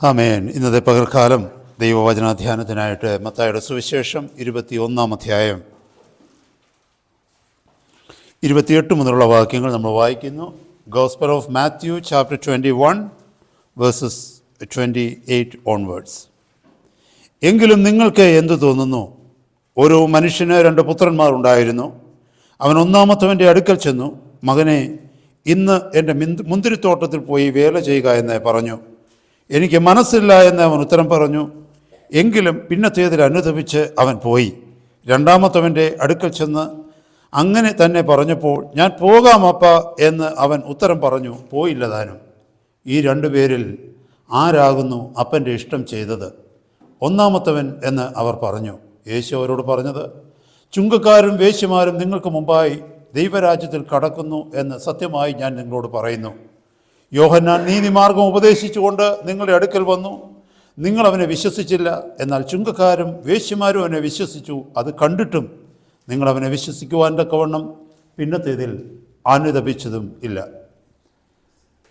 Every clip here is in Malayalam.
ആമേൻ. ഇന്നത്തെ പകൽക്കാലം ദൈവവചനാധ്യാനത്തിനായിട്ട് മത്തായിയുടെ സുവിശേഷം 21 അധ്യായം 28 മുതലുള്ള വാക്യങ്ങൾ നമ്മൾ വായിക്കുന്നു. Gospel of Matthew chapter 21 versus 28 onwards. എങ്കിലും നിങ്ങൾക്ക് എന്തു തോന്നുന്നു? ഒരു മനുഷ്യന് 2 പുത്രന്മാർ ഉണ്ടായിരുന്നു. അവൻ ഒന്നാമത്തവൻ്റെ അടുക്കൽ ചെന്നു, മകനെ, ഇന്ന് എൻ്റെ മുന്തിരിത്തോട്ടത്തിൽ പോയി വേല ചെയ്യുക എന്ന് പറഞ്ഞു. എനിക്ക് മനസ്സില്ല എന്ന് അവൻ ഉത്തരം പറഞ്ഞു. എങ്കിലും പിന്നത്തേതിൽ അനുതപിച്ച് അവൻ പോയി. രണ്ടാമത്തവൻ്റെ അടുക്കൽ ചെന്ന് അങ്ങനെ തന്നെ പറഞ്ഞപ്പോൾ, ഞാൻ പോകാം അപ്പ എന്ന് അവൻ ഉത്തരം പറഞ്ഞു. പോയില്ല താനും. ഈ 2 പേരിൽ ആരാകുന്നു അപ്പൻ്റെ ഇഷ്ടം ചെയ്തത്? ഒന്നാമത്തവൻ എന്ന് അവർ പറഞ്ഞു. യേശു അവരോട് പറഞ്ഞത്, ചുങ്കക്കാരും വേശ്യമാരും നിങ്ങൾക്ക് മുമ്പായി ദൈവരാജ്യത്തിൽ കടക്കുന്നു എന്ന് സത്യമായി ഞാൻ നിങ്ങളോട് പറയുന്നു. യോഹന്നാൻ നീതിമാർഗം ഉപദേശിച്ചുകൊണ്ട് നിങ്ങളുടെ അടുക്കൽ വന്നു, നിങ്ങൾ അവനെ വിശ്വസിച്ചില്ല. എന്നാൽ ചുങ്കക്കാരും വേശ്യമാരും അവനെ വിശ്വസിച്ചു. അത് കണ്ടിട്ടും നിങ്ങൾ അവനെ വിശ്വസിക്കുവാൻ തക്കവണ്ണം പിന്നത്തേതിൽ അനുതപിച്ചതും ഇല്ല.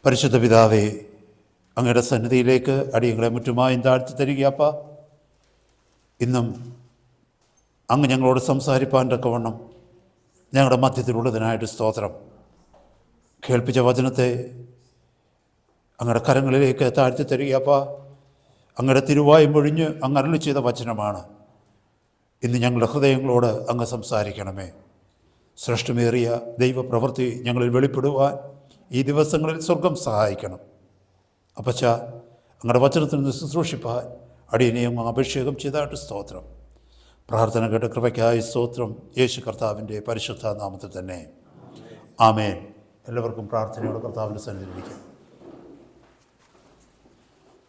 പരിശുദ്ധ പിതാവേ, അങ്ങയുടെ സന്നിധിയിലേക്ക് അടിയങ്ങളെ മുറ്റുമായും താഴ്ത്തി തരികയപ്പ. ഇന്നും അങ്ങ് ഞങ്ങളോട് സംസാരിപ്പാൻ തക്കവണ്ണം ഞങ്ങളുടെ മധ്യത്തിലുള്ളതിനായിട്ട് സ്തോത്രം. കേൾപ്പിച്ച വചനത്തെ അങ്ങയുടെ കരങ്ങളിലേക്ക് താഴ്ത്തി തരികയപ്പ. അങ്ങയുടെ തിരുവായും ഒഴിഞ്ഞ് അങ്ങ് അരുളി ചെയ്ത വചനമാണ്. ഇന്ന് ഞങ്ങളുടെ ഹൃദയങ്ങളോട് അങ്ങ് സംസാരിക്കണമേ. ശ്രേഷ്ഠമേറിയ ദൈവപ്രവൃത്തി ഞങ്ങളിൽ വെളിപ്പെടുവാൻ ഈ ദിവസങ്ങളിൽ സ്വർഗം സഹായിക്കണം. അപ്പച്ച, അങ്ങയുടെ വചനത്തിൽ നിന്ന് ശുശ്രൂഷിപ്പാൻ അടിയനെയും അഭിഷേകം ചെയ്തായിട്ട് സ്തോത്രം. പ്രാർത്ഥന കേട്ട കൃപയ്ക്കായി സ്തോത്രം. യേശു കർത്താവിൻ്റെ പരിശുദ്ധ നാമത്തിൽ തന്നെ ആമേൻ. എല്ലാവർക്കും പ്രാർത്ഥനയോടെ കർത്താവിൻ്റെ സന്നിധിയിലിരിക്കും.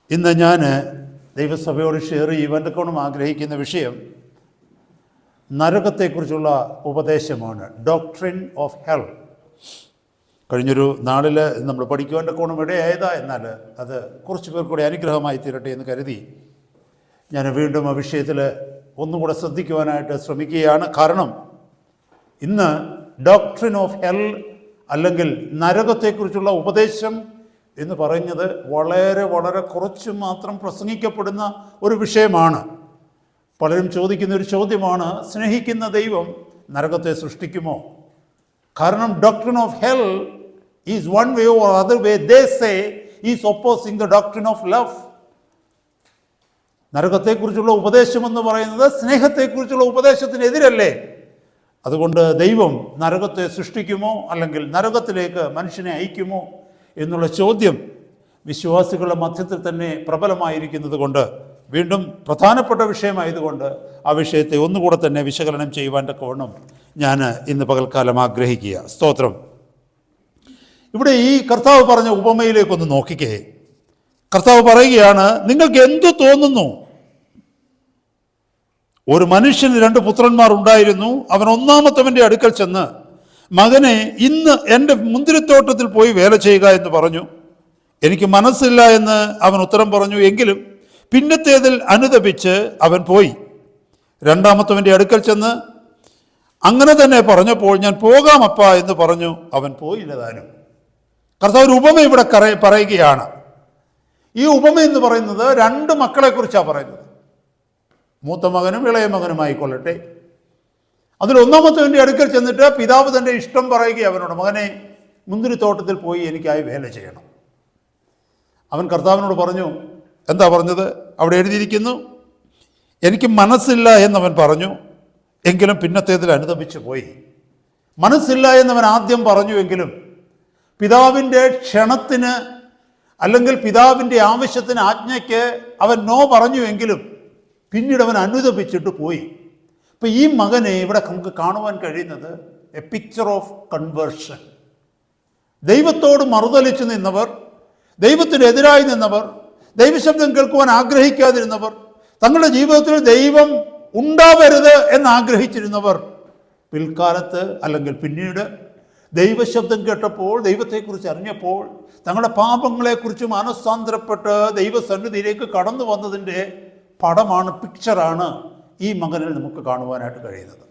ഇന്ന് ഞാൻ ദൈവസഭയോട് ഷെയർ ചെയ്യുവാൻ തക്കവണ്ണം ആഗ്രഹിക്കുന്ന വിഷയം നരകത്തെക്കുറിച്ചുള്ള ഉപദേശമാണ്. Doctrine of hell. കഴിഞ്ഞൊരു നാളിൽ നമ്മൾ പഠിക്കുവാൻ തക്കവണ്ണം ഇടയായതാ. എന്നാൽ അത് കുറച്ച് പേർ കൂടി അനുഗ്രഹമായി തീരട്ടെ എന്ന് കരുതി ഞാൻ വീണ്ടും ആ വിഷയത്തിൽ ഒന്നുകൂടെ ശ്രദ്ധിക്കുവാനായിട്ട് ശ്രമിക്കുകയാണ്. കാരണം ഇന്ന് ഡോക്ട്രിൻ ഓഫ് ഹെൽ അല്ലെങ്കിൽ നരകത്തെക്കുറിച്ചുള്ള ഉപദേശം എന്ന് പറയുന്നത് വളരെ വളരെ കുറച്ച് മാത്രം പ്രസംഗിക്കപ്പെടുന്ന ഒരു വിഷയമാണ്. പലരും ചോദിക്കുന്ന ഒരു ചോദ്യമാണ്, സ്നേഹിക്കുന്ന ദൈവം നരകത്തെ സൃഷ്ടിക്കുമോ? കാരണം doctrine of hell is one way or other way they say is opposing the doctrine of love. നരകത്തെക്കുറിച്ചുള്ള ഉപദേശം എന്ന് പറയുന്നത് സ്നേഹത്തെക്കുറിച്ചുള്ള ഉപദേശത്തിനെതിരല്ലേ? അതുകൊണ്ട് ദൈവം നരകത്തെ സൃഷ്ടിക്കുമോ അല്ലെങ്കിൽ നരകത്തിലേക്ക് മനുഷ്യനെ അയക്കുമോ എന്നുള്ള ചോദ്യം വിശ്വാസികളുടെ മധ്യത്തിൽ തന്നെ പ്രബലമായിരിക്കുന്നത് കൊണ്ട്, വീണ്ടും പ്രധാനപ്പെട്ട വിഷയമായതുകൊണ്ട് ആ വിഷയത്തെ ഒന്നുകൂടെ തന്നെ വിശകലനം ചെയ്യുവാൻ തക്കവണ്ണം ഞാൻ ഇന്ന് പകൽക്കാലം ആഗ്രഹിക്കുക. സ്തോത്രം. ഇവിടെ ഈ കർത്താവ് പറഞ്ഞ ഉപമയിലേക്കൊന്ന് നോക്കിക്കേ. കർത്താവ് പറയുകയാണ്, നിങ്ങൾക്ക് എന്തു തോന്നുന്നു? ഒരു മനുഷ്യന് 2 പുത്രന്മാർ ഉണ്ടായിരുന്നു. അവൻ ഒന്നാമത്തവൻ്റെ അടുക്കൽ ചെന്ന്, മകനെ, ഇന്ന് എൻ്റെ മുന്തിരിത്തോട്ടത്തിൽ പോയി വേല ചെയ്യുക എന്ന് പറഞ്ഞു. എനിക്ക് മനസ്സില്ല എന്ന് അവൻ ഉത്തരം പറഞ്ഞു. എങ്കിലും പിന്നത്തേതിൽ അനുതപിച്ച് അവൻ പോയി. രണ്ടാമത്തവൻ്റെ അടുക്കൽ ചെന്ന് അങ്ങനെ തന്നെ പറഞ്ഞപ്പോൾ, ഞാൻ പോകാം അപ്പ എന്ന് പറഞ്ഞു. അവൻ പോയില്ല താനും. കർത്താവ് ഒരു ഉപമ ഇവിടെ പറയുകയാണ്. ഈ ഉപമ എന്ന് പറയുന്നത് 2 മക്കളെക്കുറിച്ചാണ് പറയുന്നത്. മൂത്ത മകനും ഇളയ മകനുമായിക്കൊള്ളട്ടെ. അതിൽ ഒന്നാമത്തവൻ്റെ അടുക്കൽ ചെന്നിട്ട് പിതാവ് തൻ്റെ ഇഷ്ടം പറയുക അവനോട്, മകനെ, മുന്തിരിത്തോട്ടത്തിൽ പോയി എനിക്കായി വേല ചെയ്യണം. അവൻ കർത്താവിനോട് പറഞ്ഞു. എന്താ പറഞ്ഞത്? അവിടെ എഴുതിയിരിക്കുന്നു, എനിക്ക് മനസ്സില്ല എന്നവൻ പറഞ്ഞു. എങ്കിലും പിന്നത്തേതിൽ അനുതപിച്ച് പോയി. മനസ്സില്ല എന്നവൻ ആദ്യം പറഞ്ഞു. എങ്കിലും പിതാവിൻ്റെ ക്ഷണത്തിന് അല്ലെങ്കിൽ പിതാവിൻ്റെ ആവശ്യത്തിന്, ആജ്ഞയ്ക്ക് അവൻ നോ പറഞ്ഞു. എങ്കിലും പിന്നീട് അവൻ അനുതപിച്ചിട്ട് പോയി. ഇപ്പം ഈ മകനെ ഇവിടെ നമുക്ക് കാണുവാൻ കഴിയുന്നത് എ പിക്ചർ ഓഫ് കൺവേർഷൻ. ദൈവത്തോട് മറുതലിച്ച് നിന്നവർ, ദൈവത്തിനെതിരായി നിന്നവർ, ദൈവശബ്ദം കേൾക്കുവാൻ ആഗ്രഹിക്കാതിരുന്നവർ, തങ്ങളുടെ ജീവിതത്തിൽ ദൈവം ഉണ്ടാവരുത് എന്ന് ആഗ്രഹിച്ചിരുന്നവർ, പിൽക്കാലത്ത് അല്ലെങ്കിൽ പിന്നീട് ദൈവശബ്ദം കേട്ടപ്പോൾ, ദൈവത്തെക്കുറിച്ച് അറിഞ്ഞപ്പോൾ, തങ്ങളുടെ പാപങ്ങളെക്കുറിച്ച് മനസ്സാന്തരപ്പെട്ട് ദൈവസന്നിധിയിലേക്ക് കടന്നു വന്നതിൻ്റെ പടമാണ്, പിക്ചറാണ് ഈ മകനിൽ നമുക്ക് കാണുവാനായിട്ട് കഴിയുന്നത്.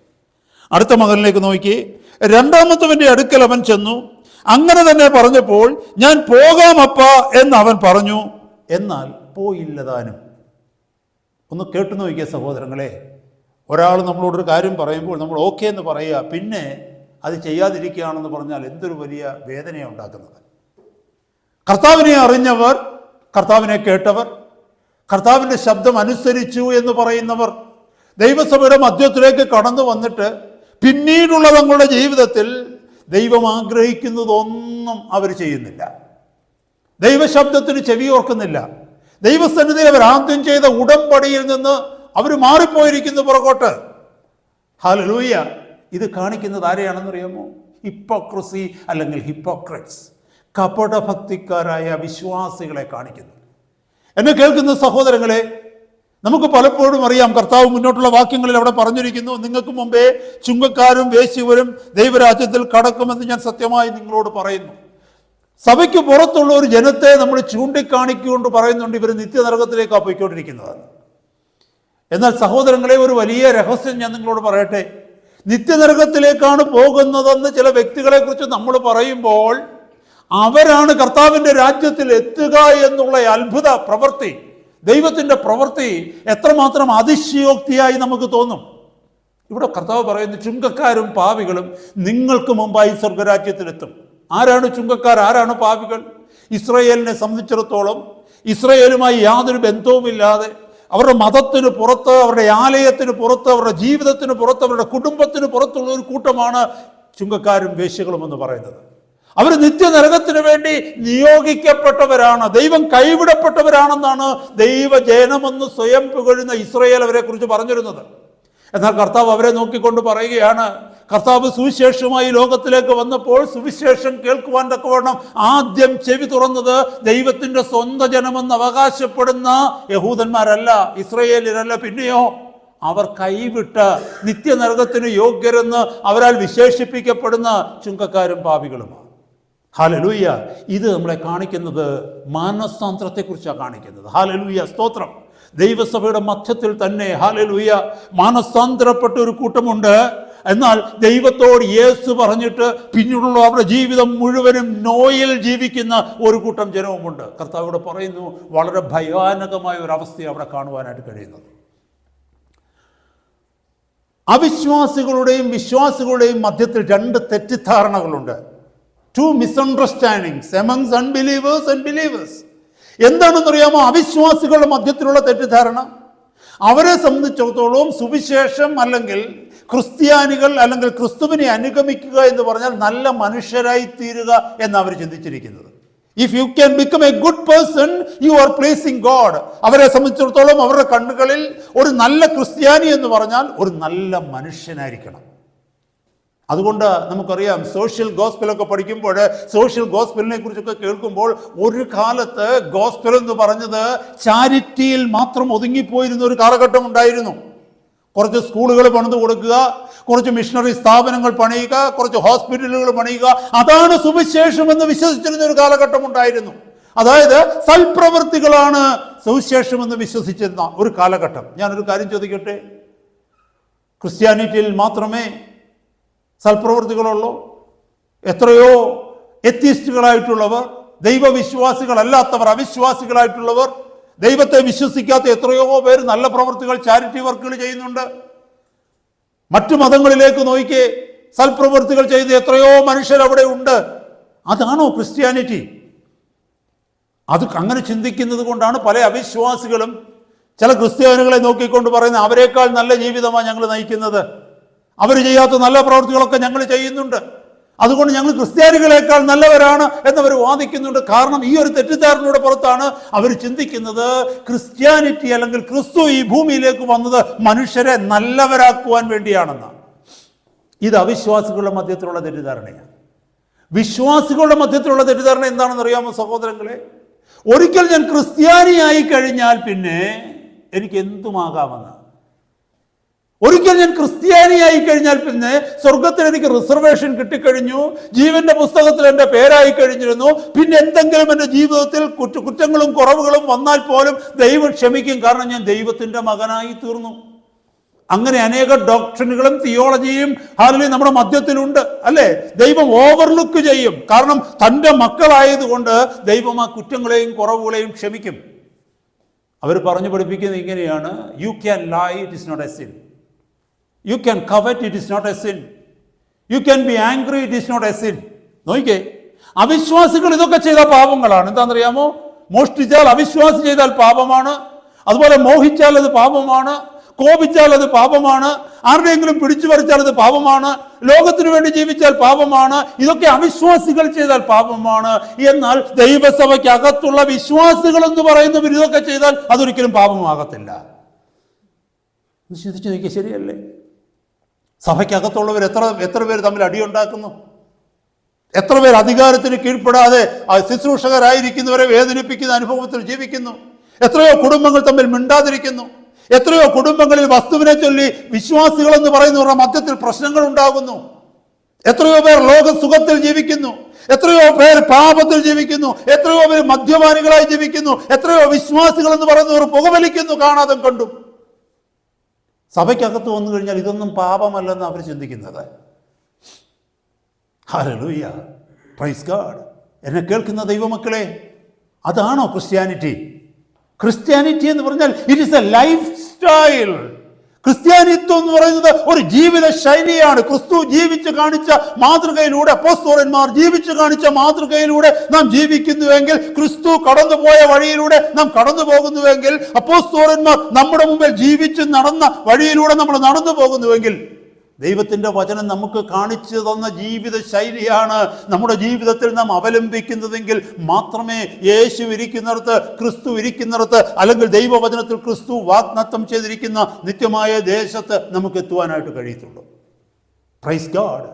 അടുത്ത മകനിലേക്ക് നോക്കി. രണ്ടാമത്തവൻ്റെ അടുക്കൽ അവൻ ചെന്നു. അങ്ങനെ തന്നെ പറഞ്ഞപ്പോൾ, ഞാൻ പോകാമപ്പ എന്ന് അവൻ പറഞ്ഞു. എന്നാൽ പോയില്ലതാനും. ഒന്ന് കേട്ടു നോക്കിയ സഹോദരങ്ങളെ, ഒരാൾ നമ്മളോടൊരു കാര്യം പറയുമ്പോൾ നമ്മൾ ഓക്കെ എന്ന് പറയുക, പിന്നെ അത് ചെയ്യാതിരിക്കുകയാണെന്ന് പറഞ്ഞാൽ എന്തൊരു വലിയ വേദനയാണ് ഉണ്ടാക്കുന്നത്. കർത്താവിനെ അറിഞ്ഞവർ, കർത്താവിനെ കേട്ടവർ, കർത്താവിൻ്റെ ശബ്ദം അനുസരിച്ചു എന്ന് പറയുന്നവർ ദൈവസഭയുടെ മധ്യത്തിലേക്ക് കടന്നു വന്നിട്ട് പിന്നീടുള്ള തങ്ങളുടെ ജീവിതത്തിൽ ദൈവം ആഗ്രഹിക്കുന്നതൊന്നും അവർ ചെയ്യുന്നില്ല. ദൈവശബ്ദത്തിന് ചെവിയോർക്കുന്നില്ല. ദൈവസന്നിധിയിൽ അവർ ആദ്യം ചെയ്ത ഉടമ്പടിയിൽ നിന്ന് അവർ മാറിപ്പോയിരിക്കുന്നു പുറകോട്ട്. ഹല്ലേലൂയ. ഇത് കാണിക്കുന്നത് ആരെയാണെന്നറിയാമോ? ഹിപ്പോക്രസി അല്ലെങ്കിൽ ഹിപ്പോക്രറ്റ്സ്, കപടഭക്തിക്കാരായ വിശ്വാസികളെ കാണിക്കുന്നു. എന്നെ കേൾക്കുന്ന സഹോദരങ്ങളെ, നമുക്ക് പലപ്പോഴും അറിയാം, കർത്താവ് മുന്നോട്ടുള്ള വാക്യങ്ങളിൽ അവിടെ പറഞ്ഞിരിക്കുന്നു, നിങ്ങൾക്ക് മുമ്പേ ചുങ്കക്കാരും വേശ്യവരും ദൈവരാജ്യത്തിൽ കടക്കുമെന്ന് ഞാൻ സത്യമായി നിങ്ങളോട് പറയുന്നു. സഭയ്ക്ക് പുറത്തുള്ള ഒരു ജനത്തെ നമ്മൾ ചൂണ്ടിക്കാണിക്കൊണ്ട് പറയുന്നുണ്ട്, ഇവർ നിത്യനരകത്തിലേക്കാണ് പോയിക്കൊണ്ടിരിക്കുന്നത്. എന്നാൽ സഹോദരങ്ങളെ, ഒരു വലിയ രഹസ്യം ഞാൻ നിങ്ങളോട് പറയട്ടെ. നിത്യനരകത്തിലേക്കാണ് പോകുന്നതെന്ന് ചില വ്യക്തികളെ കുറിച്ച് നമ്മൾ പറയുമ്പോൾ അവരാണ് കർത്താവിൻ്റെ രാജ്യത്തിൽ എത്തുക എന്നുള്ള അത്ഭുത പ്രവൃത്തി, ദൈവത്തിൻ്റെ പ്രവൃത്തി എത്രമാത്രം അതിശയോക്തിയായി നമുക്ക് തോന്നും. ഇവിടെ കർത്താവ് പറയുന്നു, ചുങ്കക്കാരും പാപികളും നിങ്ങൾക്ക് മുമ്പായി സ്വർഗരാജ്യത്തിലെത്തും. ആരാണ് ചുങ്കക്കാർ, ആരാണ് പാപികൾ? ഇസ്രായേലിനെ സംബന്ധിച്ചിടത്തോളം ഇസ്രായേലുമായി യാതൊരു ബന്ധവുമില്ലാതെ അവരുടെ മതത്തിന് പുറത്ത്, അവരുടെ ആലയത്തിന് പുറത്ത്, അവരുടെ ജീവിതത്തിന് പുറത്ത്, അവരുടെ കുടുംബത്തിന് പുറത്തുള്ള ഒരു കൂട്ടമാണ് ചുങ്കക്കാരും വേശ്യകളും എന്ന് പറയുന്നത്. അവർ നിത്യനരകത്തിന് വേണ്ടി നിയോഗിക്കപ്പെട്ടവരാണ്, ദൈവം കൈവിടപ്പെട്ടവരാണെന്നാണ് ദൈവജനമെന്ന് സ്വയം പുകഴുന്ന ഇസ്രായേൽ അവരെ കുറിച്ച് പറഞ്ഞിരുന്നത്. എന്നാൽ കർത്താവ് അവരെ നോക്കിക്കൊണ്ട് പറയുകയാണ്, കർത്താവ് സുവിശേഷമായി ലോകത്തിലേക്ക് വന്നപ്പോൾ സുവിശേഷം കേൾക്കുവാൻ തക്കവണ്ണം ആദ്യം ചെവി തുറന്നത് ദൈവത്തിൻ്റെ സ്വന്തം ജനമെന്ന് അവകാശപ്പെടുന്ന യഹൂദന്മാരല്ല, ഇസ്രായേലിനല്ല, പിന്നെയോ അവർ കൈവിട്ട് നിത്യനരകത്തിന് യോഗ്യരെന്ന് അവരാൽ വിശേഷിപ്പിക്കപ്പെടുന്ന ചുങ്കക്കാരും പാപികളുമാണ്. ഹല്ലേലൂയ. ഇത് നമ്മളെ കാണിക്കുന്നത് മാനസാന്തരത്തെക്കുറിച്ചാണ് കാണിക്കുന്നത്. ഹല്ലേലൂയ, സ്തോത്രം. ദൈവസഭയുടെ മധ്യത്തിൽ തന്നെ ഹല്ലേലൂയ മാനസാന്തരപ്പെട്ട ഒരു കൂട്ടമുണ്ട്. എന്നാൽ ദൈവത്തോട് യേശു പറഞ്ഞിട്ട് പിന്നീടുള്ള അവരുടെ ജീവിതം മുഴുവനും നോയിൽ ജീവിക്കുന്ന ഒരു കൂട്ടം ജനവുമുണ്ട്. കർത്താവ് പറയുന്നു, വളരെ ഭയാനകമായ ഒരു അവസ്ഥയെ അവിടെ കാണുവാനായിട്ട് കഴിയുന്നത്. അവിശ്വാസികളുടെയും വിശ്വാസികളുടെയും മധ്യത്തിൽ രണ്ട് തെറ്റിദ്ധാരണകളുണ്ട്. Two misunderstandings amongst unbelievers and believers. എന്താണെന്നറിയാമോ? അവിശ്വാസികളുടെ മധ്യത്തിലുള്ള തെറ്റിദ്ധാരണ, അവരെ സംബന്ധിച്ചിടത്തോളം സുവിശേഷം അല്ലെങ്കിൽ ക്രിസ്ത്യാനികൾ അല്ലെങ്കിൽ ക്രിസ്തുവിനെ അനുഗമിക്കുക എന്ന് പറഞ്ഞാൽ നല്ല മനുഷ്യരായി തീരുക എന്ന് അവർ ചിന്തിച്ചിരിക്കുന്നത്. If you can become a good person, you are placing God. അവരെ സംബന്ധിച്ചിടത്തോളം അവരുടെ കണ്ണുകളിൽ ഒരു നല്ല ക്രിസ്ത്യാനി എന്ന് പറഞ്ഞാൽ ഒരു നല്ല മനുഷ്യനായിരിക്കണം. അതുകൊണ്ട് നമുക്കറിയാം, സോഷ്യൽ ഗോസ്പലൊക്കെ പഠിക്കുമ്പോൾ സോഷ്യൽ ഗോസ്പലിനെ കുറിച്ചൊക്കെ കേൾക്കുമ്പോൾ ഒരു കാലത്ത് ഗോസ്പൽ എന്ന് പറഞ്ഞത് ചാരിറ്റിയിൽ മാത്രം ഒതുങ്ങിപ്പോയിരുന്ന ഒരു കാലഘട്ടം ഉണ്ടായിരുന്നു. കുറച്ച് സ്കൂളുകൾ പണിത് കൊടുക്കുക, കുറച്ച് മിഷണറി സ്ഥാപനങ്ങൾ പണിയുക, കുറച്ച് ഹോസ്പിറ്റലുകൾ പണിയുക, അതാണ് സുവിശേഷം എന്ന് വിശ്വസിച്ചിരുന്ന ഒരു കാലഘട്ടം ഉണ്ടായിരുന്നു. അതായത് സൽപ്രവൃത്തികളാണ് സുവിശേഷം എന്ന് വിശ്വസിച്ചിരുന്ന ഒരു കാലഘട്ടം. ഞാനൊരു കാര്യം ചോദിക്കട്ടെ, ക്രിസ്ത്യാനിറ്റിയിൽ മാത്രമേ സൽപ്രവൃത്തികളുള്ളൂ? എത്രയോ എത്തിസ്റ്റുകളായിട്ടുള്ളവർ, ദൈവവിശ്വാസികളല്ലാത്തവർ, അവിശ്വാസികളായിട്ടുള്ളവർ, ദൈവത്തെ വിശ്വസിക്കാത്ത എത്രയോ പേര് നല്ല പ്രവൃത്തികൾ, ചാരിറ്റി വർക്കുകൾ ചെയ്യുന്നുണ്ട്. മറ്റു മതങ്ങളിലേക്ക് നോക്കിയേ, സൽപ്രവൃത്തികൾ ചെയ്ത് എത്രയോ മനുഷ്യരവിടെ ഉണ്ട്. അതാണോ ക്രിസ്ത്യാനിറ്റി? അത് അങ്ങനെ ചിന്തിക്കുന്നത് കൊണ്ടാണ് പല അവിശ്വാസികളും ചില ക്രിസ്ത്യാനികളെ നോക്കിക്കൊണ്ട് പറയുന്നത്, അവരെക്കാൾ നല്ല ജീവിതമാണ് ഞങ്ങൾ നയിക്കുന്നത്, അവർ ചെയ്യാത്ത നല്ല പ്രവൃത്തികളൊക്കെ ഞങ്ങൾ ചെയ്യുന്നുണ്ട്, അതുകൊണ്ട് ഞങ്ങൾ ക്രിസ്ത്യാനികളെക്കാൾ നല്ലവരാണ് എന്നവർ വാദിക്കുന്നുണ്ട്. കാരണം ഈ ഒരു തെറ്റിദ്ധാരണയുടെ പുറത്താണ് അവർ ചിന്തിക്കുന്നത് ക്രിസ്ത്യാനിറ്റി അല്ലെങ്കിൽ ക്രിസ്തു ഈ ഭൂമിയിലേക്ക് വന്നത് മനുഷ്യരെ നല്ലവരാക്കുവാൻ വേണ്ടിയാണെന്ന്. ഇത് അവിശ്വാസികളുടെ മധ്യത്തിലുള്ള തെറ്റിദ്ധാരണയാണ്. വിശ്വാസികളുടെ മധ്യത്തിലുള്ള തെറ്റിദ്ധാരണ എന്താണെന്ന് അറിയാമോ സഹോദരങ്ങളെ? ഒരിക്കൽ ഞാൻ ക്രിസ്ത്യാനിയായി കഴിഞ്ഞാൽ പിന്നെ എനിക്ക് എന്തുമാകാമെന്ന്. ഒരിക്കൽ ഞാൻ ക്രിസ്ത്യാനിയായി കഴിഞ്ഞാൽ പിന്നെ സ്വർഗത്തിൽ എനിക്ക് റിസർവേഷൻ കിട്ടിക്കഴിഞ്ഞു, ജീവന്റെ പുസ്തകത്തിൽ എൻ്റെ പേരായി കഴിഞ്ഞിരുന്നു, പിന്നെ എന്തെങ്കിലും എൻ്റെ ജീവിതത്തിൽ കുറ്റങ്ങളും കുറവുകളും വന്നാൽ പോലും ദൈവം ക്ഷമിക്കും, കാരണം ഞാൻ ദൈവത്തിൻ്റെ മകനായി തീർന്നു. അങ്ങനെ അനേക ഡോക്ട്രിനുകളും തിയോളജിയും നമ്മുടെ മധ്യത്തിലുണ്ട്, അല്ലേ? ദൈവം ഓവർലുക്ക് ചെയ്യും, കാരണം തൻ്റെ മക്കളായതുകൊണ്ട് ദൈവം ആ കുറ്റങ്ങളെയും കുറവുകളെയും ക്ഷമിക്കും. അവർ പറഞ്ഞു പഠിപ്പിക്കുന്നത് ഇങ്ങനെയാണ്: you can lie, it is not a sin. You can covet, it is not a sin. You can be angry, it is not a sin. നോക്കിക്കേ, അവിശ്വാസികൾ ഇതൊക്കെ ചെയ്ത പാപങ്ങളാണ്. എന്താണെന്നറിയാമോ? മോഷ്ടിച്ചാൽ, അവിശ്വാസം ചെയ്താൽ പാപമാണ്. അതുപോലെ മോഹിച്ചാൽ അത് പാപമാണ്. കോപിച്ചാൽ അത് പാപമാണ്. ആരുടെയെങ്കിലും പിടിച്ചു പറിച്ചാൽ അത് പാപമാണ്. ലോകത്തിനു വേണ്ടി ജീവിച്ചാൽ പാപമാണ്. ഇതൊക്കെ അവിശ്വാസികൾ ചെയ്താൽ പാപമാണ്. എന്നാൽ ദൈവസഭയ്ക്ക് അകത്തുള്ള വിശ്വാസികൾ എന്ന് പറയുന്നവർ ഇതൊക്കെ ചെയ്താൽ അതൊരിക്കലും പാപമാകത്തില്ല. ചിന്തിച്ചു നോക്കിയാൽ ശരിയല്ലേ? സഭയ്ക്കകത്തുള്ളവർ എത്ര പേര് തമ്മിൽ അടിയുണ്ടാക്കുന്നു? എത്ര പേർ അധികാരത്തിന് കീഴ്പ്പെടാതെ ശുശ്രൂഷകരായിരിക്കുന്നവരെ വേദനിപ്പിക്കുന്ന അനുഭവത്തിൽ ജീവിക്കുന്നു? എത്രയോ കുടുംബങ്ങൾ തമ്മിൽ മിണ്ടാതിരിക്കുന്നു. എത്രയോ കുടുംബങ്ങളിൽ വസ്തുവിനെ ചൊല്ലി വിശ്വാസികൾ എന്ന് പറയുന്നവരുടെ മധ്യത്തിൽ പ്രശ്നങ്ങൾ ഉണ്ടാകുന്നു. എത്രയോ പേർ ലോകസുഖത്തിൽ ജീവിക്കുന്നു. എത്രയോ പേർ പാപത്തിൽ ജീവിക്കുന്നു. എത്രയോ പേർ മദ്യപാനികളായി ജീവിക്കുന്നു. എത്രയോ വിശ്വാസികൾ എന്ന് പറയുന്നവർ പുകവലിക്കുന്നു, കാണാതെ കണ്ടും. സഭയ്ക്കകത്ത് വന്നു കഴിഞ്ഞാൽ ഇതൊന്നും പാപമല്ലെന്ന് അവർ ചിന്തിക്കുന്നത്. Hallelujah, praise God. എന്നെ കേൾക്കുന്ന ദൈവമക്കളെ, അതാണോ ക്രിസ്ത്യാനിറ്റി? ക്രിസ്ത്യാനിറ്റി എന്ന് പറഞ്ഞാൽ it is a lifestyle. ക്രിസ്ത്യാനിത്വം എന്ന് പറയുന്നത് ഒരു ജീവിത ശൈലിയാണ്. ക്രിസ്തു ജീവിച്ച് കാണിച്ച മാതൃകയിലൂടെ, അപ്പോസ്തലന്മാർ ജീവിച്ച് കാണിച്ച മാതൃകയിലൂടെ നാം ജീവിക്കുന്നുവെങ്കിൽ, ക്രിസ്തു കടന്നുപോയ വഴിയിലൂടെ നാം കടന്നു പോകുന്നുവെങ്കിൽ, അപ്പോസ്തലന്മാർ നമ്മുടെ മുമ്പിൽ ജീവിച്ച് നടന്ന വഴിയിലൂടെ നമ്മൾ നടന്നു പോകുന്നുവെങ്കിൽ, ദൈവത്തിൻ്റെ വചനം നമുക്ക് കാണിച്ചു തന്ന ജീവിത ശൈലിയാണ് നമ്മുടെ ജീവിതത്തിൽ നാം അവലംബിക്കുന്നതെങ്കിൽ മാത്രമേ യേശു ഇരിക്കുന്നിടത്ത്, ക്രിസ്തു ഇരിക്കുന്നിടത്ത്, അല്ലെങ്കിൽ ദൈവവചനത്തിൽ ക്രിസ്തു വാഗ്ദത്തം ചെയ്തിരിക്കുന്ന നിത്യമായ ദേശത്ത് നമുക്ക് എത്തുവാനായിട്ട് കഴിയത്തുള്ളൂ. Praise God.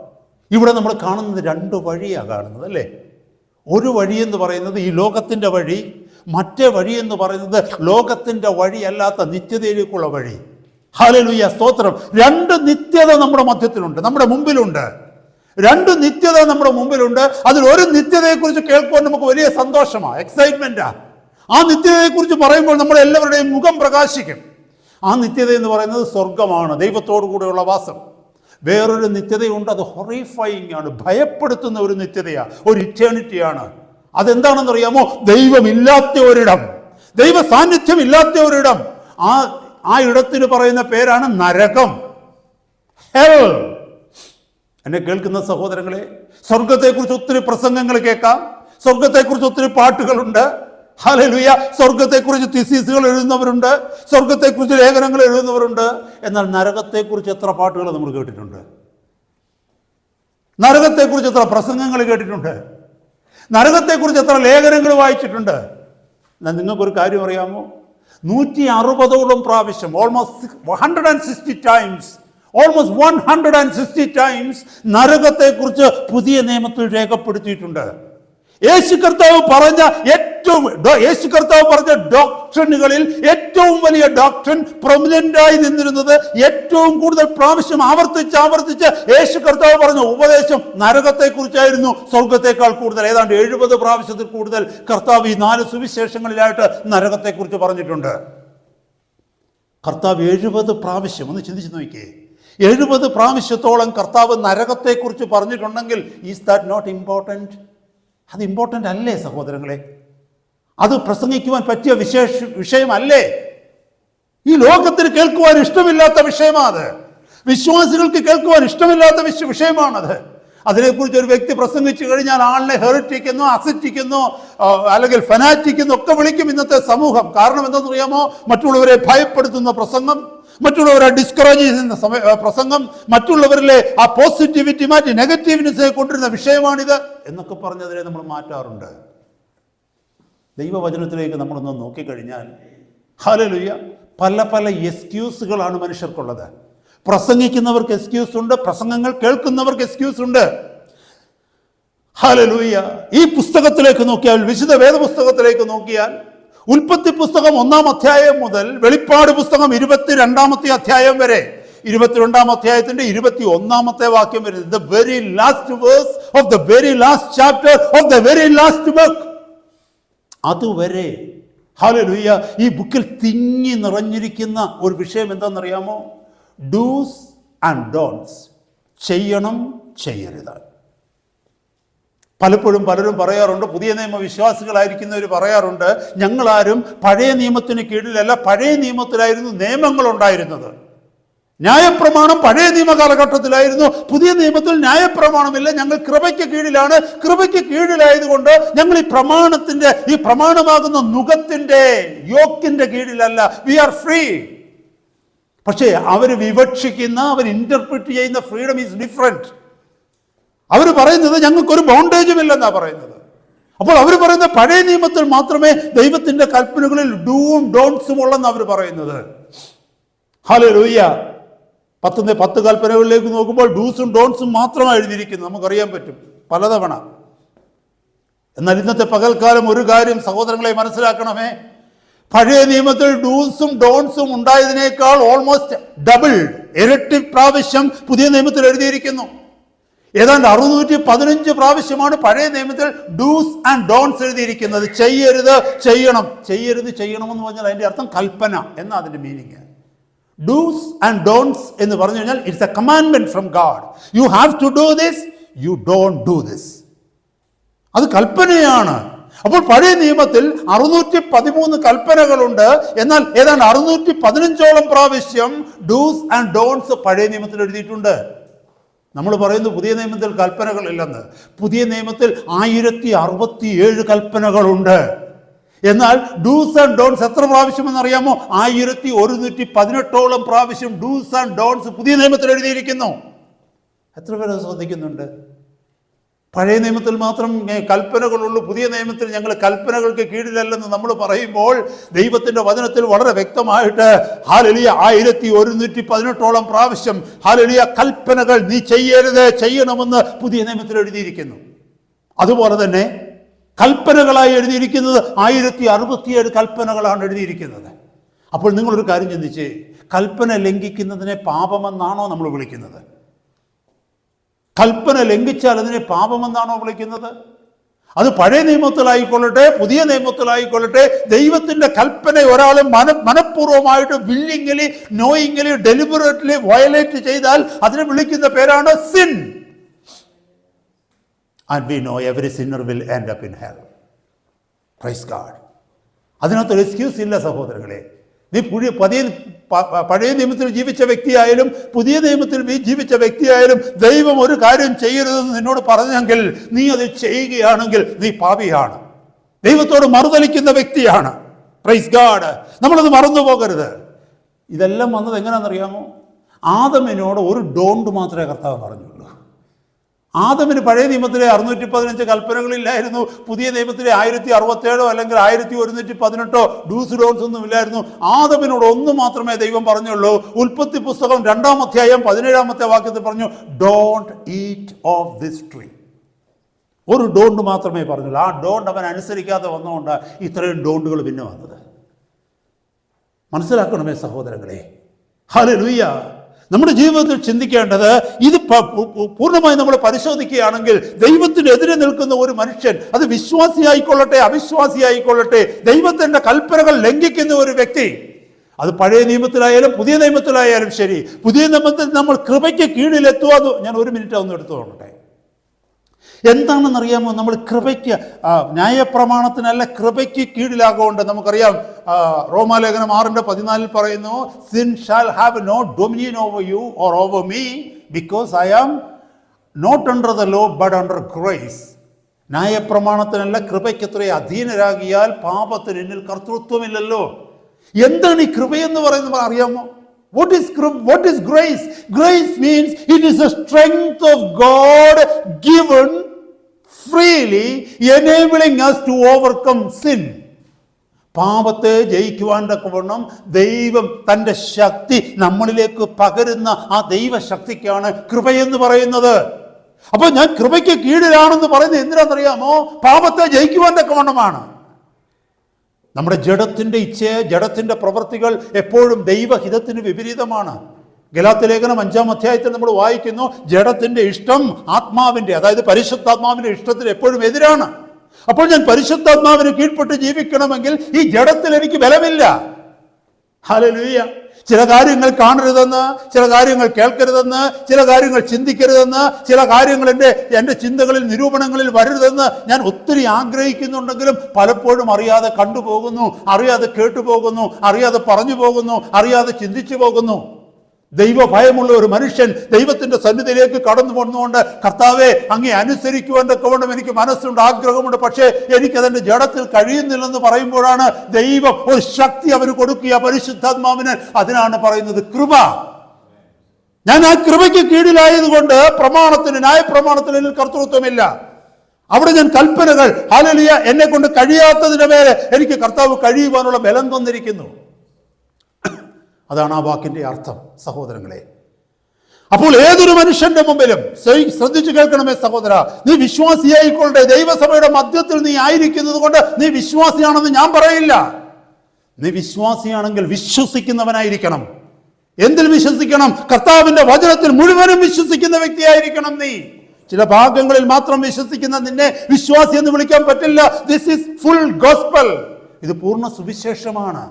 ഇവിടെ നമ്മൾ കാണുന്നത് രണ്ട് വഴിയാണ് കാണുന്നത്, അല്ലേ? ഒരു വഴിയെന്ന് പറയുന്നത് ഈ ലോകത്തിൻ്റെ വഴി, മറ്റേ വഴിയെന്ന് പറയുന്നത് ലോകത്തിൻ്റെ വഴിയല്ലാത്ത നിത്യതയിലേക്കുള്ള വഴി. ഹല്ലേലൂയ, സ്തോത്രം. രണ്ട് നിത്യത നമ്മുടെ മധ്യത്തിലുണ്ട്, നമ്മുടെ മുമ്പിലുണ്ട്. രണ്ട് നിത്യത നമ്മുടെ മുമ്പിലുണ്ട്. അതിൽ ഒരു നിത്യതയെക്കുറിച്ച് കേൾക്കുവാൻ നമുക്ക് വലിയ സന്തോഷമാണ്, എക്സൈറ്റ്മെന്റാ. ആ നിത്യതയെക്കുറിച്ച് പറയുമ്പോൾ നമ്മുടെ എല്ലാവരുടെയും മുഖം പ്രകാശിക്കും. ആ നിത്യത എന്ന് പറയുന്നത് സ്വർഗമാണ്, ദൈവത്തോടു കൂടെയുള്ള വാസം. വേറൊരു നിത്യതയുണ്ട്, അത് ഹൊറിഫൈയിങ് ആണ്, ഭയപ്പെടുത്തുന്ന ഒരു നിത്യതയാണ്, ഒരു ഇറ്റേണിറ്റിയാണ്. അതെന്താണെന്നറിയാമോ? ദൈവമില്ലാത്ത ഒരിടം, ദൈവ സാന്നിധ്യം ഇല്ലാത്ത ഒരിടം. ആ ഇടത്തിന് പറയുന്ന പേരാണ് നരകം, ഹെൽ. എന്നെ കേൾക്കുന്ന സഹോദരങ്ങളെ, സ്വർഗത്തെക്കുറിച്ച് ഒത്തിരി പ്രസംഗങ്ങൾ കേൾക്കാം, സ്വർഗത്തെക്കുറിച്ച് ഒത്തിരി പാട്ടുകളുണ്ട്. ഹല്ലേലൂയ. സ്വർഗത്തെക്കുറിച്ച് തിസീസുകൾ എഴുതുന്നവരുണ്ട്, സ്വർഗത്തെക്കുറിച്ച് ലേഖനങ്ങൾ എഴുതുന്നവരുണ്ട്. എന്നാൽ നരകത്തെക്കുറിച്ച് എത്ര പാട്ടുകൾ നമ്മൾ കേട്ടിട്ടുണ്ട്? നരകത്തെക്കുറിച്ച് എത്ര പ്രസംഗങ്ങൾ കേട്ടിട്ടുണ്ട്? നരകത്തെക്കുറിച്ച് എത്ര ലേഖനങ്ങൾ വായിച്ചിട്ടുണ്ട്? എന്നാൽ നിങ്ങൾക്കൊരു കാര്യം അറിയാമോ? 160ഓളം പ്രാവശ്യം, ഓൾമോസ്റ്റ് 160 ടൈംസ് നരകത്തെക്കുറിച്ച് പുതിയ നിയമത്തിൽ രേഖപ്പെടുത്തിയിട്ടുണ്ട്. യേശു കർത്താവ് പറഞ്ഞ ഡോക്ട്രിനുകളിൽ ഏറ്റവും വലിയ ഡോക്ട്രിൻ പ്രൊമിനന്റായി നിന്നിരുന്നത്, ഏറ്റവും കൂടുതൽ പ്രാവശ്യം ആവർത്തിച്ച് യേശു കർത്താവ് പറഞ്ഞ ഉപദേശം നരകത്തെക്കുറിച്ചായിരുന്നു. സ്വർഗത്തെക്കാൾ കൂടുതൽ, ഏതാണ്ട് 70 പ്രാവശ്യത്തിൽ കൂടുതൽ കർത്താവ് ഈ 4 സുവിശേഷങ്ങളിലായിട്ട് നരകത്തെക്കുറിച്ച് പറഞ്ഞിട്ടുണ്ട്. കർത്താവ് 70 പ്രാവശ്യം, ഒന്ന് ചിന്തിച്ച് നോക്കിയേ, 70 പ്രാവശ്യത്തോളം കർത്താവ് നരകത്തെക്കുറിച്ച് പറഞ്ഞിട്ടുണ്ടെങ്കിൽ, ഈസ് ദാറ്റ് നോട്ട് ഇമ്പോർട്ടൻറ്റ്? അത് ഇമ്പോർട്ടൻ്റ് അല്ലേ സഹോദരങ്ങളെ? അത് പ്രസംഗിക്കുവാൻ പറ്റിയ വിഷയമല്ലേ? ഈ ലോകത്തിന് കേൾക്കുവാൻ ഇഷ്ടമില്ലാത്ത വിഷയമാണ്. വിശ്വാസികൾക്ക് കേൾക്കുവാൻ ഇഷ്ടമില്ലാത്ത വിഷയമാണത്. അതിനെക്കുറിച്ച് ഒരു വ്യക്തി പ്രസംഗിച്ചു കഴിഞ്ഞാൽ ആളിനെ ഹെറിറ്റിക്കെന്നോ, അസിറ്റിക്കെന്നോ, അല്ലെങ്കിൽ ഫനാറ്റിക്കെന്നോ ഒക്കെ വിളിക്കും ഇന്നത്തെ സമൂഹം. കാരണം എന്താണെന്ന് അറിയാമോ? മറ്റുള്ളവരെ ഭയപ്പെടുത്തുന്ന പ്രസംഗം, മറ്റുള്ളവരെ ഡിസ്കറേജ് ചെയ്യുന്ന പ്രസംഗം, മറ്റുള്ളവരിലെ ആ പോസിറ്റിവിറ്റി മാറ്റി നെഗറ്റീവ്നെസ് കൊണ്ടിരുന്ന വിഷയമാണിത് എന്നൊക്കെ പറഞ്ഞതിനെ നമ്മൾ മാറ്റാറുണ്ട്. ദൈവവചനത്തിലേക്ക് നമ്മളൊന്ന് നോക്കിക്കഴിഞ്ഞാൽ, ഹല്ലേലൂയ, പല എക്സ്ക്യൂസുകളാണ് മനുഷ്യർക്കുള്ളത്. പ്രസംഗിക്കുന്നവർക്ക് എക്സ്ക്യൂസ് ഉണ്ട്, പ്രസംഗങ്ങൾ കേൾക്കുന്നവർക്ക് എക്സ്ക്യൂസ് ഉണ്ട്. ഹല്ലേലൂയ. ഈ പുസ്തകത്തിലേക്ക് നോക്കിയാൽ, വിശുദ്ധ വേദപുസ്തകത്തിലേക്ക് നോക്കിയാൽ, ഉൽപ്പത്തി പുസ്തകം 1-ാം അധ്യായം മുതൽ വെളിപ്പാട് പുസ്തകം 22-ാമത്തെ അധ്യായം വരെ, 22-ാം അധ്യായത്തിന്റെ 21-ാമത്തെ വാക്യം വരെ, the very last verse of the very last chapter of the very last book, അതുവരെ ഹല്ലേലൂയ ഈ ബുക്കിൽ തിങ്ങി നിറഞ്ഞിരിക്കുന്ന ഒരു വിഷയം എന്താണെന്നറിയാമോ? ഡൂസ് ആൻഡ് ഡോൺസ്, ചെയ്യണം ചെയ്യരുത്. പലപ്പോഴും പലരും പറയാറുണ്ട്, പുതിയ നിയമ വിശ്വാസികളായിരിക്കുന്നവർ പറയാറുണ്ട്, ഞങ്ങളാരും പഴയ നിയമത്തിന് കീഴിലല്ല, പഴയ നിയമത്തിലായിരുന്നു നിയമങ്ങൾ ഉണ്ടായിരുന്നത്. ന്യായപ്രമാണം പഴയ നിയമ കാലഘട്ടത്തിലായിരുന്നു, പുതിയ നിയമത്തിൽ ന്യായപ്രമാണമില്ല, ഞങ്ങൾ കൃപയ്ക്ക് കീഴിലാണ്. കൃപയ്ക്ക് കീഴിലായതുകൊണ്ട് ഞങ്ങൾ ഈ പ്രമാണമാകുന്ന നുകത്തിന്റെ യോക്കിന്റെ കീഴിലല്ല. We are free. പക്ഷേ അവർ വിവക്ഷിക്കുന്ന, അവർ ഇന്റർപ്രിറ്റ് ചെയ്യുന്ന ഫ്രീഡം ഈസ് ഡിഫറെന്റ്. അവർ പറയുന്നത് ഞങ്ങൾക്കൊരു ബൗണ്ടേജും ഇല്ലെന്നാ പറയുന്നത്. അപ്പോൾ അവർ പറയുന്ന പഴയ നിയമത്തിൽ മാത്രമേ ദൈവത്തിന്റെ കൽപ്പനകളിൽ ഡൂവും ഡോൺസും ഉള്ളെന്ന് അവർ പറയുന്നത്. ഹല്ലേലൂയ. 10 കൽപ്പനകളിലേക്ക് നോക്കുമ്പോൾ ഡൂസും ഡോൺസും മാത്രമാണ് എഴുതിയിരിക്കുന്നത്, നമുക്കറിയാൻ പറ്റും പലതവണ. എന്നാൽ ഇന്നത്തെ പകൽക്കാലം ഒരു കാര്യം സഹോദരങ്ങളെ മനസ്സിലാക്കണമേ, പഴയ നിയമത്തിൽ ഡൂസും ഡോൺസും ഉണ്ടായതിനേക്കാൾ ഓൾമോസ്റ്റ് ഡബിൾ, ഇരട്ടി പ്രാവശ്യം പുതിയ നിയമത്തിൽ എഴുതിയിരിക്കുന്നു. ഏതാണ്ട് 615 പ്രാവശ്യമാണ് പഴയ നിയമത്തിൽ ഡൂസ് ആൻഡ് ഡോൺസ് എഴുതിയിരിക്കുന്നത്. ചെയ്യരുത്, ചെയ്യണം. ചെയ്യരുത്, ചെയ്യണമെന്ന് പറഞ്ഞാൽ അതിൻ്റെ അർത്ഥം കൽപ്പന എന്നാ അതിൻ്റെ മീനിങ്. ഡൂസ് ആൻഡ് ഡോൺസ് എന്ന് പറഞ്ഞു കഴിഞ്ഞാൽ it's a commandment from God. You have to do this, you don't do this. അത് കൽപ്പനയാണ്. അപ്പോൾ പഴയ നിയമത്തിൽ 613 കൽപ്പനകളുണ്ട്. എന്നാൽ ഏതാണ്ട് 615ഓളം പ്രാവശ്യം ഡൂസ് ആൻഡ് ഡോൺസ് പഴയ നിയമത്തിൽ എഴുതിയിട്ടുണ്ട്. നമ്മൾ പറയുന്നു പുതിയ നിയമത്തിൽ കൽപ്പനകളില്ലെന്ന്. പുതിയ നിയമത്തിൽ 1067 കൽപ്പനകളുണ്ട്. എന്നാൽ ഡൂസ് ആൻഡ് ഡോൺസ് എത്ര പ്രാവശ്യം എന്നറിയാമോ? 1118ഓളം പ്രാവശ്യം ഡൂസ് ആൻഡ് ഡോൺസ് പുതിയ നിയമത്തിൽ എഴുതിയിരിക്കുന്നു. എത്ര പേര് ശ്രദ്ധിക്കുന്നുണ്ട്? പഴയ നിയമത്തിൽ മാത്രം കൽപ്പനകളുള്ളൂ, പുതിയ നിയമത്തിൽ ഞങ്ങൾ കൽപ്പനകൾക്ക് കീഴിലല്ലെന്ന് നമ്മൾ പറയുമ്പോൾ ദൈവത്തിന്റെ വചനത്തിൽ വളരെ വ്യക്തമായിട്ട് ഹല്ലേലൂയ 1118ഓളം പ്രാവശ്യം ഹല്ലേലൂയ കൽപ്പനകൾ നീ ചെയ്യരുത്, ചെയ്യണമെന്ന് പുതിയ നിയമത്തിൽ എഴുതിയിരിക്കുന്നു. അതുപോലെ തന്നെ കൽപ്പനകളായി എഴുതിയിരിക്കുന്നത് 1067 കൽപ്പനകളാണ് എഴുതിയിരിക്കുന്നത്. അപ്പോൾ നിങ്ങളൊരു കാര്യം ചിന്തിച്ച്, കൽപ്പന ലംഘിക്കുന്നതിനെ പാപമെന്നാണോ നമ്മൾ വിളിക്കുന്നത്? കൽപ്പന ലംഘിച്ചാൽ അതിനെ പാപമെന്നാണോ വിളിക്കുന്നത്? അത് പഴയ നിയമത്തിലായിക്കൊള്ളട്ടെ പുതിയ നിയമത്തിലായിക്കൊള്ളട്ടെ, ദൈവത്തിന്റെ കൽപ്പന ഒരാൾ മനഃപൂർവ്വമായിട്ട് വില്ലിങ്ങലി നോയിങ്ങലി ഡെലിബറേറ്റ്ലി വയലേറ്റ് ചെയ്താൽ അതിനെ വിളിക്കുന്ന പേരാണ് sin. And we know every sinner will end up in hell. Praise God. അതിനകത്തൊരു എക്സ്ക്യൂസ് ഇല്ല സഹോദരങ്ങളെ. നീ പഴയ നിയമത്തിൽ ജീവിച്ച വ്യക്തിയായാലും പുതിയ നിയമത്തിൽ ജീവിച്ച വ്യക്തിയായാലും ദൈവം ഒരു കാര്യം ചെയ്യരുതെന്ന് നിന്നോട് പറഞ്ഞെങ്കിൽ നീ അത് ചെയ്യുകയാണെങ്കിൽ നീ പാപിയാണ്, ദൈവത്തോട് മറുതലിക്കുന്ന വ്യക്തിയാണ്. Praise God. നമ്മളത് മറന്നു പോകരുത്. ഇതെല്ലാം വന്നത് എങ്ങനെയാണെന്നറിയാമോ? ആദമിനോട് ഒരു ഡോണ്ട് മാത്രമേ കർത്താവ് പറഞ്ഞുള്ളൂ. ആദമിന് പഴയ നിയമത്തിലെ 615 കൽപ്പനകളില്ലായിരുന്നു. പുതിയ നിയമത്തിലെ 1067 അല്ലെങ്കിൽ 1118 ഡൂസ് ഡോൺസ് ഒന്നും ഇല്ലായിരുന്നു. ആദമിനോട് ഒന്ന് മാത്രമേ ദൈവം പറഞ്ഞുള്ളൂ. ഉൽപ്പത്തി പുസ്തകം 2-ാം അധ്യായം 17-ാമത്തെ വാക്യത്തിൽ പറഞ്ഞു, don't eat of this tree. ഒരു ഡോണ്ട് മാത്രമേ പറഞ്ഞുള്ളൂ. ആ ഡോണ്ട് അവൻ അനുസരിക്കാതെ വന്നുകൊണ്ട് ഇത്രയും ഡോണ്ടുകൾ പിന്നെ വന്നത്. മനസ്സിലാക്കണമേ സഹോദരങ്ങളെ. ഹല്ലേലൂയ. നമ്മുടെ ജീവിതത്തിൽ ചിന്തിക്കേണ്ടത് ഇത് പൂർണ്ണമായി നമ്മൾ പരിശോധിക്കുകയാണെങ്കിൽ ദൈവത്തിനെതിരെ നിൽക്കുന്ന ഒരു മനുഷ്യൻ, അത് വിശ്വാസിയായിക്കൊള്ളട്ടെ അവിശ്വാസിയായിക്കൊള്ളട്ടെ, ദൈവത്തിന്റെ കൽപ്പനകൾ ലംഘിക്കുന്ന ഒരു വ്യക്തി, അത് പഴയ നിയമത്തിലായാലും പുതിയ നിയമത്തിലായാലും ശരി, പുതിയ നിയമത്തിൽ നമ്മൾ കൃപയ്ക്ക് കീഴിലെത്തുക. ഞാൻ ഒരു മിനിറ്റ് ഒന്ന് എടുത്തു കൊള്ളട്ടെ. എന്താണെന്നറിയാമോ? നമ്മൾ കൃപയ്ക്ക്, ന്യായപ്രമാണത്തിനല്ല കൃപയ്ക്ക് കീഴിലാകൊണ്ട് നമുക്കറിയാം. റോമാലേഖനം 6:14 പറയുന്നു, sin shall have no dominion over you or over me because I am not under the law but under grace. ന്യായപ്രമാണത്തിനല്ല കൃപയ്ക്കത്രേ അധീനരാകിയാൽ പാപത്തിന് എന്നിൽ കർത്തൃത്വമില്ലല്ലോ. എന്താണ് ഈ കൃപയെന്ന് പറയുന്നത് അറിയാമോ? What is grace? Grace means it is the strength of God given freely, enabling us to overcome sin. പാപത്തെ ജയിക്കുവാൻ തക്കവണ്ണം ദൈവം തൻ്റെ ശക്തി നമ്മളിലേക്ക് പകരുന്ന ആ ദൈവശക്തിക്കാണ് കൃപയെന്ന് പറയുന്നത്. അപ്പോൾ ഞാൻ കൃപയ്ക്ക് കീഴിലാണെന്ന് പറയുന്നത് എന്തിനാണെന്നറിയാമോ? പാപത്തെ ജയിക്കുവാൻ തക്കവണ്ണമാണ്. നമ്മുടെ ജഡത്തിൻ്റെ ഇച്ഛയെ, ജഡത്തിൻ്റെ പ്രവൃത്തികൾ എപ്പോഴും ദൈവഹിതത്തിന് വിപരീതമാണ്. ഗലാത്യ ലേഖനം 5-ാം അധ്യായത്തിൽ നമ്മൾ വായിക്കുന്നു, ജഡത്തിൻ്റെ ഇഷ്ടം ആത്മാവിൻ്റെ, അതായത് പരിശുദ്ധാത്മാവിൻ്റെ ഇഷ്ടത്തിന് എപ്പോഴും എതിരാണ്. അപ്പോൾ ഞാൻ പരിശുദ്ധാത്മാവിന് കീഴ്പ്പെട്ട് ജീവിക്കണമെങ്കിൽ ഈ ജഡത്തിൽ എനിക്ക് ബലമില്ല. ഹല്ലേലൂയ. ചില കാര്യങ്ങൾ കാണരുതെന്ന്, ചില കാര്യങ്ങൾ കേൾക്കരുതെന്ന്, ചില കാര്യങ്ങൾ ചിന്തിക്കരുതെന്ന്, ചില കാര്യങ്ങൾ എൻ്റെ ചിന്തകളിൽ നിരൂപണങ്ങളിൽ വരരുതെന്ന് ഞാൻ ഒത്തിരി ആഗ്രഹിക്കുന്നുണ്ടെങ്കിലും പലപ്പോഴും അറിയാതെ കണ്ടുപോകുന്നു, അറിയാതെ കേട്ടുപോകുന്നു, അറിയാതെ പറഞ്ഞു പോകുന്നു, അറിയാതെ ചിന്തിച്ചു പോകുന്നു. ദൈവഭയമുള്ള ഒരു മനുഷ്യൻ ദൈവത്തിന്റെ സന്നിധിയിലേക്ക് കടന്നു വന്നുകൊണ്ട്, കർത്താവെ അങ്ങേ അനുസരിക്കുവാൻ തക്കവണ്ണം എനിക്ക് മനസ്സുണ്ട്, ആഗ്രഹമുണ്ട്, പക്ഷേ എനിക്കതിന്റെ ജഡത്തിൽ കഴിയുന്നില്ലെന്ന് പറയുമ്പോഴാണ് ദൈവം ഒരു ശക്തി അവന് കൊടുക്കുക, പരിശുദ്ധാത്മാവിന്. അതിനാണ് പറയുന്നത് കൃപ. ഞാൻ ആ കൃപയ്ക്ക് കീഴിലായതുകൊണ്ട് പ്രമാണത്തിന്, ന്യായപ്രമാണത്തിന് എന്നിൽ കർത്തൃത്വമില്ല. അവിടെ ഞാൻ കൽപ്പനകൾ, ഹല്ലേലൂയ, എന്നെ കൊണ്ട് കഴിയാത്തതിന്റെ മേലെ എനിക്ക് കർത്താവ് കഴിയുവാനുള്ള ബലം തന്നിരിക്കുന്നു. അതാണ് ആ വാക്കിന്റെ അർത്ഥം സഹോദരങ്ങളെ. അപ്പോൾ ഏതൊരു മനുഷ്യന്റെ മുമ്പിലും ശ്രദ്ധിച്ചു കേൾക്കണമേ സഹോദര, നീ വിശ്വാസിയായിക്കൊള്ളേ. ദൈവസഭയുടെ മധ്യത്തിൽ നീ ആയിരിക്കുന്നത് കൊണ്ട് നീ വിശ്വാസിയാണെന്ന് ഞാൻ പറയില്ല. നീ വിശ്വാസിയാണെങ്കിൽ വിശ്വസിക്കുന്നവനായിരിക്കണം. എന്തിൽ വിശ്വസിക്കണം? കർത്താവിന്റെ വചനത്തിൽ മുഴുവനും വിശ്വസിക്കുന്ന വ്യക്തിയായിരിക്കണം നീ. ചില ഭാഗങ്ങളിൽ മാത്രം വിശ്വസിക്കുന്ന നിന്നെ വിശ്വാസി എന്ന് വിളിക്കാൻ പറ്റില്ല. This is full gospel. ഇത് പൂർണ്ണ സുവിശേഷമാണ്.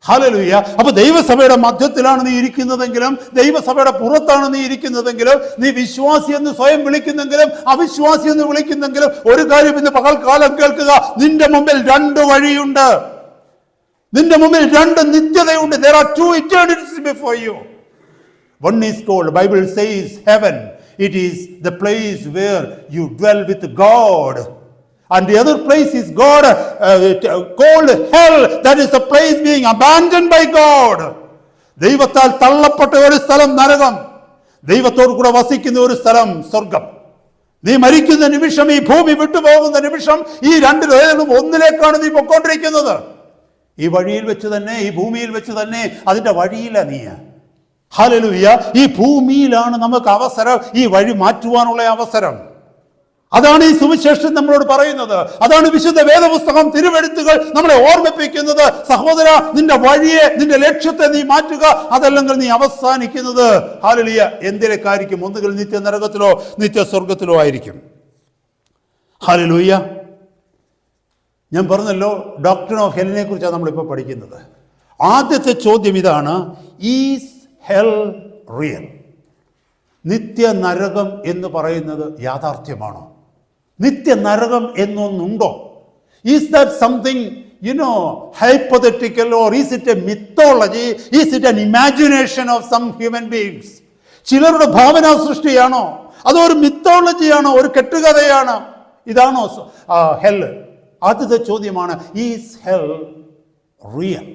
ഹല്ലേലൂയ. അപ്പൊ ദൈവസഭയുടെ മധ്യത്തിലാണ് നീ ഇരിക്കുന്നതെങ്കിലും, ദൈവസഭയുടെ പുറത്താണ് നീ ഇരിക്കുന്നതെങ്കിലും, നീ വിശ്വാസി എന്ന് സ്വയം വിളിക്കുന്നെങ്കിലും അവിശ്വാസി എന്ന് വിളിക്കുന്നെങ്കിലും, ഒരു കാര്യം ഇന്ന് പകൽക്കാലം കേൾക്കുക, നിന്റെ മുമ്പിൽ രണ്ട് വഴിയുണ്ട്, നിന്റെ മുമ്പിൽ രണ്ട് നിത്യതയുണ്ട്. There are two eternities before you. One is called, Bible says, heaven. It is the place where you dwell with God. And the other place is God called hell. That is the place being abandoned by God. ദൈവത്താൽ തള്ളപ്പെട്ട ഒരു സ്ഥലം നരകം, ദൈവത്തോട് കൂടെ വസിക്കുന്ന ഒരു സ്ഥലം സ്വർഗം. നീ മരിക്കുന്ന നിമിഷം, ഈ ഭൂമി വിട്ടുപോകുന്ന നിമിഷം, ഈ രണ്ട് ലോകങ്ങളും ഒന്നിലേക്കാണ് നീ പൊക്കോണ്ടിരിക്കുന്നത്. ഈ വഴിയിൽ വെച്ച് തന്നെ, ഈ ഭൂമിയിൽ വെച്ച് തന്നെ, അതിന്റെ വഴിയില നീ. ഹല്ലേലൂയ. ഈ ഭൂമിയിലാണ് നമുക്ക് അവസരം, ഈ വഴി മാറ്റുവാനുള്ള അവസരം. അതാണ് ഈ സുവിശേഷം നമ്മളോട് പറയുന്നത്. അതാണ് വിശുദ്ധ വേദപുസ്തകം, തിരുവെഴുത്തുകൾ നമ്മളെ ഓർമ്മിപ്പിക്കുന്നത്. സഹോദര, നിന്റെ വഴിയെ, നിന്റെ ലക്ഷ്യത്തെ നീ മാറ്റുക, അതല്ലെങ്കിൽ നീ അവസാനിക്കുന്നത് ഹല്ലേലൂയ എന്തിലേക്കായിരിക്കും? ഒന്നുകിൽ നിത്യ നരകത്തിലോ നിത്യ സ്വർഗത്തിലോ ആയിരിക്കും. ഹല്ലേലൂയ. ഞാൻ പറഞ്ഞല്ലോ, ഡോക്ട്രിൻ ഓഫ് ഹെല്ലിനെ കുറിച്ചാണ് നമ്മളിപ്പോൾ പഠിക്കുന്നത്. ആദ്യത്തെ ചോദ്യം ഇതാണ്: ഈസ് ഹെൽ റിയൽ? നിത്യ നരകം എന്ന് പറയുന്നത് യാഥാർത്ഥ്യമാണോ? നിത്യ നരകം എന്നൊന്നുണ്ടോ? Is that something hypothetical, or is it a mythology? Is it an imagination of some human beings? ചിലരുടെ ഭാവനാ സൃഷ്ടിയാണോ? അതോ ഒരു മിത്തോളജിയാണോ? ഒരു കെട്ടുകഥയാണോ? ഇതാണോ ഹെൽ? ആദ്യത്തെ ചോദ്യമാണ്, ഈസ് ഹെൽ റിയൽ?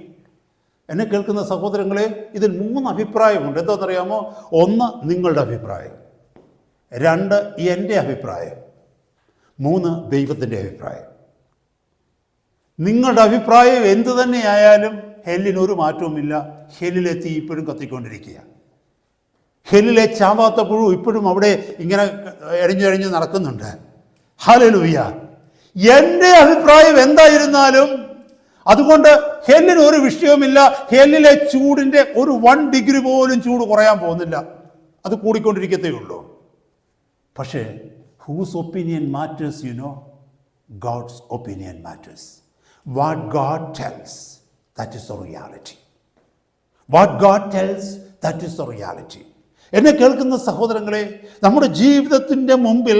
എന്നെ കേൾക്കുന്ന സഹോദരങ്ങളെ, ഇതിൽ 3 അഭിപ്രായമുണ്ട്. എന്താണെന്നറിയാമോ? 1 നിങ്ങളുടെ അഭിപ്രായം, 2 എൻ്റെ അഭിപ്രായം, 3 ദൈവത്തിൻ്റെ അഭിപ്രായം. നിങ്ങളുടെ അഭിപ്രായം എന്തു തന്നെയായാലും ഹെല്ലിനൊരു മാറ്റവുമില്ല. ഹെല്ലിലെ തീ ഇപ്പോഴും കത്തിക്കൊണ്ടിരിക്കുക. ഹെല്ലിലെ ചാവാത്ത പുഴു ഇപ്പോഴും അവിടെ ഇങ്ങനെ എഴിഞ്ഞെഴിഞ്ഞ് നടക്കുന്നുണ്ട്. ഹല്ലേലൂയ. എൻ്റെ അഭിപ്രായം എന്തായിരുന്നാലും അതുകൊണ്ട് ഹെല്ലിന് ഒരു വിഷയവുമില്ല. ഹെല്ലിലെ ചൂടിൻ്റെ ഒരു 1 ഡിഗ്രി പോലും ചൂട് കുറയാൻ പോകുന്നില്ല, അത് കൂടിക്കൊണ്ടിരിക്കത്തേ ഉള്ളൂ. പക്ഷേ whose opinion matters? God's opinion matters. What God tells, that is the reality. What God tells, that is the reality. എന്നെ കേൾക്കുന്ന സഹോദരങ്ങളെ, നമ്മുടെ ജീവിതത്തിൻ്റെ മുമ്പിൽ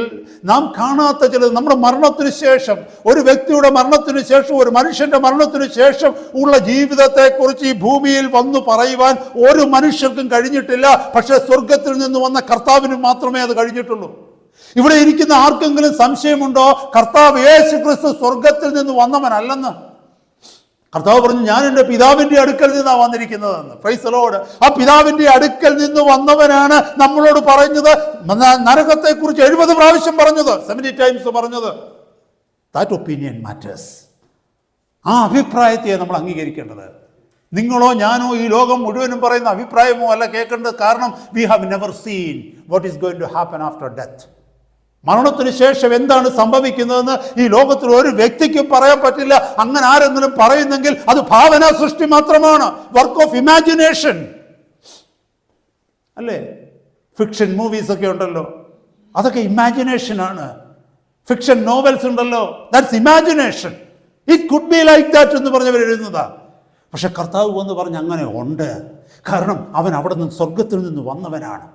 നാം കാണാത്ത ചിലത്, നമ്മുടെ മരണത്തിന് ശേഷം, ഒരു വ്യക്തിയുടെ മരണത്തിന് ശേഷം, ഒരു മനുഷ്യന്റെ മരണത്തിന് ശേഷം ഉള്ള ജീവിതത്തെക്കുറിച്ച് ഈ ഭൂമിയിൽ വന്നു പറയുവാൻ ഒരു മനുഷ്യർക്കും കഴിഞ്ഞിട്ടില്ല. പക്ഷേ സ്വർഗത്തിൽ നിന്ന് വന്ന കർത്താവിന് മാത്രമേ അത് കഴിഞ്ഞിട്ടുള്ളൂ. ഇവിടെ ഇരിക്കുന്ന ആർക്കെങ്കിലും സംശയമുണ്ടോ കർത്താവ് യേശു ക്രിസ്തു സ്വർഗത്തിൽ നിന്ന് വന്നവനല്ലെന്ന്? കർത്താവ് പറഞ്ഞു, ഞാൻ എൻ്റെ പിതാവിൻ്റെ അടുക്കൽ നിന്നാണ് വന്നിരിക്കുന്നതെന്ന്. Praise the Lord. ആ പിതാവിൻ്റെ അടുക്കൽ നിന്ന് വന്നവനാണ് നമ്മളോട് പറഞ്ഞത്, നരകത്തെക്കുറിച്ച് 70 പ്രാവശ്യം പറഞ്ഞത്, 70 ടൈംസ് പറഞ്ഞത്. That opinion matters. ആ അഭിപ്രായത്തെ നമ്മൾ അംഗീകരിക്കേണ്ടത്. നിങ്ങളോ ഞാനോ ഈ ലോകം മുഴുവനും പറയുന്ന അഭിപ്രായമോ അല്ല കേൾക്കേണ്ടത്. കാരണം we have never seen what is going to happen after death. മരണത്തിന് ശേഷം എന്താണ് സംഭവിക്കുന്നതെന്ന് ഈ ലോകത്തിൽ ഒരു വ്യക്തിക്കും പറയാൻ പറ്റില്ല. അങ്ങനെ ആരെങ്കിലും പറയുന്നെങ്കിൽ അത് ഭാവനാ സൃഷ്ടി മാത്രമാണ്, വർക്ക് ഓഫ് ഇമാജിനേഷൻ അല്ലേ? ഫിക്ഷൻ മൂവീസ് ഒക്കെ ഉണ്ടല്ലോ, അതൊക്കെ ഇമാജിനേഷൻ ആണ്. ഫിക്ഷൻ നോവൽസ് ഉണ്ടല്ലോ, that's imagination. It could be like that എന്ന് പറഞ്ഞവർ എഴുതുന്നതാ. പക്ഷെ കർത്താവ് വന്ന് പറഞ്ഞ് അങ്ങനെ ഉണ്ട്. കാരണം അവൻ അവിടെ നിന്ന് സ്വർഗത്തിൽ നിന്ന് വന്നവനാണ്.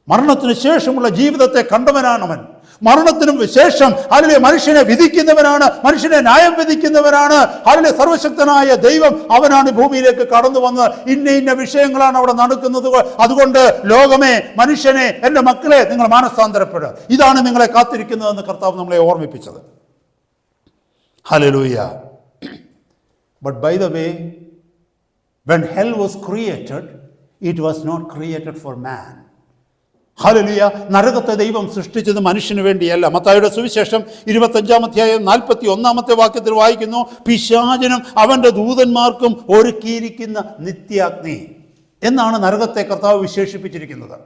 മരണത്തിന് ശേഷമുള്ള ജീവിതത്തെ കണ്ടവനാണ് അവൻ. മരണത്തിനും ശേഷം അതിലെ മനുഷ്യനെ വിധിക്കുന്നവനാണ്, മനുഷ്യനെ ന്യായം വിധിക്കുന്നവനാണ്. അതിലെ സർവശക്തനായ ദൈവം അവനാണ് ഭൂമിയിലേക്ക് കടന്നു വന്ന് ഇന്ന വിഷയങ്ങളാണ് അവിടെ നടക്കുന്നത്. അതുകൊണ്ട് ലോകമേ, മനുഷ്യനെ, എൻ്റെ മക്കളെ, നിങ്ങൾ മാനസാന്തരപ്പെടുക, ഇതാണ് നിങ്ങളെ കാത്തിരിക്കുന്നതെന്ന് കർത്താവ് നമ്മളെ ഓർമ്മിപ്പിച്ചത്. Hallelujah. But by the way, when hell was created, it was not created for man. Hallelujah. നരകത്തെ ദൈവം സൃഷ്ടിച്ചത് മനുഷ്യന് വേണ്ടിയല്ല. മത്തായിയുടെ സുവിശേഷം 25-ാം അധ്യായം 41-ാമത്തെ വാക്യത്തിൽ വായിക്കുന്നു, പിശാചിനും അവൻ്റെ ദൂതന്മാർക്കും ഒരുക്കിയിരിക്കുന്ന നിത്യാഗ്നി എന്നാണ് നരകത്തെ കർത്താവ് വിശേഷിപ്പിച്ചിരിക്കുന്നത്.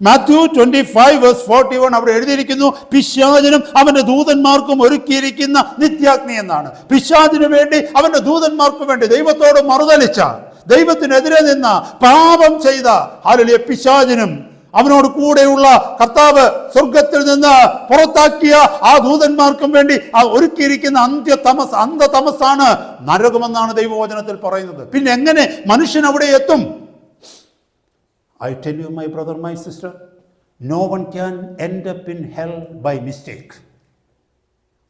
മാത്യു 25:41 അവിടെ എഴുതിയിരിക്കുന്നു, പിശാചിനും അവന്റെ ദൂതന്മാർക്കും ഒരുക്കിയിരിക്കുന്ന നിത്യാഗ്നി എന്നാണ്. പിശാചിന് വേണ്ടി, അവന്റെ ദൂതന്മാർക്കും വേണ്ടി ദൈവത്തോട് മറുതലിച്ച, ദൈവത്തിനെതിരെ നിന്ന, പാപം ചെയ്ത ഹല്ലേലൂയ പിശാചിനും അവനോട് കൂടെയുള്ള കർത്താവ് സ്വർഗത്തിൽ നിന്ന് പുറത്താക്കിയ ആ ദൂതന്മാർക്കും വേണ്ടി ഒരുക്കിയിരിക്കുന്ന അന്ധതമസാണ് നരകമെന്നാണ് ദൈവവചനത്തിൽ പറയുന്നത്. പിന്നെ എങ്ങനെ മനുഷ്യൻ അവിടെ എത്തും? I tell you, my brother, my sister, no one can end up in hell by mistake.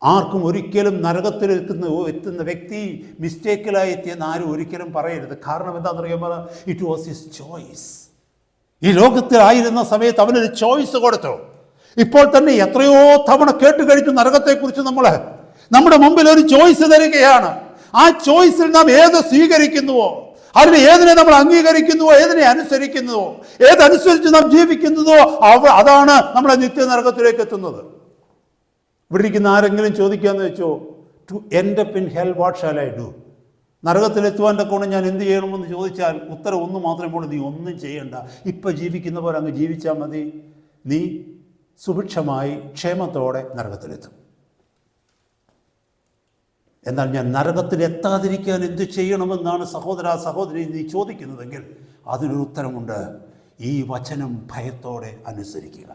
ആർക്കും ഒരിക്കലും നരകത്തിൽ എത്തുന്ന വ്യക്തി മിസ്റ്റേക്കിലായി എത്തിയെന്ന് ആരും ഒരിക്കലും പറയരുത്. കാരണം എന്താണെന്നറിയാമോ? It was his choice. ഈ ലോകത്തിലായിരുന്ന സമയത്ത് അവനൊരു ചോയ്സ് കൊടുത്തു. ഇപ്പോൾ തന്നെ എത്രയോ തവണ കേട്ട് കഴിഞ്ഞു നരകത്തെക്കുറിച്ച്. നമ്മുടെ മുമ്പിൽ ഒരു ചോയ്സ് തരികയാണ്. ആ ചോയ്സിൽ നാം ഏത് സ്വീകരിക്കുന്നുവോ, അതിന് ഏതിനെ നമ്മൾ അംഗീകരിക്കുന്നുവോ, ഏതിനെ അനുസരിക്കുന്നുവോ, ഏതനുസരിച്ച് നാം ജീവിക്കുന്നതോ അതാണ് നമ്മളെ നിത്യനരകത്തിലേക്ക് എത്തുന്നത്. ഇവിടെ ഇരിക്കുന്ന ആരെങ്കിലും ചോദിക്കാന്ന് വെച്ചോ, to end up in hell what shall I do? നരകത്തിലെത്തുവാൻ്റെ കൊണ്ട് ഞാൻ എന്ത് ചെയ്യണമെന്ന് ചോദിച്ചാൽ ഉത്തരം ഒന്ന് മാത്രമേ ഉള്ളൂ, നീ ഒന്നും ചെയ്യണ്ട. ഇപ്പം ജീവിക്കുന്ന പോലെ അങ്ങ് ജീവിച്ചാൽ മതി. നീ സുഭിക്ഷമായി ക്ഷേമത്തോടെ നരകത്തിലെത്തും. എന്നാൽ ഞാൻ നരകത്തിൽ എത്താതിരിക്കാൻ എന്ത് ചെയ്യണമെന്നാണ് സഹോദരി നീ ചോദിക്കുന്നതെങ്കിൽ അതിനൊരു ഉത്തരമുണ്ട്. ഈ വചനം ഭയത്തോടെ അനുസരിക്കുക.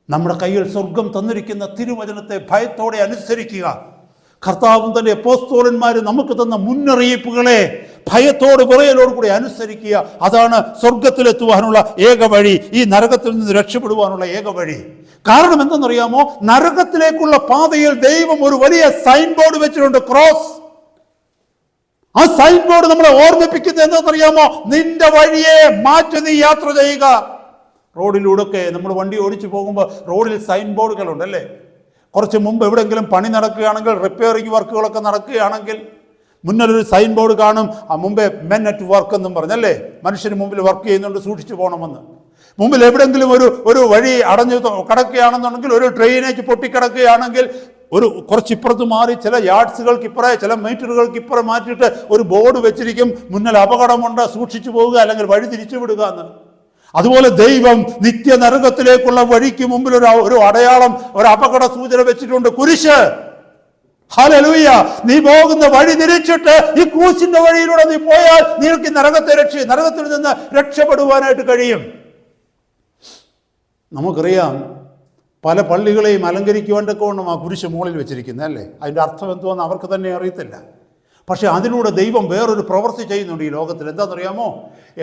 നമ്മുടെ കയ്യിൽ സ്വർഗം തന്നിരിക്കുന്ന തിരുവചനത്തെ ഭയത്തോടെ അനുസരിക്കുക. കർത്താവും തൻ്റെ അപ്പോസ്തലന്മാർ നമുക്ക് തന്ന മുന്നറിയിപ്പുകളെ ഭയത്തോട് വിറയലോടുകൂടി അനുസരിക്കുക. അതാണ് സ്വർഗത്തിലെത്തുവാനുള്ള ഏക വഴി, ഈ നരകത്തിൽ നിന്ന് രക്ഷപ്പെടുവാനുള്ള ഏക വഴി. കാരണം എന്തെന്നറിയാമോ? നരകത്തിലേക്കുള്ള പാതയിൽ ദൈവം ഒരു വലിയ സൈൻ ബോർഡ് വെച്ചിട്ടുണ്ട്, ക്രോസ്. ആ സൈൻ ബോർഡ് നമ്മളെ ഓർമ്മിപ്പിക്കുന്നത് എന്താണെന്നറിയാമോ? നിന്റെ വഴിയെ മാറ്റി നീ യാത്ര ചെയ്യുക. റോഡിലൂടെയൊക്കെ നമ്മൾ വണ്ടി ഓടിച്ചു പോകുമ്പോൾ റോഡിൽ സൈൻ ബോർഡുകളുണ്ട് അല്ലേ? കുറച്ച് മുമ്പ് എവിടെയെങ്കിലും പണി നടക്കുകയാണെങ്കിൽ, റിപ്പയറിംഗ് വർക്കുകളൊക്കെ നടക്കുകയാണെങ്കിൽ മുന്നിലൊരു സൈൻ ബോർഡ് കാണും. മുമ്പേ മെൻ അറ്റ് വർക്ക് എന്നും പറഞ്ഞല്ലേ, മനുഷ്യന് മുമ്പിൽ വർക്ക് ചെയ്യുന്നുണ്ട്, സൂക്ഷിച്ചു പോകണമെന്ന്. മുമ്പിൽ എവിടെയെങ്കിലും ഒരു വഴി അടഞ്ഞു കിടക്കുകയാണെന്നുണ്ടെങ്കിൽ, ഒരു ഡ്രെയിനേജ് പൊട്ടിക്കിടക്കുകയാണെങ്കിൽ കുറച്ചിപ്പുറത്ത് മാറി ചില യാർഡ്സുകൾക്ക് ഇപ്പുറേ, ചില മീറ്ററുകൾക്ക് ഇപ്പുറേ മാറ്റിയിട്ട് ഒരു ബോർഡ് വെച്ചിരിക്കും, മുന്നിൽ അപകടമുണ്ട്, സൂക്ഷിച്ചു പോവുക, അല്ലെങ്കിൽ വഴി തിരിച്ചു വിടുക എന്ന്. അതുപോലെ ദൈവം നിത്യനരകത്തിലേക്കുള്ള വഴിക്ക് മുമ്പിൽ ഒരു അടയാളം, ഒരു അപകട സൂചന വെച്ചിട്ടുണ്ട്, കുരിശ്. ഹല്ലേലൂയ. നീ പോകുന്ന വഴി തിരിച്ചിട്ട് ഈ ക്രൂശിന്റെ വഴിയിലൂടെ നീ പോയാൽ നിനക്ക് നരകത്തിൽ നിന്ന് രക്ഷപ്പെടുവാനായിട്ട് കഴിയും. നമുക്കറിയാം, പല പള്ളികളെയും അലങ്കരിക്കുവാൻ്റെ കോണം ആ കുരിശ് മുകളിൽ വെച്ചിരിക്കുന്നത് അല്ലേ? അതിൻ്റെ അർത്ഥം എന്തുവാന്ന് അവർക്ക് തന്നെ അറിയത്തില്ല. പക്ഷെ അതിലൂടെ ദൈവം വേറൊരു പ്രവൃത്തി ചെയ്യുന്നുണ്ട് ഈ ലോകത്തിൽ. എന്താണെന്നറിയാമോ?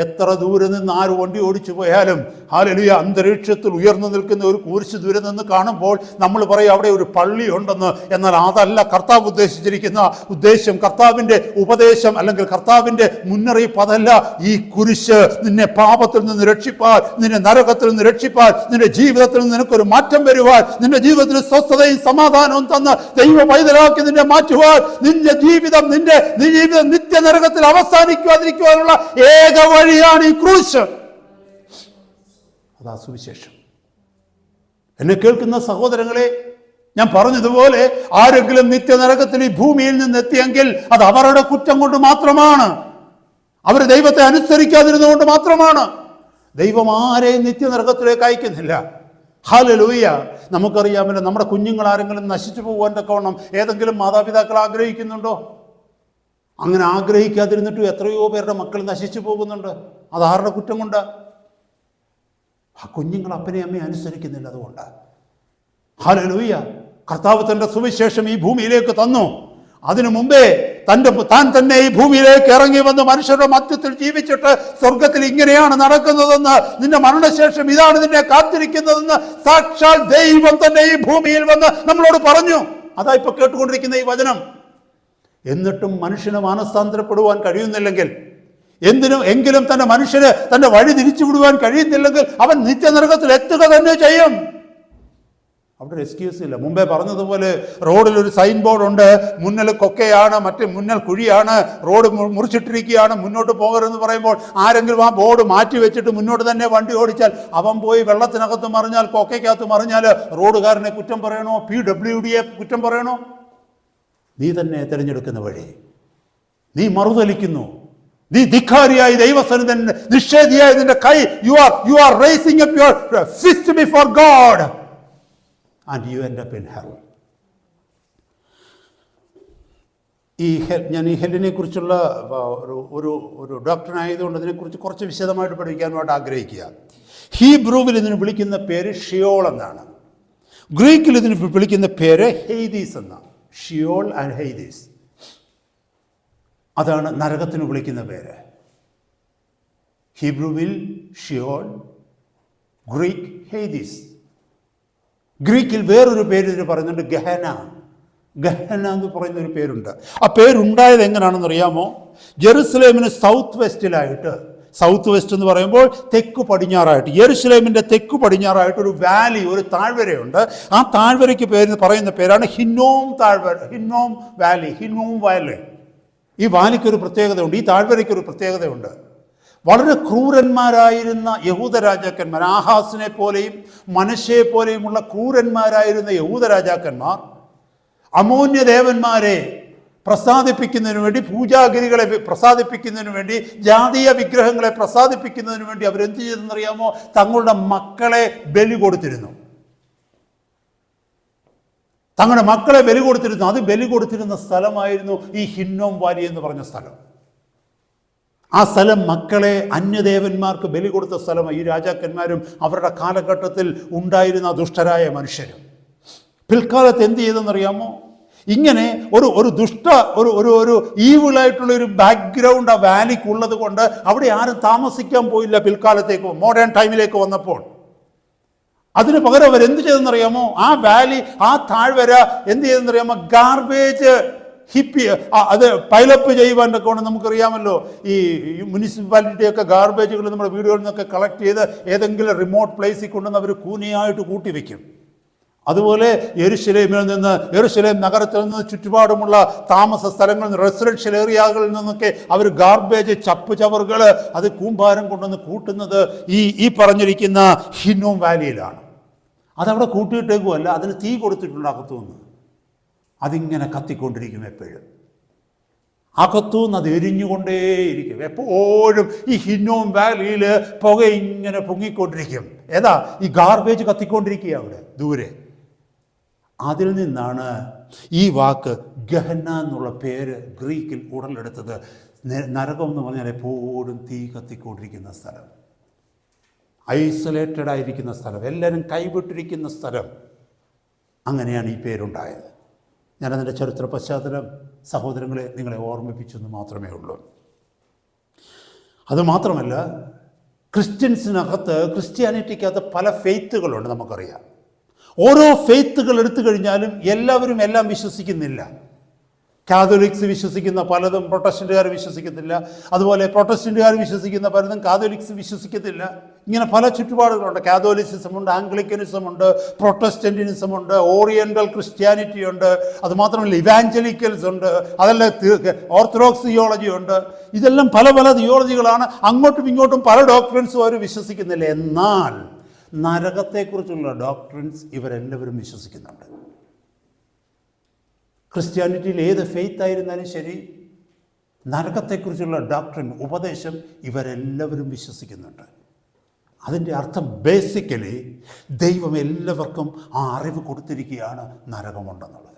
എത്ര ദൂരെ നിന്ന് ആര് വണ്ടി ഓടിച്ചു പോയാലും ഹല്ലേലൂയ, അന്തരീക്ഷത്തിൽ ഉയർന്നു നിൽക്കുന്ന ഒരു കുരിശ് ദൂരെ നിന്ന് കാണുമ്പോൾ നമ്മൾ പറയും അവിടെ ഒരു പള്ളി ഉണ്ടെന്ന്. എന്നാൽ അതല്ല കർത്താവ് ഉദ്ദേശിച്ചിരിക്കുന്ന ഉദ്ദേശം. കർത്താവിൻ്റെ ഉപദേശം അല്ലെങ്കിൽ കർത്താവിൻ്റെ മുന്നറിയിപ്പ് അതല്ല. ഈ കുരിശ് നിന്നെ പാപത്തിൽ നിന്ന് രക്ഷിപ്പാൻ, നിന്നെ നരകത്തിൽ നിന്ന് രക്ഷിപ്പാൻ, നിന്റെ ജീവിതത്തിൽ നിന്ന് നിനക്കൊരു മാറ്റം വരുവാൻ, നിന്റെ ജീവിതത്തിൽ സ്വസ്ഥതയും സമാധാനവും തന്ന് ദൈവ പൈതലാക്കി നിന്നെ മാറ്റുവാൻ, നിന്റെ ജീവിതം നിത്യനരകത്തിൽ അവസാനിക്കാതിരിക്കുവാനുള്ള ഏക വഴിയാണ് ഈ ക്രൂശ്. അതാ സുവിശേഷം. എന്നെ കേൾക്കുന്ന സഹോദരങ്ങളെ, ഞാൻ പറഞ്ഞതുപോലെ ആരെങ്കിലും നിത്യനരകത്തിൽ ഈ ഭൂമിയിൽ നിന്ന് എത്തിയെങ്കിൽ അത് അവരുടെ കുറ്റം കൊണ്ട് മാത്രമാണ്, അവർ ദൈവത്തെ അനുസരിക്കാതിരുന്നുകൊണ്ട് മാത്രമാണ്. ദൈവം ആരെയും നിത്യനരകത്തിലേക്ക് അയക്കുന്നില്ല. ഹല്ലേലൂയ. നമുക്കറിയാമല്ലോ, നമ്മുടെ കുഞ്ഞുങ്ങൾ ആരെങ്കിലും നശിച്ചു പോകാൻ തക്കവണ്ണം ഏതെങ്കിലും മാതാപിതാക്കൾ ആഗ്രഹിക്കുന്നുണ്ടോ? അങ്ങനെ ആഗ്രഹിക്കാതിരുന്നിട്ടും എത്രയോ പേരുടെ മക്കൾ നശിച്ചു പോകുന്നുണ്ട്. അതാരുടെ കുറ്റം കൊണ്ട്? ആ കുഞ്ഞുങ്ങൾ അപ്പനെ അമ്മയെ അനുസരിക്കുന്നില്ല. അതുകൊണ്ട് ഹല്ലേലൂയ. കർത്താവ് തൻ്റെ സുവിശേഷം ഈ ഭൂമിയിലേക്ക് തന്നു. അതിനു മുമ്പേ താൻ തന്നെ ഈ ഭൂമിയിലേക്ക് ഇറങ്ങി വന്ന് മനുഷ്യരുടെ മധ്യത്തിൽ ജീവിച്ചിട്ട് സ്വർഗത്തിൽ ഇങ്ങനെയാണ് നടക്കുന്നതെന്ന്, നിന്റെ മരണശേഷം ഇതാണ് നിന്നെ കാത്തിരിക്കുന്നതെന്ന് സാക്ഷാൽ ദൈവം തന്നെ ഈ ഭൂമിയിൽ വന്ന് നമ്മളോട് പറഞ്ഞു. അതാ ഇപ്പൊ കേട്ടുകൊണ്ടിരിക്കുന്ന ഈ വചനം. എന്നിട്ടും മനുഷ്യന് മാനസാന്തരപ്പെടുവാൻ കഴിയുന്നില്ലെങ്കിൽ, എങ്കിലും തന്നെ മനുഷ്യന് തന്റെ വഴി തിരിച്ചുവിടുവാൻ കഴിയുന്നില്ലെങ്കിൽ അവൻ നിത്യനരകത്തിൽ എത്തുക തന്നെ ചെയ്യും. അവിടെ ഒരു എക്സ്ക്യൂസ് ഇല്ല. മുമ്പേ പറഞ്ഞതുപോലെ റോഡിൽ ഒരു സൈൻ ബോർഡ് ഉണ്ട്, മുന്നിൽ കൊക്കയാണ്, മറ്റേ മുന്നിൽ കുഴിയാണ്, റോഡ് മുറിച്ചിട്ടിരിക്കുകയാണ്, മുന്നോട്ട് പോകരുതെന്ന് പറയുമ്പോൾ ആരെങ്കിലും ആ ബോർഡ് മാറ്റി വെച്ചിട്ട് മുന്നോട്ട് തന്നെ വണ്ടി ഓടിച്ചാൽ അവൻ പോയി വെള്ളത്തിനകത്ത് മറിഞ്ഞാൽ, കൊക്കയ്ക്കകത്ത് മറിഞ്ഞാൽ റോഡുകാരനെ കുറ്റം പറയണോ? PWDയെ കുറ്റം പറയണോ? നീ തന്നെ തിരഞ്ഞെടുക്കുന്ന വഴി. നീ മറുതലിക്കുന്നു. നീ ധിക്കാരിയായി ദൈവസന്നിധി നിഷേധിയായി നിന്റെ കൈ you are raising up your fist before God and you end up in hell. ഞാൻ ഈ ഹെല്ലിനെ കുറിച്ചുള്ള ഒരു ഡോക്ടർ ആയതുകൊണ്ട് അതിനെക്കുറിച്ച് കുറച്ച് വിശദമായിട്ട് പഠിക്കാനായിട്ട് ആഗ്രഹിക്കുക. ഹീബ്രുവിൽ ഇതിന് വിളിക്കുന്ന പേര് ഷിയോൾ എന്നാണ്. ഗ്രീക്കിൽ ഇതിന് വിളിക്കുന്ന പേര് ഹെയ്ദീസ് എന്നാണ്. ഷിയോൾ ആൻഡ് ഹെയ്ദീസ്, അതാണ് നരകത്തിന് വിളിക്കുന്ന പേര്. ഹീബ്രുവിൽ ഷിയോൾ, ഗ്രീക്ക് ഹെയ്ദീസ്. ഗ്രീക്കിൽ വേറൊരു പേര് ഇതിന് പറയുന്നുണ്ട്, ഗഹന. ഗഹന എന്ന് പറയുന്നൊരു പേരുണ്ട്. ആ പേരുണ്ടായത് എങ്ങനെയാണെന്ന് അറിയാമോ? ജെറുസലേമിന് സൗത്ത് വെസ്റ്റിലായിട്ട്, സൗത്ത് വെസ്റ്റ് എന്ന് പറയുമ്പോൾ തെക്ക് പടിഞ്ഞാറായിട്ട്, യെരുശലേമിൻ്റെ തെക്ക് പടിഞ്ഞാറായിട്ട് ഒരു വാലി, ഒരു താഴ്വരയുണ്ട്. ആ താഴ്വരയ്ക്ക് പറയുന്ന പേരാണ് ഹിന്നോം താഴ്വര, ഹിന്നോം വാലി, ഹിന്നോം വാലി. ഈ വാലിക്കൊരു പ്രത്യേകതയുണ്ട്, ഈ താഴ്വരയ്ക്കൊരു പ്രത്യേകതയുണ്ട്. വളരെ ക്രൂരന്മാരായിരുന്ന യഹൂദ രാജാക്കന്മാർ, ആഹാസിനെ പോലെയും മനശ്ശയെ പോലെയുമുള്ള ക്രൂരന്മാരായിരുന്ന യഹൂദ രാജാക്കന്മാർ അമോന്യ ദേവന്മാരെ പ്രസാദിപ്പിക്കുന്നതിന് വേണ്ടി, പൂജാഗിരികളെ പ്രസാദിപ്പിക്കുന്നതിന് വേണ്ടി, ജാതീയ വിഗ്രഹങ്ങളെ പ്രസാദിപ്പിക്കുന്നതിന് വേണ്ടി അവരെന്ത് ചെയ്തെന്നറിയാമോ? തങ്ങളുടെ മക്കളെ ബലി കൊടുത്തിരുന്നു. തങ്ങളുടെ മക്കളെ ബലി കൊടുത്തിരുന്നു. അത് ബലി കൊടുത്തിരുന്ന സ്ഥലമായിരുന്നു ഈ ഹിന്നോം വാലി എന്ന് പറഞ്ഞ സ്ഥലം. ആ സ്ഥലം മക്കളെ അന്യദേവന്മാർക്ക് ബലി കൊടുത്ത സ്ഥലമാണ്. ഈ രാജാക്കന്മാരും അവരുടെ കാലഘട്ടത്തിൽ ഉണ്ടായിരുന്ന ദുഷ്ടരായ മനുഷ്യരും പിൽക്കാലത്ത് എന്ത് ചെയ്തെന്നറിയാമോ? ഇങ്ങനെ ഒരു ദുഷ്ട ഒരു ഈവിളായിട്ടുള്ള ഒരു ബാക്ക്ഗ്രൗണ്ട് ആ വാലിക്കുള്ളത് കൊണ്ട് അവിടെ ആരും താമസിക്കാൻ പോയില്ല. പിൽക്കാലത്തേക്ക് മോഡേൺ ടൈമിലേക്ക് വന്നപ്പോൾ അതിന് പകരം അവരെന്ത് ചെയ്തെന്നറിയാമോ? ആ വാലി, ആ താഴ്വര എന്ത് ചെയ്തെന്നറിയാമോ? ഗാർബേജ് അത് പൈലപ്പ് ചെയ്യുവാനൊക്കെ കൊണ്ട് നമുക്കറിയാമല്ലോ. ഈ മുനിസിപ്പാലിറ്റിയൊക്കെ ഗാർബേജുകൾ നമ്മുടെ വീടുകളിൽ നിന്നൊക്കെ കളക്ട് ചെയ്ത് ഏതെങ്കിലും റിമോട്ട് പ്ലേസിൽ കൊണ്ടുവന്ന് അവർ കൂനയായിട്ട് കൂട്ടിവെക്കും. അതുപോലെ യെരുശലേം നഗരത്തിൽ നിന്ന് ചുറ്റുപാടുമുള്ള താമസ സ്ഥലങ്ങളിൽ നിന്ന്, റെസിഡൻഷ്യൽ ഏരിയകളിൽ നിന്നൊക്കെ അവർ ഗാർബേജ്, ചപ്പ് ചവറുകൾ, അത് കൂമ്പാരം കൊണ്ടുവന്ന് കൂട്ടുന്നത് ഈ പറഞ്ഞിരിക്കുന്ന ഹിന്നോം വാലിയിലാണ്. അതവിടെ കൂട്ടിയിട്ടേക്കുമല്ല, അതിന് തീ കൊടുത്തിട്ടുണ്ട് അകത്തുനിന്ന്. അതിങ്ങനെ കത്തിക്കൊണ്ടിരിക്കും എപ്പോഴും. അകത്തുനിന്ന് അത് എരിഞ്ഞുകൊണ്ടേയിരിക്കും എപ്പോഴും. ഈ ഹിന്നോം വാലിയിൽ പുക ഇങ്ങനെ പൊങ്ങിക്കൊണ്ടിരിക്കും. ഏതാ? ഈ ഗാർബേജ് കത്തിക്കൊണ്ടിരിക്കുക അവിടെ ദൂരെ. അതിൽ നിന്നാണ് ഈ വാക്ക് ഗഹന എന്നുള്ള പേര് ഗ്രീക്കിൽ ഉടലെടുത്തത്. നരകം എന്ന് പറഞ്ഞാൽ എപ്പോഴും തീ കത്തിക്കൊണ്ടിരിക്കുന്ന സ്ഥലം, ഐസൊലേറ്റഡ് ആയിരിക്കുന്ന സ്ഥലം, എല്ലാവരും കൈവിട്ടിരിക്കുന്ന സ്ഥലം. അങ്ങനെയാണ് ഈ പേരുണ്ടായത്. ഞാനതിൻ്റെ ചരിത്ര പശ്ചാത്തലം സഹോദരങ്ങളെ നിങ്ങളെ ഓർമ്മിപ്പിച്ചെന്ന് മാത്രമേ ഉള്ളൂ. അതുമാത്രമല്ല, ക്രിസ്ത്യാനിറ്റിക്കകത്ത് പല ഫെയ്ത്തുകളുണ്ട്, നമുക്കറിയാം. ഓരോ ഫെയ്ത്തുകൾ എടുത്തു കഴിഞ്ഞാലും എല്ലാവരും എല്ലാം വിശ്വസിക്കുന്നില്ല. കാതോലിക്സ് വിശ്വസിക്കുന്ന പലതും പ്രൊട്ടസ്റ്റന്റുകാർ വിശ്വസിക്കുന്നില്ല. അതുപോലെ പ്രൊട്ടസ്റ്റന്റുകാർ വിശ്വസിക്കുന്ന പലതും കാതോലിക്സ് വിശ്വസിക്കത്തില്ല. ഇങ്ങനെ പല ചുറ്റുപാടുകളുണ്ട്. കാതോലിസിസം ഉണ്ട്, ആംഗ്ലിക്കനിസം ഉണ്ട്, പ്രൊട്ടസ്റ്റന്റിനിസം ഉണ്ട്, ഓറിയന്റൽ ക്രിസ്ത്യാനിറ്റി ഉണ്ട്, അതുമാത്രമല്ല ഇവാഞ്ചലിക്കൽസ് ഉണ്ട്, അതല്ല ഓർത്തഡോക്സ് തിയോളജി ഉണ്ട്. ഇതെല്ലാം പല പല തിയോളജികളാണ്. അങ്ങോട്ടും ഇങ്ങോട്ടും പല ഡോക്ട്രിൻസും അവർ വിശ്വസിക്കുന്നില്ല. എന്നാൽ നരകത്തെക്കുറിച്ചുള്ള ഡോക്ട്രിൻസ് ഇവരെല്ലാവരും വിശ്വസിക്കുന്നുണ്ട്. ക്രിസ്ത്യാനിറ്റിയിൽ ഏത് ഫെയ്ത്ത് ആയിരുന്നാലും ശരി, നരകത്തെക്കുറിച്ചുള്ള ഡോക്ട്രിൻ, ഉപദേശം ഇവരെല്ലാവരും വിശ്വസിക്കുന്നുണ്ട്. അതിൻ്റെ അർത്ഥം ബേസിക്കലി ദൈവം എല്ലാവർക്കും ആ അറിവ് കൊടുത്തിരിക്കുകയാണ് നരകമുണ്ടെന്നുള്ളത്.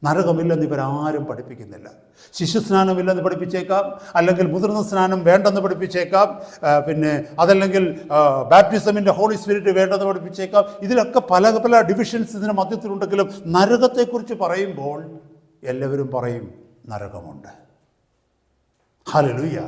നരകമില്ലെന്ന് ഇവരാരും പഠിപ്പിക്കുന്നില്ല. ശിശുസ്നാനമില്ലെന്ന് പഠിപ്പിച്ചേക്കാം, അല്ലെങ്കിൽ മുതിർന്ന സ്നാനം വേണ്ടെന്ന് പഠിപ്പിച്ചേക്കാം, പിന്നെ അതല്ലെങ്കിൽ ബാപ്റ്റിസമിൻ്റെ ഹോളി സ്പിരിറ്റ് വേണ്ടെന്ന് പഠിപ്പിച്ചേക്കാം. ഇതിലൊക്കെ പല പല ഡിവിഷൻസ് ഇതിന് മധ്യത്തിലുണ്ടെങ്കിലും നരകത്തെക്കുറിച്ച് പറയുമ്പോൾ എല്ലാവരും പറയും നരകമുണ്ട്. ഹല്ലേലൂയ.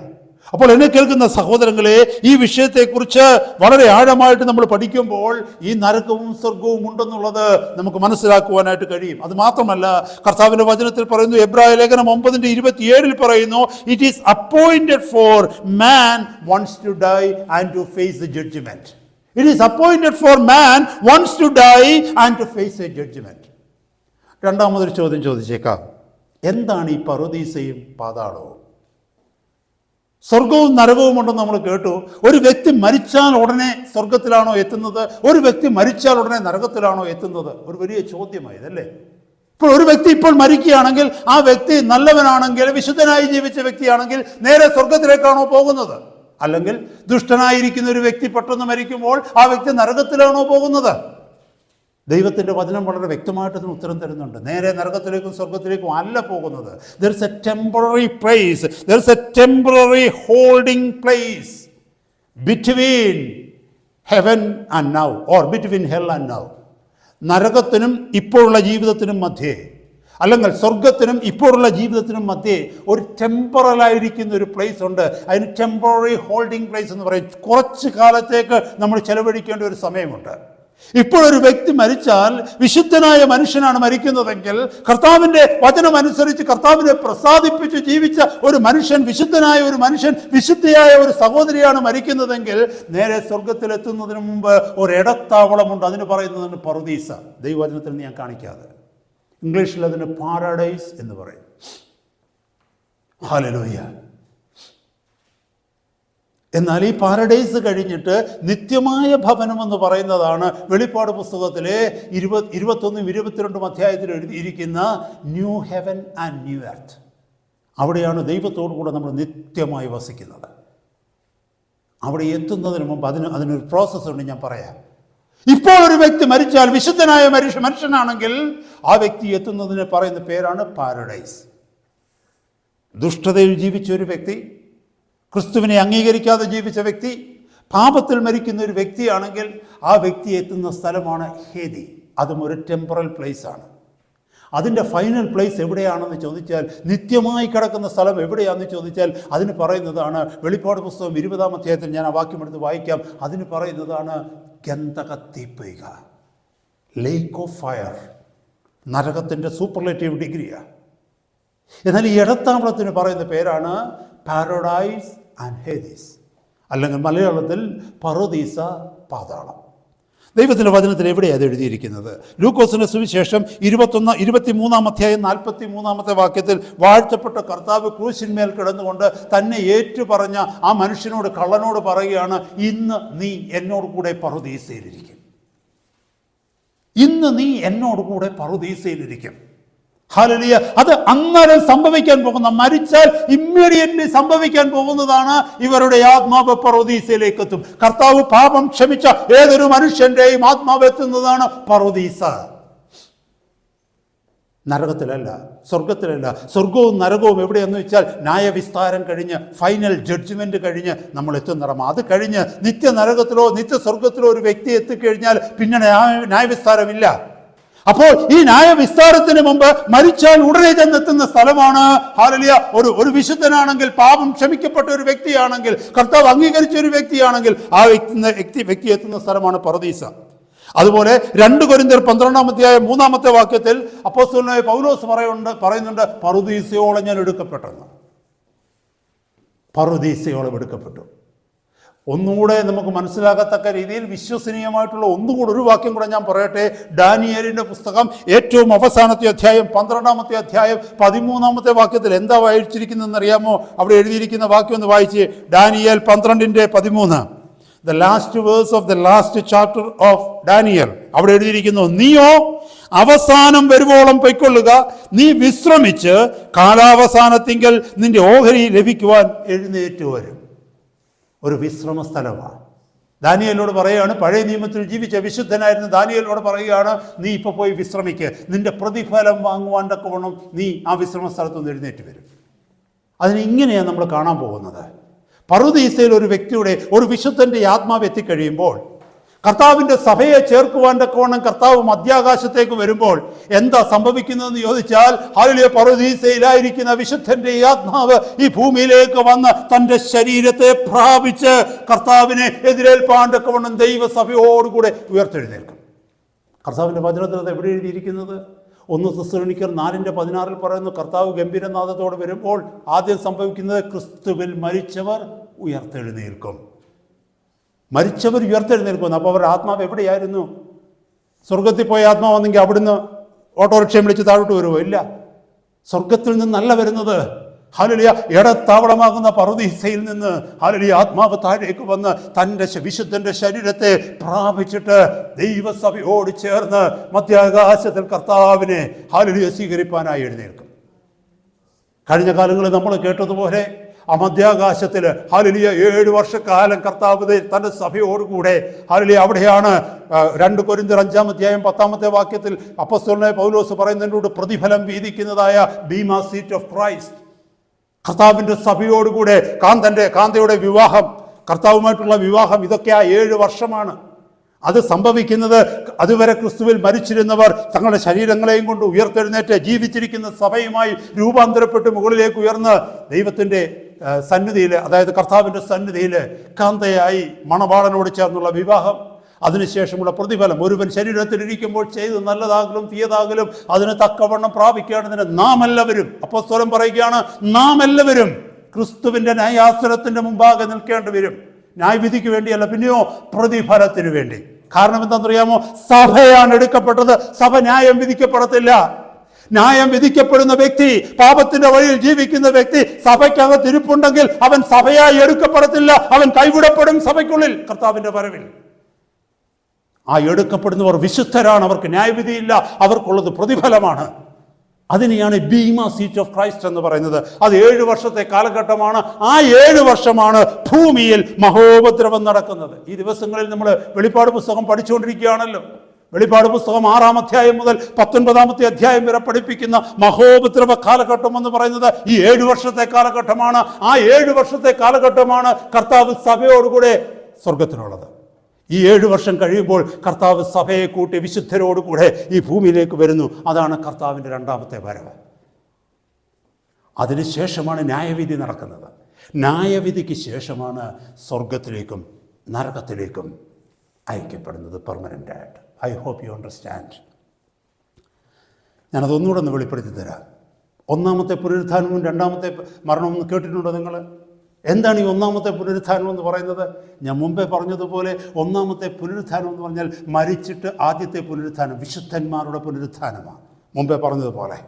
അപ്പോൾ എന്നെ കേൾക്കുന്ന സഹോദരങ്ങളെ, ഈ വിഷയത്തെക്കുറിച്ച് വളരെ ആഴമായിട്ട് നമ്മൾ പഠിക്കുമ്പോൾ ഈ നരകവും സ്വർഗവും ഉണ്ടെന്നുള്ളത് നമുക്ക് മനസ്സിലാക്കുവാനായിട്ട് കഴിയും. അത് മാത്രമല്ല, കർത്താവിൻ്റെ വചനത്തിൽ പറയുന്നു, എബ്രായ ലേഖനം 9:27 പറയുന്നു, it is appointed for man once to die and to face the judgement. It is appointed for man once to die and to face a judgement. രണ്ടാമതൊരു ചോദ്യം ചോദിച്ചേക്കാം, എന്താണ് ഈ പറുദീസയും പാതാളവും? സ്വർഗവും നരകവും ഉണ്ടെന്ന് നമ്മൾ കേട്ടു. ഒരു വ്യക്തി മരിച്ചാൽ ഉടനെ സ്വർഗത്തിലാണോ എത്തുന്നത്? ഒരു വ്യക്തി മരിച്ചാൽ ഉടനെ നരകത്തിലാണോ എത്തുന്നത്? ഒരു വലിയ ചോദ്യമായതല്ലേ. ഇപ്പോൾ ഒരു വ്യക്തി ഇപ്പോൾ മരിക്കുകയാണെങ്കിൽ ആ വ്യക്തി നല്ലവനാണെങ്കിൽ, വിശുദ്ധനായി ജീവിച്ച വ്യക്തിയാണെങ്കിൽ നേരെ സ്വർഗത്തിലേക്കാണോ പോകുന്നത്? അല്ലെങ്കിൽ ദുഷ്ടനായിരിക്കുന്ന ഒരു വ്യക്തി പെട്ടെന്ന് മരിക്കുമ്പോൾ ആ വ്യക്തി നരകത്തിലാണോ പോകുന്നത്? ദൈവത്തിൻ്റെ വചനം വളരെ വ്യക്തമായിട്ട് അതിന് ഉത്തരം തരുന്നുണ്ട്. നേരെ നരകത്തിലേക്കും സ്വർഗത്തിലേക്കും അല്ല പോകുന്നത്. There is a temporary place, there is a temporary holding place between heaven and now, or between hell and now. നരകത്തിനും ഇപ്പോഴുള്ള ജീവിതത്തിനും മധ്യേ, അല്ലെങ്കിൽ സ്വർഗത്തിനും ഇപ്പോഴുള്ള ജീവിതത്തിനും മധ്യേ ഒരു ടെമ്പറലായിരിക്കുന്ന ഒരു പ്ലേസ് ഉണ്ട്. അതിന് ടെമ്പററി ഹോൾഡിംഗ് പ്ലേസ് എന്ന് പറയും. കുറച്ച് കാലത്തേക്ക് നമ്മൾ ചെലവഴിക്കേണ്ട ഒരു സമയമുണ്ട്. ഇപ്പോഴൊരു വ്യക്തി മരിച്ചാൽ, വിശുദ്ധനായ മനുഷ്യനാണ് മരിക്കുന്നതെങ്കിൽ, കർത്താവിൻ്റെ വചനമനുസരിച്ച് കർത്താവിനെ പ്രസാദിപ്പിച്ച് ജീവിച്ച ഒരു മനുഷ്യൻ, വിശുദ്ധനായ ഒരു മനുഷ്യൻ, വിശുദ്ധയായ ഒരു സഹോദരിയാണ് മരിക്കുന്നതെങ്കിൽ നേരെ സ്വർഗത്തിലെത്തുന്നതിന് മുമ്പ് ഒരു ഇടത്താവളമുണ്ട്. അതിന് പറയുന്നതിന് പറുദീസ. ദൈവവചനത്തിൽ ഞാൻ കാണിക്കാതെ, ഇംഗ്ലീഷിൽ അതിന് പാരഡൈസ് എന്ന് പറയും. ഹല്ലേലൂയ. എന്നാൽ ഈ പാരഡൈസ് കഴിഞ്ഞിട്ട് നിത്യമായ ഭവനം എന്ന് പറയുന്നതാണ് വെളിപ്പാട് പുസ്തകത്തിലെ 21, 22 അധ്യായത്തിൽ എഴുതിയിരിക്കുന്ന new heaven and new earth. അവിടെയാണ് ദൈവത്തോടു കൂടെ നമ്മൾ നിത്യമായി വസിക്കുന്നത്. അവിടെ എത്തുന്നതിന് മുമ്പ് അതിനൊരു പ്രോസസ്സുണ്ട്, ഞാൻ പറയാം. ഇപ്പോൾ ഒരു വ്യക്തി മരിച്ചാൽ, വിശുദ്ധനായ മനുഷ്യനാണെങ്കിൽ ആ വ്യക്തി എത്തുന്നതിന് പറയുന്ന പേരാണ് പാരഡൈസ്. ദുഷ്ടതയിൽ ജീവിച്ച ഒരു വ്യക്തി, ക്രിസ്തുവിനെ അംഗീകരിക്കാതെ ജീവിച്ച വ്യക്തി, പാപത്തിൽ മരിക്കുന്ന ഒരു വ്യക്തിയാണെങ്കിൽ ആ വ്യക്തി എത്തുന്ന സ്ഥലമാണ് ഹേദി. അതും ഒരു ടെമ്പറൽ പ്ലേസ് ആണ്. അതിൻ്റെ ഫൈനൽ പ്ലേസ് എവിടെയാണെന്ന് ചോദിച്ചാൽ, നിത്യമായി കിടക്കുന്ന സ്ഥലം എവിടെയാണെന്ന് ചോദിച്ചാൽ അതിന് പറയുന്നതാണ്, വെളിപ്പാട് പുസ്തകം 20-ാം അധ്യായത്തിൽ ഞാൻ ആ വാക്യം എടുത്ത് വായിക്കാം. അതിന് പറയുന്നതാണ് ഗന്ധകത്തീപ്പൊയ്ക, ലേക്ക് ഓഫ് ഫയർ. നരകത്തിൻ്റെ സൂപ്പർലേറ്റീവ് ഡിഗ്രിയാണ്. എന്നാൽ ഈ ഇടത്താവളത്തിന് പറയുന്ന പേരാണ് പാരഡൈസ് ആൻഡ് ഹേദീസ്, അല്ലെങ്കിൽ മലയാളത്തിൽ പറുദീസ, പാതാളം. ദൈവത്തിൻ്റെ വചനത്തിൽ എവിടെയാണ് അത് എഴുതിയിരിക്കുന്നത്? ലൂക്കോസിൻ്റെ സുവിശേഷം 23-ാം അധ്യായം 43-ാമത്തെ വാക്യത്തിൽ വാഴ്ത്തപ്പെട്ട കർത്താവ് ക്രൂശിന്മേൽ കിടന്നുകൊണ്ട് തന്നെ ഏറ്റുപറഞ്ഞ ആ മനുഷ്യനോട്, കള്ളനോട് പറയുകയാണ്, ഇന്ന് നീ എന്നോട് കൂടെ പറുദീസയിലിരിക്കും. ഇന്ന് നീ എന്നോട് കൂടെ പറുദീസയിലിരിക്കും. ഹല്ലേലൂയ. അത് അന്നേരം സംഭവിക്കാൻ പോകുന്ന, മരിച്ചാൽ ഇമ്മീഡിയറ്റ്ലി സംഭവിക്കാൻ പോകുന്നതാണ്. ഇവരുടെ ആത്മാവ് പറുദീസയിലേക്ക് എത്തും. കർത്താവ് പാപം ക്ഷമിച്ച ഏതൊരു മനുഷ്യന്റെയും ആത്മാവ് എത്തുന്നതാണ് പറുദീസ. നരകത്തിലല്ല, സ്വർഗത്തിലല്ല. സ്വർഗവും നരകവും എവിടെയെന്ന് വെച്ചാൽ ന്യായവിസ്താരം കഴിഞ്ഞ്, ഫൈനൽ ജഡ്ജ്മെന്റ് കഴിഞ്ഞ് നമ്മൾ എത്തുന്നിടം. അത് കഴിഞ്ഞ് നിത്യ നരകത്തിലോ നിത്യ സ്വർഗത്തിലോ ഒരു വ്യക്തി എത്തിക്കഴിഞ്ഞാൽ പിന്നെ ന്യായവിസ്താരമില്ല. അപ്പോൾ ഈ ന്യായവിസ്താരത്തിന് മുമ്പ് മരിച്ചാൽ ഉടനെ ചെന്നെത്തുന്ന സ്ഥലമാണ് ഹല്ലേലൂയ. ഒരു വിശുദ്ധനാണെങ്കിൽ, പാപം ക്ഷമിക്കപ്പെട്ട ഒരു വ്യക്തിയാണെങ്കിൽ, കർത്താവ് അംഗീകരിച്ച ഒരു വ്യക്തിയാണെങ്കിൽ ആ വ്യക്തി എത്തുന്ന സ്ഥലമാണ് പറുദീസ. അതുപോലെ 2 കൊരിന്ത്യർ 12-ാം അധ്യായം 3-ാമത്തെ വാക്യത്തിൽ അപ്പോസ്തലനായ പൗലോസ് പറയുന്നുണ്ട്, പറുദീസയോളം ഞാൻ എടുക്കപ്പെട്ടെന്ന്. പറുദീസയോളം എടുക്കപ്പെട്ടു. ഒന്നുകൂടെ നമുക്ക് മനസ്സിലാകത്തക്ക രീതിയിൽ വിശ്വസനീയമായിട്ടുള്ള ഒന്നുകൂടെ ഒരു വാക്യം കൂടെ ഞാൻ പറയട്ടെ. ഡാനിയേലിൻ്റെ പുസ്തകം ഏറ്റവും അവസാനത്തെ അധ്യായം 12-ാമത്തെ അധ്യായം 13-ാമത്തെ വാക്യത്തിൽ എന്താ വായിച്ചിരിക്കുന്നതെന്ന് അറിയാമോ? അവിടെ എഴുതിയിരിക്കുന്ന വാക്യം ഒന്ന് വായിച്ച്. Daniel 12:13, the last verse of the last chapter of Daniel. അവിടെ എഴുതിയിരിക്കുന്നു, നീയോ അവസാനം വരുവോളം പൊയ്ക്കൊള്ളുക, നീ വിശ്രമിച്ച് കാലാവസാനത്തിങ്കൽ നിന്റെ ഓഹരി ലഭിക്കുവാൻ എഴുന്നേറ്റ് വരും. ഒരു വിശ്രമ സ്ഥലമാണ്. ദാനിയേലിനോട് പറയുകയാണ്, പഴയ നിയമത്തിൽ ജീവിച്ച വിശുദ്ധനായിരുന്ന ദാനിയേലിനോട് പറയുകയാണ്, നീ ഇപ്പോൾ പോയി വിശ്രമിക്കുക, നിന്റെ പ്രതിഫലം വാങ്ങുവാൻ തക്കവണ്ണം നീ ആ വിശ്രമ സ്ഥലത്ത് നിന്ന് എഴുന്നേറ്റ് വരും. അതിന് ഇങ്ങനെയാണ് നമ്മൾ കാണാൻ പോകുന്നത്. പറുദീസയിൽ ഒരു വ്യക്തിയുടെ, ഒരു വിശുദ്ധൻ്റെ ആത്മാവ് എത്തിക്കഴിയുമ്പോൾ കർത്താവിൻ്റെ സഭയെ ചേർക്കുവാൻ തക്കവണ്ണം കർത്താവ് മധ്യാകാശത്തേക്ക് വരുമ്പോൾ എന്താ സംഭവിക്കുന്നതെന്ന് ചോദിച്ചാൽ, ഹല്ലേലൂയ, പറുദീസയിലായിരിക്കുന്ന വിശുദ്ധന്റെ ഈ ആത്മാവ് ഈ ഭൂമിയിലേക്ക് വന്ന് തൻ്റെ ശരീരത്തെ പ്രാപിച്ച് കർത്താവിനെ എതിരേൽപ്പാൻ തക്കവണ്ണം ദൈവസഭയോടുകൂടെ ഉയർത്തെഴുന്നേൽക്കും. കർത്താവിൻ്റെ വചനത്തിൽ എവിടെ എഴുതിയിരിക്കുന്നത്? 1 തെസ്സലോനിക്കർ 4:16 പറയുന്നു, കർത്താവ് ഗംഭീരനാദത്തോടെ വരുമ്പോൾ ആദ്യം സംഭവിക്കുന്നത് ക്രിസ്തുവിൽ മരിച്ചവർ ഉയർത്തെഴുന്നേൽക്കും. മരിച്ചവർ ഉയർത്തെഴുന്നേൽക്കുന്നു. അപ്പോൾ അവരുടെ ആത്മാവ് എവിടെയായിരുന്നു? സ്വർഗത്തിൽ പോയ ആത്മാവെന്നെങ്കിൽ അവിടുന്ന് ഓട്ടോറിക്ഷയും വിളിച്ച് താഴോട്ട് വരുമോ? ഇല്ല, സ്വർഗത്തിൽ നിന്നല്ല വരുന്നത്. ഹല്ലേലൂയ, ഇടത്താവളമാകുന്ന പറുദീസയിൽ നിന്ന് ഹല്ലേലൂയ ആത്മാവ് താഴേക്ക് വന്ന് തൻ്റെ വിശുദ്ധന്റെ ശരീരത്തെ പ്രാപിച്ചിട്ട് ദൈവസഭയോട് ചേർന്ന് മധ്യാകാശത്തിൽ കർത്താവിനെ ഹല്ലേലൂയ സ്വീകരിപ്പാനായി എഴുന്നേൽക്കും. കഴിഞ്ഞ കാലങ്ങളിൽ നമ്മൾ കേട്ടതുപോലെ ആ മധ്യാകാശത്തിൽ ഹല്ലേലൂയ 7 വർഷക്കാലം കർത്താവ് തൻ്റെ സഭയോടുകൂടെ ഹല്ലേലൂയ അവിടെയാണ് 2 കൊരിന്ത്യർ 5:10 അപ്പോസ്തലനായ പൗലോസ് പറയുന്നതിനോട് പ്രതിഫലം വീതിക്കുന്നതായ ബീമാ സീറ്റ് ഓഫ് ക്രൈസ്റ്റ്. കർത്താവിൻ്റെ സഭയോടുകൂടെ കാന്തയുടെ വിവാഹം, കർത്താവുമായിട്ടുള്ള വിവാഹം, ഇതൊക്കെ ആ 7 വർഷമാണ്. അത് സംഭവിക്കുന്നത് അതുവരെ ക്രിസ്തുവിൽ മരിച്ചിരുന്നവർ തങ്ങളുടെ ശരീരങ്ങളെയും കൊണ്ട് ഉയർത്തെഴുന്നേറ്റ് ജീവിച്ചിരിക്കുന്ന സഭയുമായി രൂപാന്തരപ്പെട്ട് മുകളിലേക്ക് ഉയർന്ന് ദൈവത്തിൻ്റെ സന്നിധിയിൽ, അതായത് കർത്താവിൻ്റെ സന്നിധിയിൽ കാന്തയായി മണവാളനോട് ചേർന്നുള്ള വിവാഹം, അതിനുശേഷമുള്ള പ്രതിഫലം. ഒരുവൻ ശരീരത്തിലിരിക്കുമ്പോൾ ചെയ്ത് നല്ലതാകലും തീയതാകലും അതിന് തക്കവണ്ണം പ്രാപിക്കേണ്ടതിന് നാം എല്ലാവരും, അപ്പോസ്തലൻ പറയുകയാണ്, നാം എല്ലാവരും ക്രിസ്തുവിൻ്റെ ന്യായാസനത്തിൻ്റെ മുമ്പാകെ നിൽക്കേണ്ടി വരും. ന്യായവിധിക്ക് വേണ്ടിയല്ല, പിന്നെയോ പ്രതിഫലത്തിന് വേണ്ടി. കാരണം എന്താണെന്നറിയാമോ? സഭയാണ് എടുക്കപ്പെട്ടത്. സഭ ന്യായം വിധിക്കപ്പെടത്തില്ല. ന്യായം വിധിക്കപ്പെടുന്ന വ്യക്തി, പാപത്തിന്റെ വഴിയിൽ ജീവിക്കുന്ന വ്യക്തി സഭയ്ക്കകത്ത് ഇരിപ്പുണ്ടെങ്കിൽ അവൻ സഭയായി എടുക്കപ്പെടത്തില്ല. അവൻ കൈവിടപ്പെടും സഭയ്ക്കുള്ളിൽ കർത്താവിന്റെ വരവിൽ. ആ എടുക്കപ്പെടുന്നവർ വിശുദ്ധരാണ്, അവർക്ക് ന്യായവിധിയില്ല, അവർക്കുള്ളത് പ്രതിഫലമാണ്. അതിനെയാണ് ബീമാ സീറ്റ് ഓഫ് ക്രൈസ്റ്റ് എന്ന് പറയുന്നത്. അത് 7 വർഷത്തെ കാലഘട്ടമാണ്. ആ 7 വർഷമാണ് ഭൂമിയിൽ മഹോപദ്രവം നടക്കുന്നത്. ഈ ദിവസങ്ങളിൽ നമ്മൾ വെളിപ്പാട് പുസ്തകം പഠിച്ചുകൊണ്ടിരിക്കുകയാണല്ലോ. വെളിപ്പാട് പുസ്തകം 6-ാം അധ്യായം മുതൽ 19-ാമത്തെ അധ്യായം വരെ പഠിപ്പിക്കുന്ന മഹോപദ്രവ കാലഘട്ടം എന്ന് പറയുന്നത് ഈ 7 വർഷത്തെ കാലഘട്ടമാണ്. ആ 7 വർഷത്തെ കാലഘട്ടമാണ് കർത്താവ് സഭയോടുകൂടെ സ്വർഗത്തിലുള്ളത്. ഈ 7 വർഷം കഴിയുമ്പോൾ കർത്താവ് സഭയെ കൂട്ടി വിശുദ്ധരോടുകൂടെ ഈ ഭൂമിയിലേക്ക് വരുന്നു. അതാണ് കർത്താവിൻ്റെ 2ാമത്തെ വരവ്. അതിനുശേഷമാണ് ന്യായവിധി നടക്കുന്നത്. ന്യായവിധിക്ക് ശേഷമാണ് സ്വർഗത്തിലേക്കും നരകത്തിലേക്കും അയക്കപ്പെടുന്നത് പെർമനൻ്റായിട്ട്. I hope you understand. ഞാനതൊന്നുകൂടെ ഒന്ന് വെളിപ്പെടുത്തി തരാം. 1ാമത്തെ പുനരുത്ഥാനവും 2ാമത്തെ മരണവും കേട്ടിട്ടുണ്ടോ നിങ്ങൾ? എന്താണ് ഈ 1ാമത്തെ പുനരുത്ഥാനം എന്ന് പറയുന്നത്? ഞാൻ മുമ്പേ പറഞ്ഞതുപോലെ 1ാമത്തെ പുനരുത്ഥാനം എന്ന് പറഞ്ഞാൽ മരിച്ചിട്ട് ആദ്യത്തെ പുനരുത്ഥാനം, വിശുദ്ധന്മാരുടെ പുനരുത്ഥാനമാണ്. മുമ്പേ പറഞ്ഞതുപോലെ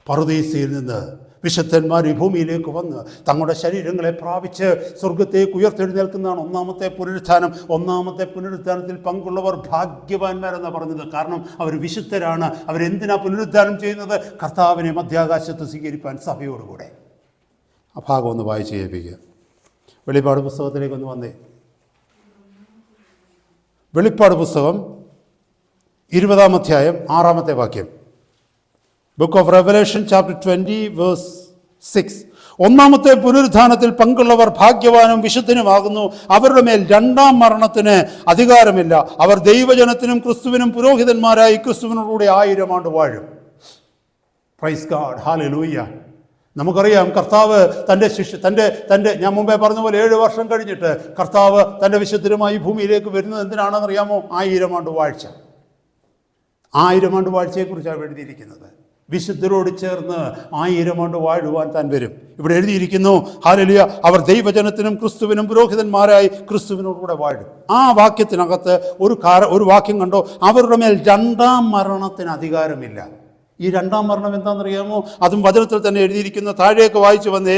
പറുദീസയിൽ നിന്ന് വിശുദ്ധന്മാർ ഈ ഭൂമിയിലേക്ക് വന്ന് തങ്ങളുടെ ശരീരങ്ങളെ പ്രാപിച്ച് സ്വർഗത്തേക്ക് ഉയർത്തെഴുന്നേൽക്കുന്നതാണ് 1ാമത്തെ പുനരുത്ഥാനം. 1ാമത്തെ പുനരുത്ഥാനത്തിൽ പങ്കുള്ളവർ ഭാഗ്യവാന്മാരെന്നാണ് പറഞ്ഞത്. കാരണം അവർ വിശുദ്ധരാണ്. അവരെന്തിനാ പുനരുത്ഥാനം ചെയ്യുന്നത്? കർത്താവിനെ മധ്യാകാശത്ത് സ്വീകരിപ്പാൻ സഭയോടുകൂടെ. ആ ഭാഗം ഒന്ന് വായിച്ച് കേൾപ്പിക്കുക. വെളിപ്പാട് പുസ്തകത്തിലേക്കൊന്ന് വന്നേ. വെളിപ്പാട് പുസ്തകം 20-ാം അധ്യായം 6-ാമത്തെ വാക്യം. Book of Revelation chapter 20 verse 6. 1ാമത്തെ പുനരുത്ഥാനത്തിൽ പങ്കുള്ളവർ ഭാഗ്യവാനും വിശുദ്ധനുമാകുന്നു. അവരുടെ മേൽ 2ാം മരണത്തിന് അധികാരമില്ല. അവർ ദൈവജനത്തിനും ക്രിസ്തുവിനും പുരോഹിതന്മാരായി ക്രിസ്തുവിനോടുകൂടി 1000 ആണ്ട് വാഴും. Praise God, hallelujah. നമുക്കറിയാം കർത്താവ് തൻ്റെ ഞാൻ മുമ്പേ പറഞ്ഞ പോലെ 7 വർഷം കഴിഞ്ഞിട്ട് കർത്താവ് തൻ്റെ വിശുദ്ധരുമായി ഭൂമിയിലേക്ക് വരുന്നത് എന്തിനാണെന്ന് അറിയാമോ? 1000 ആണ്ട് വാഴ്ച. 1000 ആണ്ട് വാഴ്ചയെക്കുറിച്ചാണ് എഴുതിയിരിക്കുന്നത്. വിശുദ്ധരോട് ചേർന്ന് 1000 ആണ്ട് വാഴുവാൻ താൻ വരും. ഇവിടെ എഴുതിയിരിക്കുന്നു, ഹല്ലേലൂയ, അവർ ദൈവജനത്തിനും ക്രിസ്തുവിനും പുരോഹിതന്മാരായി ക്രിസ്തുവിനോടുകൂടെ വാഴും. ആ വാക്യത്തിനകത്ത് ഒരു വാക്യം കണ്ടോ? അവരുടെ മേൽ 2ാം മരണത്തിന് അധികാരമില്ല. ഈ 2ാം മരണം എന്താണെന്നറിയാമോ? അതും വചനത്തിൽ തന്നെ എഴുതിയിരിക്കുന്നു. താഴേക്ക് വായിച്ചു വന്നേ.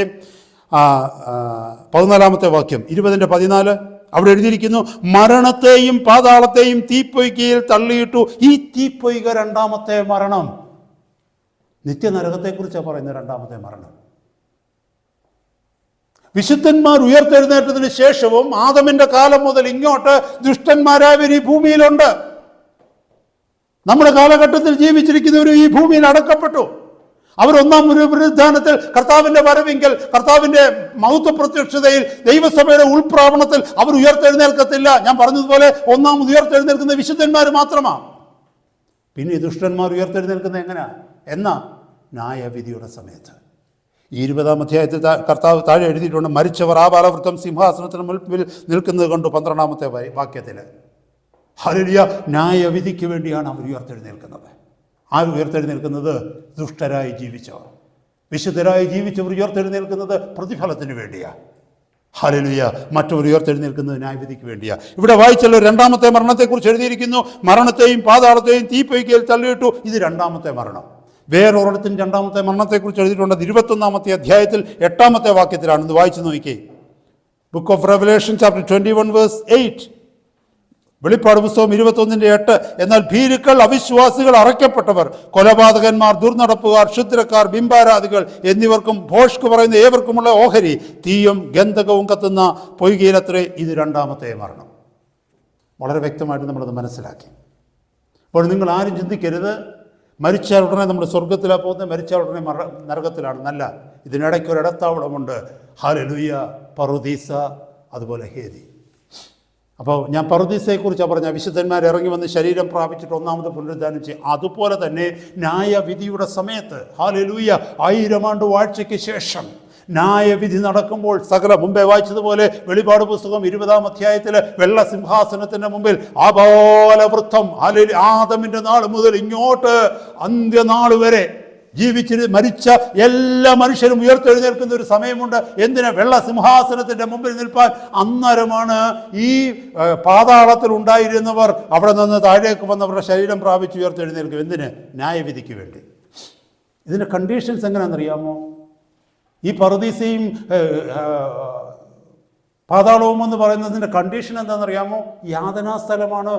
14-ാമത്തെ വാക്യം 20-14. അവിടെ എഴുതിയിരിക്കുന്നു, മരണത്തെയും പാതാളത്തെയും തീപ്പൊയ്കയിൽ തള്ളിയിട്ടു. ഈ തീപ്പൊയ്ക 2ാമത്തെ മരണം. നിത്യനരകത്തെക്കുറിച്ചാണ് പറയുന്നത് 2ാമത്തെ മരണം. വിശുദ്ധന്മാർ ഉയർത്തെഴുന്നേറ്റതിന് ശേഷവും ആദമിന്റെ കാലം മുതൽ ഇങ്ങോട്ട് ദുഷ്ടന്മാരായവർ ഈ ഭൂമിയിലുണ്ട്. നമ്മുടെ കാലഘട്ടത്തിൽ ജീവിച്ചിരിക്കുന്നവരും ഈ ഭൂമിയിൽ അടക്കപ്പെട്ടു. അവർ ഒന്നാം പുനരുത്ഥാനത്തിൽ കർത്താവിന്റെ വരവിങ്കൽ, കർത്താവിന്റെ മഹത്വ പ്രത്യക്ഷതയിൽ, ദൈവസഭയുടെ ഉൾപ്രാവണത്തിൽ അവർ ഉയർത്തെഴുന്നേൽക്കത്തില്ല. ഞാൻ പറഞ്ഞതുപോലെ ഒന്നാമത് ഉയർത്തെഴുന്നേൽക്കുന്ന വിശുദ്ധന്മാർ മാത്രമാണ്. പിന്നെ ഈ ദുഷ്ടന്മാർ ഉയർത്തെഴുന്നേൽക്കുന്നത് എങ്ങനെയാ? എന്നാ? ന്യായവിധിയുടെ സമയത്ത്. ഈ 20-ാം അധ്യായത്തിൽ കർത്താവ് താഴെ എഴുതിയിട്ടുണ്ട്, മരിച്ചവർ ആ ബാലവൃത്തം സിംഹാസനത്തിന് മുൻപിൽ നിൽക്കുന്നത് കണ്ടു. 12-ാമത്തെ വാക്യത്തിൽ. ഹല്ലേലൂയ! ന്യായവിധിക്ക് വേണ്ടിയാണ് അവർ ഉയർത്തെഴുന്നേൽക്കുന്നത്. ആര് ഉയർത്തെഴുന്നേൽക്കുന്നത്? ദുഷ്ടരായി ജീവിച്ചവർ. വിശുദ്ധരായി ജീവിച്ചവർ ഉയർത്തെഴുന്നേൽക്കുന്നത് പ്രതിഫലത്തിന് വേണ്ടിയാണ്. ഹല്ലേലൂയ! മറ്റവർ ഉയർത്തെഴുന്നേൽക്കുന്നത് ന്യായവിധിക്ക് വേണ്ടിയാണ്. ഇവിടെ വായിച്ചല്ലോ, 2-ാമത്തെ മരണത്തെക്കുറിച്ച് എഴുതിയിരിക്കുന്നു. മരണത്തെയും പാതാളത്തെയും തീപ്പൊയ്കയിൽ തള്ളിയിട്ടു. ഇത് 2-ാമത്തെ മരണം. വേറൊരിടത്തും 2-ാമത്തെ മരണത്തെക്കുറിച്ച് എഴുതിയിട്ടുണ്ട്. 21-ാമത്തെ അധ്യായത്തിൽ 8-ാമത്തെ വാക്യത്തിലാണ്. ഇത് വായിച്ചു നോക്കിയേ. Book of Revelation chapter 21 verse 8. വെളിപ്പാട് പുസ്തകം 21:8. എന്നാൽ ഭീരുക്കൾ, അവിശ്വാസികൾ, അറയ്ക്കപ്പെട്ടവർ, കൊലപാതകന്മാർ, ദുർനടപ്പുകാർ, ക്ഷുദ്രക്കാർ, ബിംബാരാധികൾ എന്നിവർക്കും ഭോഷ്ക് പറയുന്ന ഏവർക്കുമുള്ള ഓഹരി തീയും ഗന്ധകവും കത്തുന്ന പൊയ്കയിലത്രേ. ഇത് 2-ാമത്തെ മരണം. വളരെ വ്യക്തമായിട്ട് നമ്മളത് മനസ്സിലാക്കി. അപ്പോൾ നിങ്ങൾ ആരും ചിന്തിക്കരുത്, മരിച്ചാൽ ഉടനെ നമ്മൾ സ്വർഗത്തിലാണ് പോകുന്നത്, മരിച്ചാൽ ഉടനെ നരകത്തിലാണ്. നല്ല, ഇതിനിടയ്ക്ക് ഒരിടത്താവളമുണ്ട്. ഹല്ലേലൂയ! പറുദീസ, അതുപോലെ ഹേദി. അപ്പോൾ ഞാൻ പറുദീസയെക്കുറിച്ചാണ് പറഞ്ഞ, വിശുദ്ധന്മാർ ഇറങ്ങി വന്ന് ശരീരം പ്രാപിച്ചിട്ട് ഒന്നാമത് പുനരുദ്ധാനം ചെയ്യും. അതുപോലെ തന്നെ ന്യായവിധിയുടെ സമയത്ത്, ഹല്ലേലൂയ, 1000 ആണ്ട് വാഴ്ചയ്ക്ക് ശേഷം ന്യായവിധി നടക്കുമ്പോൾ സകല, മുമ്പേ വായിച്ചതുപോലെ വെളിപാട് പുസ്തകം 20-ാം അധ്യായത്തിൽ വെള്ള സിംഹാസനത്തിൻ്റെ മുമ്പിൽ ആബാലവൃത്തം, ആദമിൻ്റെ നാൾ മുതൽ ഇങ്ങോട്ട് അന്ത്യനാൾ വരെ മരിച്ച എല്ലാ മനുഷ്യരും ഉയർത്തെഴുന്നേൽക്കുന്ന ഒരു സമയമുണ്ട്. എന്തിനാ? വെള്ള സിംഹാസനത്തിൻ്റെ മുമ്പിൽ നിൽപ്പാൻ. അന്നേരമാണ് ഈ പാതാളത്തിൽ ഉണ്ടായിരുന്നവർ അവിടെ നിന്ന് താഴേക്ക് വന്നവരുടെ ശരീരം പ്രാപിച്ച് ഉയർത്തെഴുന്നേൽക്കും. എന്തിന്? ന്യായവിധിക്ക് വേണ്ടി. ഇതിൻ്റെ കണ്ടീഷൻസ് എങ്ങനെയാണെന്നറിയാമോ? ഈ പറുദീസയും പാതാളവും എന്ന് പറയുന്നതിൻ്റെ കണ്ടീഷൻ എന്താണെന്നറിയാമോ? യാതനാസ്ഥലമാണ്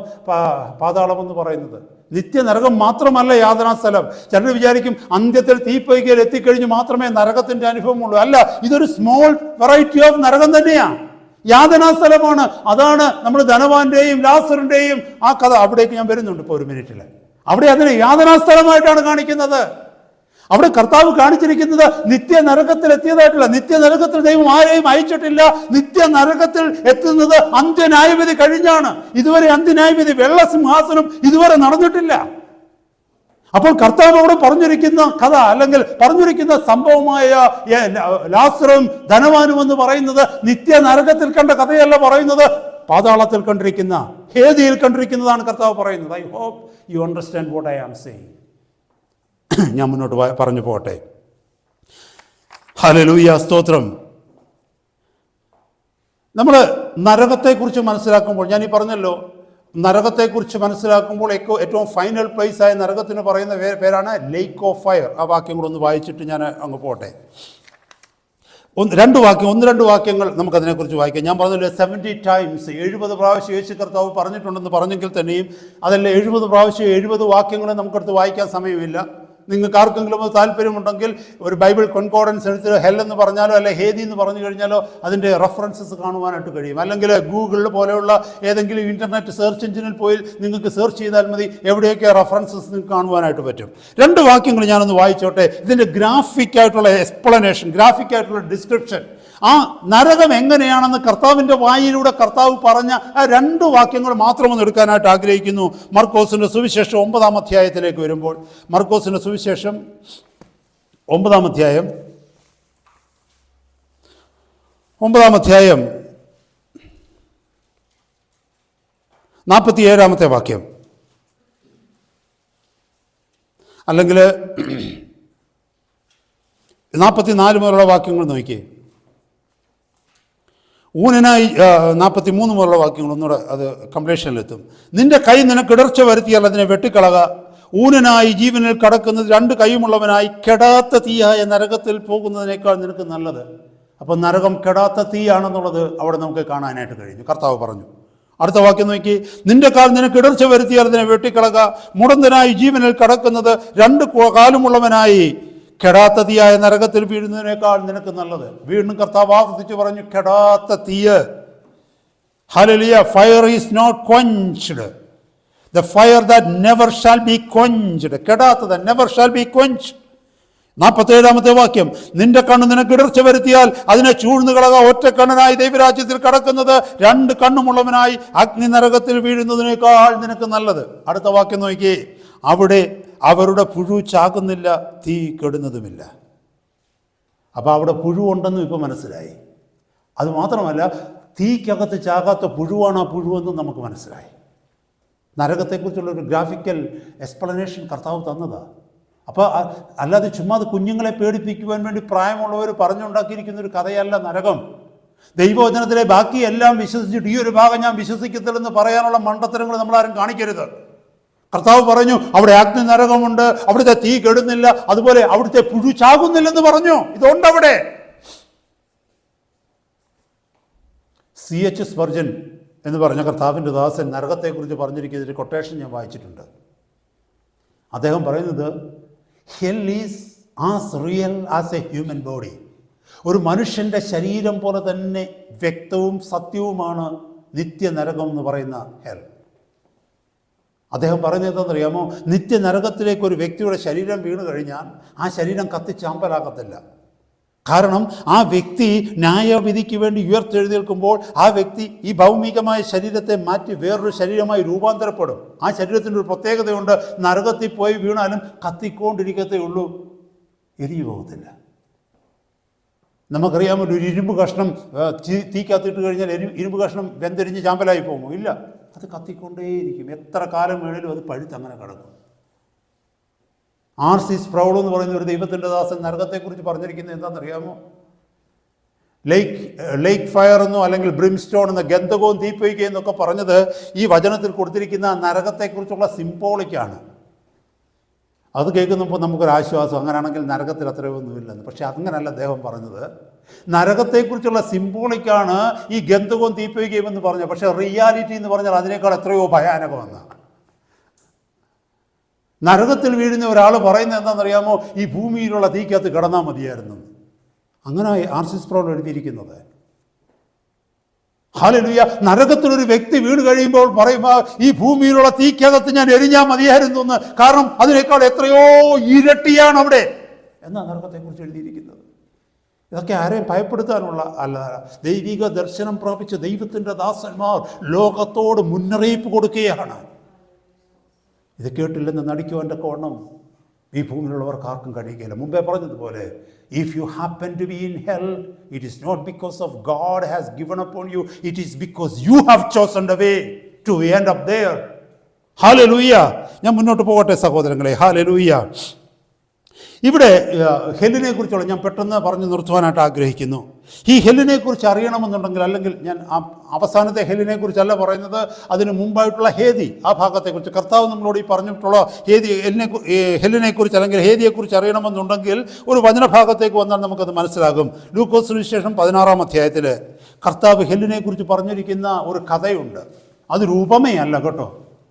പാതാളമെന്ന് പറയുന്നത്. നിത്യനരകം മാത്രമല്ല യാതനാസ്ഥലം. ചിലർ വിചാരിക്കും അന്ത്യത്തിൽ തീപ്പൊയ്കയിൽ എത്തിക്കഴിഞ്ഞ് മാത്രമേ നരകത്തിൻ്റെ അനുഭവമുള്ളൂ. അല്ല, ഇതൊരു സ്മോൾ വെറൈറ്റി ഓഫ് നരകം തന്നെയാണ്. യാതനാസ്ഥലമാണ്. അതാണ് നമ്മൾ ധനവാന്റെയും ലാസറിൻ്റെയും ആ കഥ. അവിടേക്ക് ഞാൻ വരുന്നുണ്ട് ഇപ്പോൾ ഒരു മിനിറ്റിൽ. അവിടെ അതിനെ യാതനാസ്ഥലമായിട്ടാണ് കാണിക്കുന്നത്. അവിടെ കർത്താവ് കാണിച്ചിരിക്കുന്നത് നിത്യനരകത്തിൽ എത്തിയതായിട്ടില്ല. നിത്യനരകത്തിൽ ദൈവം ആരെയും അയച്ചിട്ടില്ല. നിത്യനരകത്തിൽ എത്തുന്നത് അന്ത്യന്യായവിധി കഴിഞ്ഞാണ്. ഇതുവരെ അന്ത്യന്യായവിധി, വെള്ള സിംഹാസനം ഇതുവരെ നടന്നിട്ടില്ല. അപ്പോൾ കർത്താവ് അവിടെ പറഞ്ഞിരിക്കുന്ന കഥ, അല്ലെങ്കിൽ പറഞ്ഞിരിക്കുന്ന സംഭവമായ ലാസറും ധനവാനും എന്ന് പറയുന്നത് നിത്യനരകത്തിൽ കണ്ട കഥയല്ല പറയുന്നത്, പാതാളത്തിൽ കണ്ടിരിക്കുന്ന, ഹേദിയിൽ കണ്ടിരിക്കുന്നതാണ് കർത്താവ് പറയുന്നത്. I hope you understand what I am saying. ഞാൻ മുന്നോട്ട് പറഞ്ഞു പോട്ടെ. ഹല്ലേലൂയ, സ്തോത്രം. നമ്മൾ നരകത്തെക്കുറിച്ച് മനസ്സിലാക്കുമ്പോൾ, ഞാൻ ഈ പറഞ്ഞല്ലോ, നരകത്തെക്കുറിച്ച് മനസ്സിലാക്കുമ്പോൾ ഏറ്റവും ഫൈനൽ പ്ലേസ് ആയ നരകത്തിന് പറയുന്ന പേരാണ് ലേക്ക് ഓഫ് ഫയർ. ആ വാക്യം കൂടെ ഒന്ന് വായിച്ചിട്ട് ഞാൻ അങ്ങ് പോട്ടെ. ഒന്ന് രണ്ട് വാക്യങ്ങൾ നമുക്കതിനെക്കുറിച്ച് വായിക്കാം. ഞാൻ പറഞ്ഞല്ലോ 70 times 70 പ്രാവശ്യം യേശു കർത്താവ് പറഞ്ഞിട്ടുണ്ടെന്ന് പറഞ്ഞെങ്കിൽ തന്നെയും അതല്ല 70 പ്രാവശ്യം 70 വാക്യങ്ങളെ നമുക്കടുത്ത് വായിക്കാൻ സമയമില്ല. നിങ്ങൾക്ക് ആർക്കെങ്കിലും അത് താല്പര്യമുണ്ടെങ്കിൽ ഒരു ബൈബിൾ കോൺകോർഡൻസ് എടുത്ത് ഹെൽ എന്ന് പറഞ്ഞാലോ അല്ലെ ഹേദി എന്ന് പറഞ്ഞു കഴിഞ്ഞാലോ അതിൻ്റെ റെഫറൻസസ് കാണുവാനായിട്ട് കഴിയും. അല്ലെങ്കിൽ ഗൂഗിൾ പോലെയുള്ള ഏതെങ്കിലും ഇൻ്റർനെറ്റ് സെർച്ച് എഞ്ചിനിൽ പോയി നിങ്ങൾക്ക് സെർച്ച് ചെയ്താൽ മതി, എവിടെയൊക്കെ റെഫറൻസസ് നിങ്ങൾക്ക് കാണുവാനായിട്ട് പറ്റും. 2 വാക്യങ്ങൾ ഞാനൊന്ന് വായിച്ചോട്ടെ. ഇതിൻ്റെ ഗ്രാഫിക്കായിട്ടുള്ള എക്സ്പ്ലനേഷൻ, ഗ്രാഫിക്കായിട്ടുള്ള ഡിസ്ക്രിപ്ഷൻ, ആ നരകം എങ്ങനെയാണെന്ന് കർത്താവിൻ്റെ വായിലൂടെ കർത്താവ് പറഞ്ഞ ആ 2 വാക്യങ്ങൾ മാത്രമൊന്ന് എടുക്കാനായിട്ട് ആഗ്രഹിക്കുന്നു. മർക്കോസിൻ്റെ സുവിശേഷം 9-ാം അധ്യായത്തിലേക്ക് വരുമ്പോൾ, മർക്കോസിൻ്റെ സുവിശേഷം 9-ാം അധ്യായം 47-ാമത്തെ വാക്യം, അല്ലെങ്കിൽ 44 മുതലുള്ള വാക്യങ്ങൾ നോക്കിയേ. ഊനനായി 43 മുതലുള്ള വാക്യങ്ങൾ ഒന്നുകൂടെ അത് കംപ്ലീഷനിലെത്തും. നിന്റെ കൈ നിനക്ക് ഇടർച്ച വരുത്തിയാൽ അതിനെ വെട്ടിക്കളക. ഊനനായി ജീവനിൽ കടക്കുന്നത് 2 കൈയുമുള്ളവനായി കെടാത്ത തീയായ നരകത്തിൽ പോകുന്നതിനേക്കാൾ നിനക്ക് നല്ലത്. അപ്പം നരകം കെടാത്ത തീയാണെന്നുള്ളത് അവിടെ നമുക്ക് കാണാനായിട്ട് കഴിഞ്ഞു. കർത്താവ് പറഞ്ഞു. അടുത്ത വാക്യം നോക്കി. നിന്റെ കാൽ നിനക്ക് ഇടർച്ച വരുത്തിയാൽ അതിനെ വെട്ടിക്കളക. മുടന്തനായി ജീവനിൽ കടക്കുന്നത് 2 കാലുമുള്ളവനായി കെടാത്ത തീയായ നരകത്തിൽ വീഴുന്നതിനേക്കാൾ നിനക്ക് നല്ലത്. വീണ്ടും കർത്താവ് ആവർത്തിച്ച് പറഞ്ഞു, കെടാത്ത തീയ്. Hallelujah. Fire is not quenched. The fire that never shall be quenched. കെടാത്തത്, never shall be quenched. 47 വാക്യം, നിന്റെ കണ്ണ് നിനക്ക് ഇടർച്ച വരുത്തിയാൽ അതിനെ ചൂഴ്ന്നു കളക. ഒറ്റ കണ്ണനായി ദൈവരാജ്യത്തിൽ കടക്കുന്നത് 2 കണ്ണുമുള്ളവനായി അഗ്നി നരകത്തിൽ വീഴുന്നതിനേക്കാൾ നിനക്ക് നല്ലത്. അടുത്ത വാക്യം നോക്കിയേ, അവിടെ അവരുടെ പുഴു ചാകുന്നില്ല, തീ കെടുന്നതുമില്ല. അപ്പോൾ അവിടെ പുഴു ഉണ്ടെന്നും ഇപ്പോൾ മനസ്സിലായി. അതുമാത്രമല്ല, തീക്കകത്ത് ചാകാത്ത പുഴുവാണ് ആ പുഴുവെന്നും നമുക്ക് മനസ്സിലായി. നരകത്തെക്കുറിച്ചുള്ളൊരു ഗ്രാഫിക്കൽ എക്സ്പ്ലനേഷൻ കർത്താവ് തന്നതാണ്. അപ്പോൾ അല്ലാതെ ചുമ്മാ കുഞ്ഞുങ്ങളെ പേടിപ്പിക്കുവാൻ വേണ്ടി പ്രായമുള്ളവർ പറഞ്ഞുണ്ടാക്കിയിരിക്കുന്ന ഒരു കഥയല്ല നരകം. ദൈവവചനത്തിലെ ബാക്കി എല്ലാം വിശ്വസിച്ചിട്ട് ഈ ഒരു ഭാഗം ഞാൻ വിശ്വസിക്കത്തില്ലെന്ന് പറയാനുള്ള മണ്ടത്തരങ്ങൾ നമ്മളാരും കാണിക്കരുത്. കർത്താവ് പറഞ്ഞു അവിടെ അഗ്നി നരകമുണ്ട്, അവിടുത്തെ തീ കെടുന്നില്ല, അതുപോലെ അവിടുത്തെ പുഴു ചാകുന്നില്ലെന്ന് പറഞ്ഞു. ഇതുണ്ട് അവിടെ. C.H. സ്പർജൻ എന്ന് പറഞ്ഞ കർത്താവിൻ്റെ ദാസൻ നരകത്തെക്കുറിച്ച് പറഞ്ഞിരിക്കുന്ന ഒരു കൊട്ടേഷൻ ഞാൻ വായിച്ചിട്ടുണ്ട്. അദ്ദേഹം പറയുന്നത്, hell is as real as a human body. ഒരു മനുഷ്യൻ്റെ ശരീരം പോലെ തന്നെ വ്യക്തവും സത്യവുമാണ് നിത്യനരകം എന്ന് പറയുന്ന ഹെൽ. അദ്ദേഹം പറയുന്നത് എന്താണെന്നറിയാമോ? നിത്യനരകത്തിലേക്ക് ഒരു വ്യക്തിയുടെ ശരീരം വീണ് കഴിഞ്ഞാൽ ആ ശരീരം കത്തിച്ചാമ്പലാകത്തില്ല. കാരണം ആ വ്യക്തി ന്യായവിധിക്ക് വേണ്ടി ഉയർത്തെഴുന്നേൽക്കുമ്പോൾ ആ വ്യക്തി ഈ ഭൗമികമായ ശരീരത്തെ മാറ്റി വേറൊരു ശരീരമായി രൂപാന്തരപ്പെടും. ആ ശരീരത്തിൻ്റെ ഒരു പ്രത്യേകതയുണ്ട്, നരകത്തിൽ പോയി വീണാലും കത്തിക്കൊണ്ടിരിക്കത്തേ ഉള്ളൂ, എരിഞ്ഞു പോകത്തില്ല. നമുക്കറിയാമോ, ഒരു ഇരുമ്പ് കഷ്ണം തീ കത്തിയിട്ട് കഴിഞ്ഞാൽ ഇരുമ്പ് കഷ്ണം വെന്തെരിഞ്ഞ് ചാമ്പലായി പോകുമോ? ഇല്ല, അത് കത്തിക്കൊണ്ടേയിരിക്കും. എത്ര കാലം വേണേലും അത് പഴുത്തങ്ങനെ കിടക്കും. R.C. സ്പ്രൗൾ എന്ന് പറയുന്ന ഒരു ദൈവത്തിൻ്റെ ദാസൻ നരകത്തെക്കുറിച്ച് പറഞ്ഞിരിക്കുന്നത് എന്താണെന്നറിയാമോ? ലേക്ക് ഫയർ എന്നോ അല്ലെങ്കിൽ ബ്രിംസ്റ്റോൺ എന്ന ഗന്ധകവും തീപ്പൊയ്ക്കുക എന്നൊക്കെ പറഞ്ഞത് ഈ വചനത്തിൽ കൊടുത്തിരിക്കുന്ന നരകത്തെക്കുറിച്ചുള്ള സിംബോളിക്കാണ്. അത് കേൾക്കുമ്പോൾ നമുക്കൊരാശ്വാസം, അങ്ങനെയാണെങ്കിൽ നരകത്തിൽ അത്രയൊന്നുമില്ലെന്ന്. പക്ഷെ അങ്ങനല്ല അദ്ദേഹം പറഞ്ഞത്. നരകത്തെക്കുറിച്ചുള്ള സിംബോളിക്കാണ് ഈ ഗന്ധകവും തീപ്പൊയ്ക്കുകയും എന്ന് പറഞ്ഞത്. പക്ഷേ റിയാലിറ്റി എന്ന് പറഞ്ഞാൽ അതിനേക്കാൾ എത്രയോ ഭയാനകമെന്നാണ്. നരകത്തിൽ വീഴുന്ന ഒരാൾ പറയുന്നത് എന്താണെന്നറിയാമോ? ഈ ഭൂമിയിലുള്ള തീക്കകത്ത് കിടന്നാൽ മതിയായിരുന്നു. അങ്ങനെ R.C. സ്പ്രൗൾ എഴുതിയിരിക്കുന്നത്. ഹല്ലേലൂയ. നരകത്തിലൊരു വ്യക്തി വീണ് കഴിയുമ്പോൾ പറയുമ്പോൾ ഈ ഭൂമിയിലുള്ള തീക്കകത്ത് ഞാൻ എരിഞ്ഞാൽ മതിയായിരുന്നു എന്ന്. കാരണം അതിനേക്കാൾ എത്രയോ ഇരട്ടിയാണ് അവിടെ എന്നാണ് നരകത്തെക്കുറിച്ച് എഴുതിയിരിക്കുന്നത്. ഇതൊക്കെ ആരെയും ഭയപ്പെടുത്താനുള്ള അല്ല. ദൈവിക ദർശനം പ്രാപിച്ച ദൈവത്തിൻ്റെ ദാസന്മാർ ലോകത്തോട് മുന്നറിയിപ്പ് കൊടുക്കുകയാണ്. ഇത് കേട്ടില്ലെന്ന് നടിക്കുവാൻ്റെ കോണം ഈ ഭൂമിയിലുള്ളവർക്ക് ആർക്കും കഴിയുകയില്ല. മുമ്പേ പറഞ്ഞതുപോലെ, if you happen to be in hell, it is not because of God has given upon you, it is because you have chosen the way to end up there. Hallelujah. ഞാൻ മുന്നോട്ട് പോകട്ടെ സഹോദരങ്ങളെ. ഹല്ലേലൂയ. ഇവിടെ ഹെല്ലിനെ കുറിച്ചുള്ള ഞാൻ പെട്ടെന്ന് പറഞ്ഞു നിർത്തുവാനായിട്ട് ആഗ്രഹിക്കുന്നു. ഈ ഹെല്ലിനെ കുറിച്ച് അറിയണമെന്നുണ്ടെങ്കിൽ, അല്ലെങ്കിൽ ഞാൻ അവസാനത്തെ ഹെല്ലിനെ കുറിച്ചല്ല പറയുന്നത്, അതിന് മുമ്പായിട്ടുള്ള ഹേദി, ആ ഭാഗത്തെക്കുറിച്ച് കർത്താവ് നമ്മളോട് ഈ പറഞ്ഞിട്ടുള്ള ഹെല്ലിനെ കുറിച്ച് അല്ലെങ്കിൽ ഹേദിയെക്കുറിച്ച് അറിയണമെന്നുണ്ടെങ്കിൽ ഒരു വചനഭാഗത്തേക്ക് വന്നാൽ നമുക്കത് മനസ്സിലാകും. ലൂക്കോസ് സുവിശേഷം 16-ാം അധ്യായത്തിൽ കർത്താവ് ഹെല്ലിനെ കുറിച്ച് പറഞ്ഞിരിക്കുന്ന ഒരു കഥയുണ്ട്. അതൊരു ഉപമയല്ല കേട്ടോ.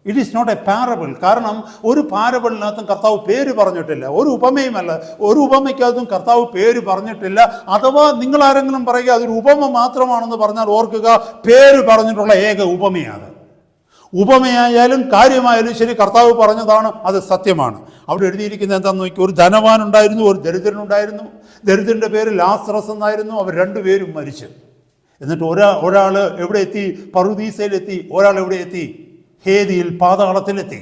It is not a parable. കാരണം ഒരു പാരബിളിനകത്തും കർത്താവ് പേര് പറഞ്ഞിട്ടില്ല. ഒരു ഉപമയുമല്ല, ഒരു ഉപമയ്ക്കകത്തും കർത്താവ് പേര് പറഞ്ഞിട്ടില്ല. അഥവാ നിങ്ങൾ ആരെങ്കിലും പറയുക അതൊരു ഉപമ മാത്രമാണെന്ന് പറഞ്ഞാൽ ഓർക്കുക, പേര് പറഞ്ഞിട്ടുള്ള ഏക ഉപമയാണ്. ഉപമയായാലും കാര്യമായാലും ശരി, കർത്താവ് പറഞ്ഞതാണ്, അത് സത്യമാണ്. അവിടെ എഴുതിയിരിക്കുന്നത് എന്താണെന്ന് നോക്കി. ഒരു ധനവാനുണ്ടായിരുന്നു, ഒരു ദരിദ്രനുണ്ടായിരുന്നു. ദരിദ്രൻ്റെ പേര് ലാസറസ് എന്നായിരുന്നു. അവർ രണ്ടുപേരും മരിച്ചു. എന്നിട്ട് ഒരാൾ എവിടെ എത്തി? പറുദീസയിലെത്തി. ഒരാൾ എവിടെ എത്തി? ഹേദിയിൽ, പാതാളത്തിലെത്തി.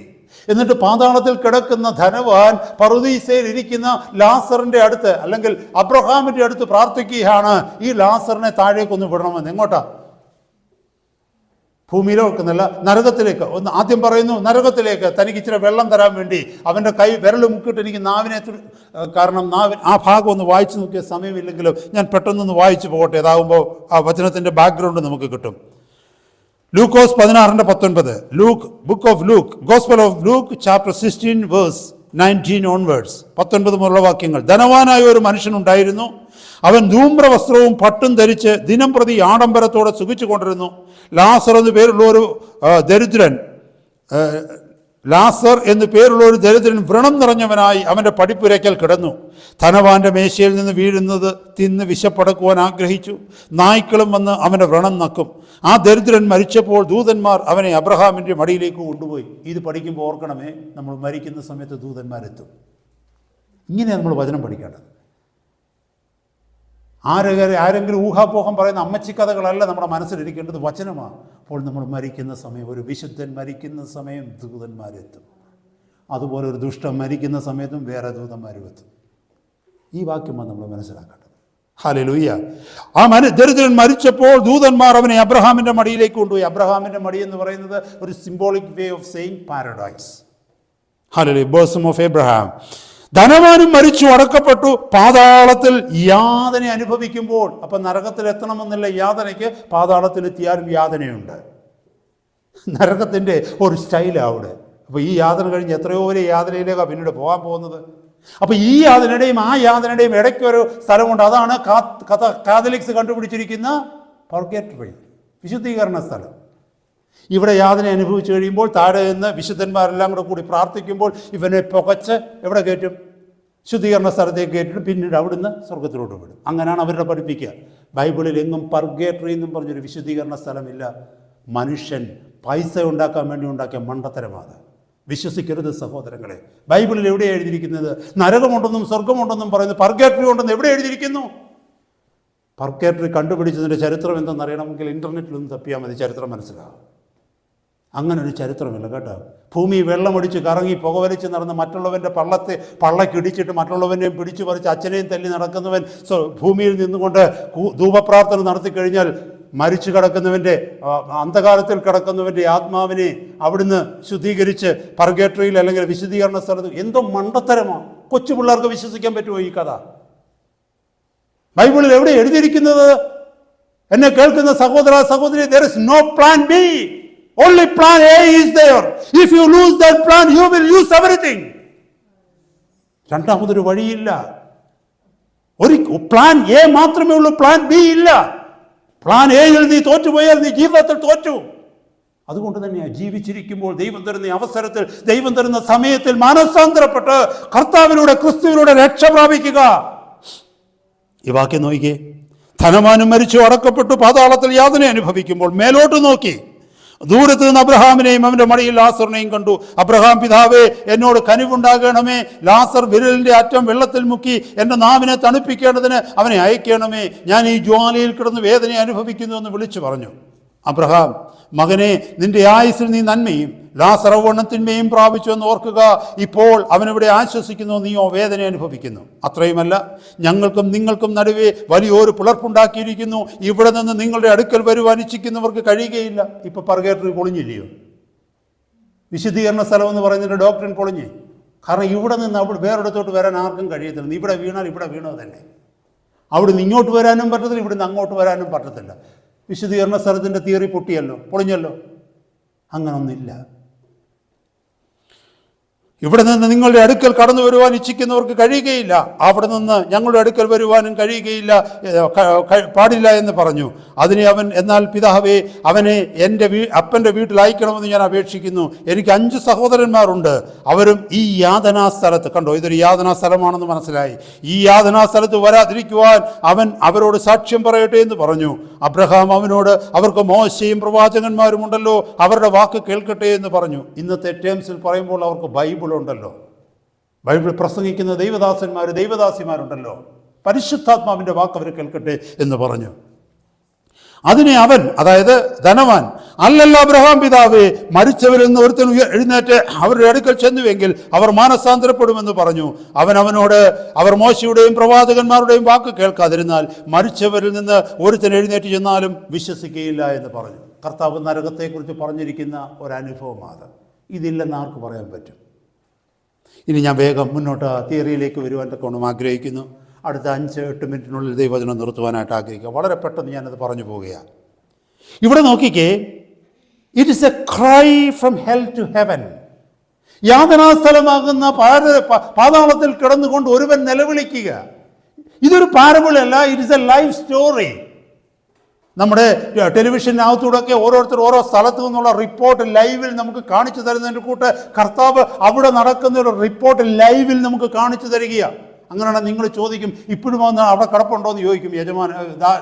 എന്നിട്ട് പാതാളത്തിൽ കിടക്കുന്ന ധനവാൻ പറുദീസയിൽ ഇരിക്കുന്ന ലാസറിൻ്റെ അടുത്ത് അല്ലെങ്കിൽ അബ്രഹാമിൻ്റെ അടുത്ത് പ്രാർത്ഥിക്കുകയാണ്, ഈ ലാസറിനെ താഴേക്കൊന്ന് വിടണമെന്ന്. എങ്ങോട്ടാ? ഭൂമിയിലേക്കെന്നല്ല, നരകത്തിലേക്ക്. ഒന്ന് ആദ്യം പറയുന്നു നരകത്തിലേക്ക്. തനിക്ക് ഇച്ചിരി വെള്ളം തരാൻ വേണ്ടി അവൻ്റെ കൈ വിരൽ മുക്കിയിട്ട് എനിക്ക് നാവിനെ, കാരണം ആ ഭാഗം ഒന്ന് വായിച്ചു നോക്കിയ സമയമില്ലെങ്കിലും ഞാൻ പെട്ടെന്നൊന്ന് വായിച്ചു പോകട്ടെ. അതാകുമ്പോൾ ആ വചനത്തിൻ്റെ ബാക്ക്ഗ്രൗണ്ട് നമുക്ക് കിട്ടും. ലൂക്കോസ് 16:19. Book of Luke, gospel of Luke chapter 16 verse 19 onwards. 19 മുതലുള്ള വാക്യങ്ങൾ. ധനവാനായ ഒരു മനുഷ്യനുണ്ടായിരുന്നു. അവൻ ധൂമ്ര വസ്ത്രവും പട്ടും ധരിച്ച് ദിനം പ്രതി ആഡംബരത്തോടെ സുഖിച്ചു കൊണ്ടിരുന്നു. ലാസർ എന്നു പേരുള്ള ഒരു ദരിദ്രൻ വ്രണം നിറഞ്ഞവനായി അവൻ്റെ പടിപ്പുരയ്ക്കൽ കിടന്നു. ധനവാന്റെ മേശയിൽ നിന്ന് വീഴുന്നത് തിന്ന് വിശപ്പടക്കുവാൻ ആഗ്രഹിച്ചു. നായ്ക്കളും വന്ന് അവൻ്റെ വ്രണം നക്കും. ആ ദരിദ്രൻ മരിച്ചപ്പോൾ ദൂതന്മാർ അവനെ അബ്രഹാമിൻ്റെ മടിയിലേക്ക് കൊണ്ടുപോയി. ഇത് പഠിക്കുമ്പോൾ ഓർക്കണമേ, നമ്മൾ മരിക്കുന്ന സമയത്ത് ദൂതന്മാരെത്തും. ഇങ്ങനെ നമ്മൾ വചനം പഠിക്കേണ്ടത്. ആരെങ്കിലും ഊഹാപോഹം പറയുന്ന അമ്മച്ചിക്കഥകളല്ല നമ്മുടെ മനസ്സിലിരിക്കേണ്ടത്, വചനമാണ്. അപ്പോൾ നമ്മൾ മരിക്കുന്ന സമയം, ഒരു വിശുദ്ധൻ മരിക്കുന്ന സമയം ദൂതന്മാരെത്തും. അതുപോലെ ഒരു ദുഷ്ടൻ മരിക്കുന്ന സമയത്തും വേറെ ദൂതന്മാരും എത്തും. ഈ വാക്യമാണ് നമ്മൾ മനസ്സിലാക്കേണ്ടത്. ഹല്ലേലൂയ. ആ ദരിദ്രൻ മരിച്ചപ്പോൾ ദൂതന്മാർ അവനെ അബ്രഹാമിൻ്റെ മടിയിലേക്ക് കൊണ്ടുപോയി. അബ്രഹാമിൻ്റെ മടി എന്ന് പറയുന്നത് ഒരു symbolic way of saying paradise. Hallelujah, bosom of Abraham. ധനവാനും മരിച്ചു അടക്കപ്പെട്ടു, പാതാളത്തിൽ യാതന അനുഭവിക്കുമ്പോൾ. അപ്പം നരകത്തിൽ എത്തണമെന്നില്ല യാതനയ്ക്ക്, പാതാളത്തിലെത്തിയാലും യാതനയുണ്ട്. നരകത്തിൻ്റെ ഒരു സ്റ്റൈലാണ് അവിടെ. അപ്പോൾ ഈ യാതന കഴിഞ്ഞ് എത്രയോ ഒരു യാതനയിലേക്കാണ് പിന്നീട് പോകാൻ പോകുന്നത്. അപ്പോൾ ഈ യാതനയുടെയും ആ യാതനയുടെയും ഇടയ്ക്കൊരു സ്ഥലമുണ്ട്. അതാണ് കാതലിക്സ് കണ്ടുപിടിച്ചിരിക്കുന്ന പർഗേറ്ററി, വിശുദ്ധീകരണ സ്ഥലം. ഇവിടെ യാതന അനുഭവിച്ചു കഴിയുമ്പോൾ താഴെ നിന്ന് വിശുദ്ധന്മാരെല്ലാം കൂടി പ്രാർത്ഥിക്കുമ്പോൾ ഇവനെ പുകച്ച് എവിടെ കയറ്റും? ശുദ്ധീകരണ സ്ഥലത്തേക്ക് കയറ്റിട്ട് പിന്നീട് അവിടുന്ന് സ്വർഗത്തിലോട്ട് വിടും. അങ്ങനെയാണ് അവരുടെ പഠിപ്പിക്കുക. ബൈബിളിൽ എങ്ങും പർഗേറ്ററി എന്നും പറഞ്ഞൊരു വിശുദ്ധീകരണ സ്ഥലമില്ല. മനുഷ്യൻ പൈസ ഉണ്ടാക്കാൻ വേണ്ടി ഉണ്ടാക്കിയ മണ്ടത്തരമാണ്. വിശ്വസിക്കരുത് സഹോദരങ്ങളെ. ബൈബിളിൽ എവിടെ എഴുതിയിരിക്കുന്നത്? നരകമുണ്ടെന്നും സ്വർഗമുണ്ടെന്നും പറയുന്നത് പർഗേറ്ററി ഉണ്ടെന്ന് എവിടെ എഴുതിയിരിക്കുന്നു? പർഗേറ്ററി കണ്ടുപിടിച്ചതിൻ്റെ ചരിത്രം എന്തെന്നറിയണമെങ്കിൽ ഇൻ്റർനെറ്റിലൊന്നും തപ്പിയാൽ മതി, ചരിത്രം മനസ്സിലാകും. അങ്ങനെ ഒരു ചരിത്രമില്ല കേട്ടോ. ഭൂമി വെള്ളമൊടിച്ച് കറങ്ങി പുകവലിച്ച് നടന്ന് മറ്റുള്ളവൻ്റെ പള്ളക്കിടിച്ചിട്ട് മറ്റുള്ളവനെയും പിടിച്ചു പറിച്ച് അച്ഛനെയും തല്ലി നടക്കുന്നവൻ ഭൂമിയിൽ നിന്നുകൊണ്ട് ധൂപപ്രാർത്ഥന നടത്തി കഴിഞ്ഞാൽ മരിച്ചു കിടക്കുന്നവൻ്റെ, അന്ധകാരത്തിൽ കിടക്കുന്നവൻ്റെ ആത്മാവിനെ അവിടുന്ന് ശുദ്ധീകരിച്ച് പർഗേറ്ററിയിൽ അല്ലെങ്കിൽ വിശുദ്ധീകരണ സ്ഥലത്ത്. എന്തോ മണ്ടത്തരമാണ്. കൊച്ചു പിള്ളേർക്ക് വിശ്വസിക്കാൻ പറ്റുമോ ഈ കഥ? ബൈബിളിൽ എവിടെ എഴുതിയിരിക്കുന്നത്? എന്നെ കേൾക്കുന്ന സഹോദര സഹോദരി, there is no plan B. Only plan A is there. If you lose that plan, you will lose everything. രണ്ടാമതൊരു വഴിയില്ല. ഒരു പ്ലാൻ എ മാത്രമേ ഉള്ളൂ, പ്ലാൻ ബി ഇല്ല. പ്ലാൻ എയിൽ നീ തോറ്റുപോയാൽ നീ ജീവിതത്തിൽ തോറ്റു. അതുകൊണ്ട് തന്നെയാണ് ജീവിച്ചിരിക്കുമ്പോൾ ദൈവം തരുന്ന അവസരത്തിൽ, ദൈവം തരുന്ന സമയത്തിൽ മാനസാന്തരപ്പെട്ട് കർത്താവിലൂടെ ക്രിസ്തുവിലൂടെ രക്ഷ പ്രാപിക്കുക. ഈ വാക്യം നോക്കിക്കേ. ധനവാനും മരിച്ചു അടക്കപ്പെട്ടു, പാതാളത്തിൽ യാതന അനുഭവിക്കുമ്പോൾ മേലോട്ട് നോക്കി ദൂരത്ത് നിന്ന് അബ്രഹാമിനെയും അവൻ്റെ മടിയിൽ ലാസറിനെയും കണ്ടു. അബ്രഹാം പിതാവേ, എന്നോട് കനിവുണ്ടാകണമേ. ലാസർ വിരലിൻ്റെ അറ്റം വെള്ളത്തിൽ മുക്കി എൻ്റെ നാവിനെ തണുപ്പിക്കേണ്ടതിന് അവനെ അയക്കണമേ. ഞാൻ ഈ ജ്വാലയിൽ കിടന്ന് വേദന അനുഭവിക്കുന്നു എന്ന് വിളിച്ചു പറഞ്ഞു. അബ്രഹാം, മകനെ, നിന്റെ ആയുസ്സിൽ നീ നന്മയും ലാസർ ഔവണ്ണത്തിന്മയും പ്രാപിച്ചു എന്ന് ഓർക്കുക. ഇപ്പോൾ അവനിവിടെ ആശ്വസിക്കുന്നു, നീയോ വേദന അനുഭവിക്കുന്നു. അത്രയുമല്ല, ഞങ്ങൾക്കും നിങ്ങൾക്കും നടുവേ വലിയൊരു പിളർപ്പുണ്ടാക്കിയിരിക്കുന്നു. ഇവിടെ നിന്ന് നിങ്ങളുടെ അടുക്കൽ വരുവാൻ ഇച്ഛിക്കുന്നവർക്ക് കഴിയുകയില്ല. ഇപ്പൊ പർഗേറ്ററി പൊളിഞ്ഞില്ലയോ? വിശുദ്ധീകരണ സ്ഥലം എന്ന് പറയുന്നതിൻ്റെ ഡോക്ടറിൻ പൊളിഞ്ഞ്. കാരണം ഇവിടെ നിന്ന് അവിടെ വേറൊരിടത്തോട്ട് വരാൻ ആർക്കും കഴിയത്തില്ല. ഇവിടെ വീണാൽ ഇവിടെ വീണത് തന്നെ. അവിടുന്ന് ഇങ്ങോട്ട് വരാനും പറ്റത്തില്ല, ഇവിടുന്ന് അങ്ങോട്ട് വരാനും പറ്റത്തില്ല. വിശുദ്ധീകരണ സ്ഥലത്തിൻ്റെ തിയറി പൊട്ടിയല്ലോ, പൊളിഞ്ഞല്ലോ. അങ്ങനൊന്നില്ല. ഇവിടെ നിന്ന് നിങ്ങളുടെ അടുക്കൽ കടന്നു വരുവാൻ ഇച്ഛിക്കുന്നവർക്ക് കഴിയുകയില്ല. അവിടെ നിന്ന് ഞങ്ങളുടെ അടുക്കൽ വരുവാനും കഴിയുകയില്ല, പാടില്ല എന്ന് പറഞ്ഞു. അതിനെ അവൻ, എന്നാൽ പിതാവേ, അവനെ എൻ്റെ അപ്പൻ്റെ വീട്ടിൽ അയക്കണമെന്ന് ഞാൻ അപേക്ഷിക്കുന്നു. എനിക്ക് 5 സഹോദരന്മാരുണ്ട്. അവരും ഈ യാതനാ സ്ഥലത്ത്, കണ്ടോ, ഇതൊരു യാതനാ സ്ഥലമാണെന്ന് മനസ്സിലായി. ഈ യാതനാ സ്ഥലത്ത് വരാതിരിക്കുവാൻ അവൻ അവരോട് സാക്ഷ്യം പറയട്ടെ എന്ന് പറഞ്ഞു. അബ്രഹാം അവനോട്, അവർക്ക് മോശയും പ്രവാചകന്മാരും ഉണ്ടല്ലോ, അവരുടെ വാക്ക് കേൾക്കട്ടെ എന്ന് പറഞ്ഞു. ഇന്നത്തെ ടേംസിൽ പറയുമ്പോൾ അവർക്ക് ബൈബിളുണ്ടല്ലോ, ബൈബിൾ പ്രസംഗിക്കുന്ന ദൈവദാസന്മാർ, ദൈവദാസിമാരുണ്ടല്ലോ, പരിശുദ്ധാത്മാവിൻ്റെ വാക്ക് അവർ കേൾക്കട്ടെ എന്ന് പറഞ്ഞു. അതിനെ അവൻ, അതായത് ധനവാൻ, അല്ലല്ല അബ്രഹാം പിതാവേ, മരിച്ചവരിൽ നിന്ന് ഒരുത്തൻ എഴുന്നേറ്റ് അവരുടെ അടുക്കൽ ചെന്നുവെങ്കിൽ അവർ മാനസാന്തരപ്പെടുമെന്ന് പറഞ്ഞു. അവനോട്, അവർ മോശയുടെയും പ്രവാചകന്മാരുടെയും വാക്ക് കേൾക്കാതിരുന്നാൽ മരിച്ചവരിൽ നിന്ന് ഒരുത്തൻ എഴുന്നേറ്റ് ചെന്നാലും വിശ്വസിക്കുകയില്ല എന്ന് പറഞ്ഞു. കർത്താവ് നരകത്തെക്കുറിച്ച് പറഞ്ഞിരിക്കുന്ന ഒരനുഭവമാണ്. ഇതില്ലെന്ന് ആർക്ക് പറയാൻ പറ്റും? ഇനി ഞാൻ വേഗം മുന്നോട്ട് തിയറിയിലേക്ക് വരുവാൻ തക്കോണം ആഗ്രഹിക്കുന്നു. അടുത്ത 5-8 മിനിറ്റിനുള്ളിൽ ദൈവവചനം നിർത്തുവാനായിട്ട് ആഗ്രഹിക്കുക. വളരെ പെട്ടെന്ന് ഞാനത് പറഞ്ഞു പോവുകയാണ്. ഇവിടെ നോക്കിക്കേ, it is a cry from hell to heaven. യാതനാസ്ഥലമാകുന്ന പാതാളത്തിൽ കിടന്നുകൊണ്ട് ഒരുവൻ നിലവിളിക്കുക. ഇതൊരു പാരബിളല്ല, it is a life story. നമ്മുടെ ടെലിവിഷനകത്തൂടെയൊക്കെ ഓരോരുത്തർ ഓരോ സ്ഥലത്തു നിന്നുള്ള റിപ്പോർട്ട് ലൈവിൽ നമുക്ക് കാണിച്ചു തരുന്നതിൻ്റെ കൂട്ട് കർത്താവ് അവിടെ നടക്കുന്ന ഒരു റിപ്പോർട്ട് ലൈവിൽ നമുക്ക് കാണിച്ചു തരികയാണ്. അങ്ങനെയാണ് നിങ്ങൾ ചോദിക്കും, ഇപ്പോഴും വന്ന് അവിടെ കിടപ്പുണ്ടോ എന്ന് ചോദിക്കും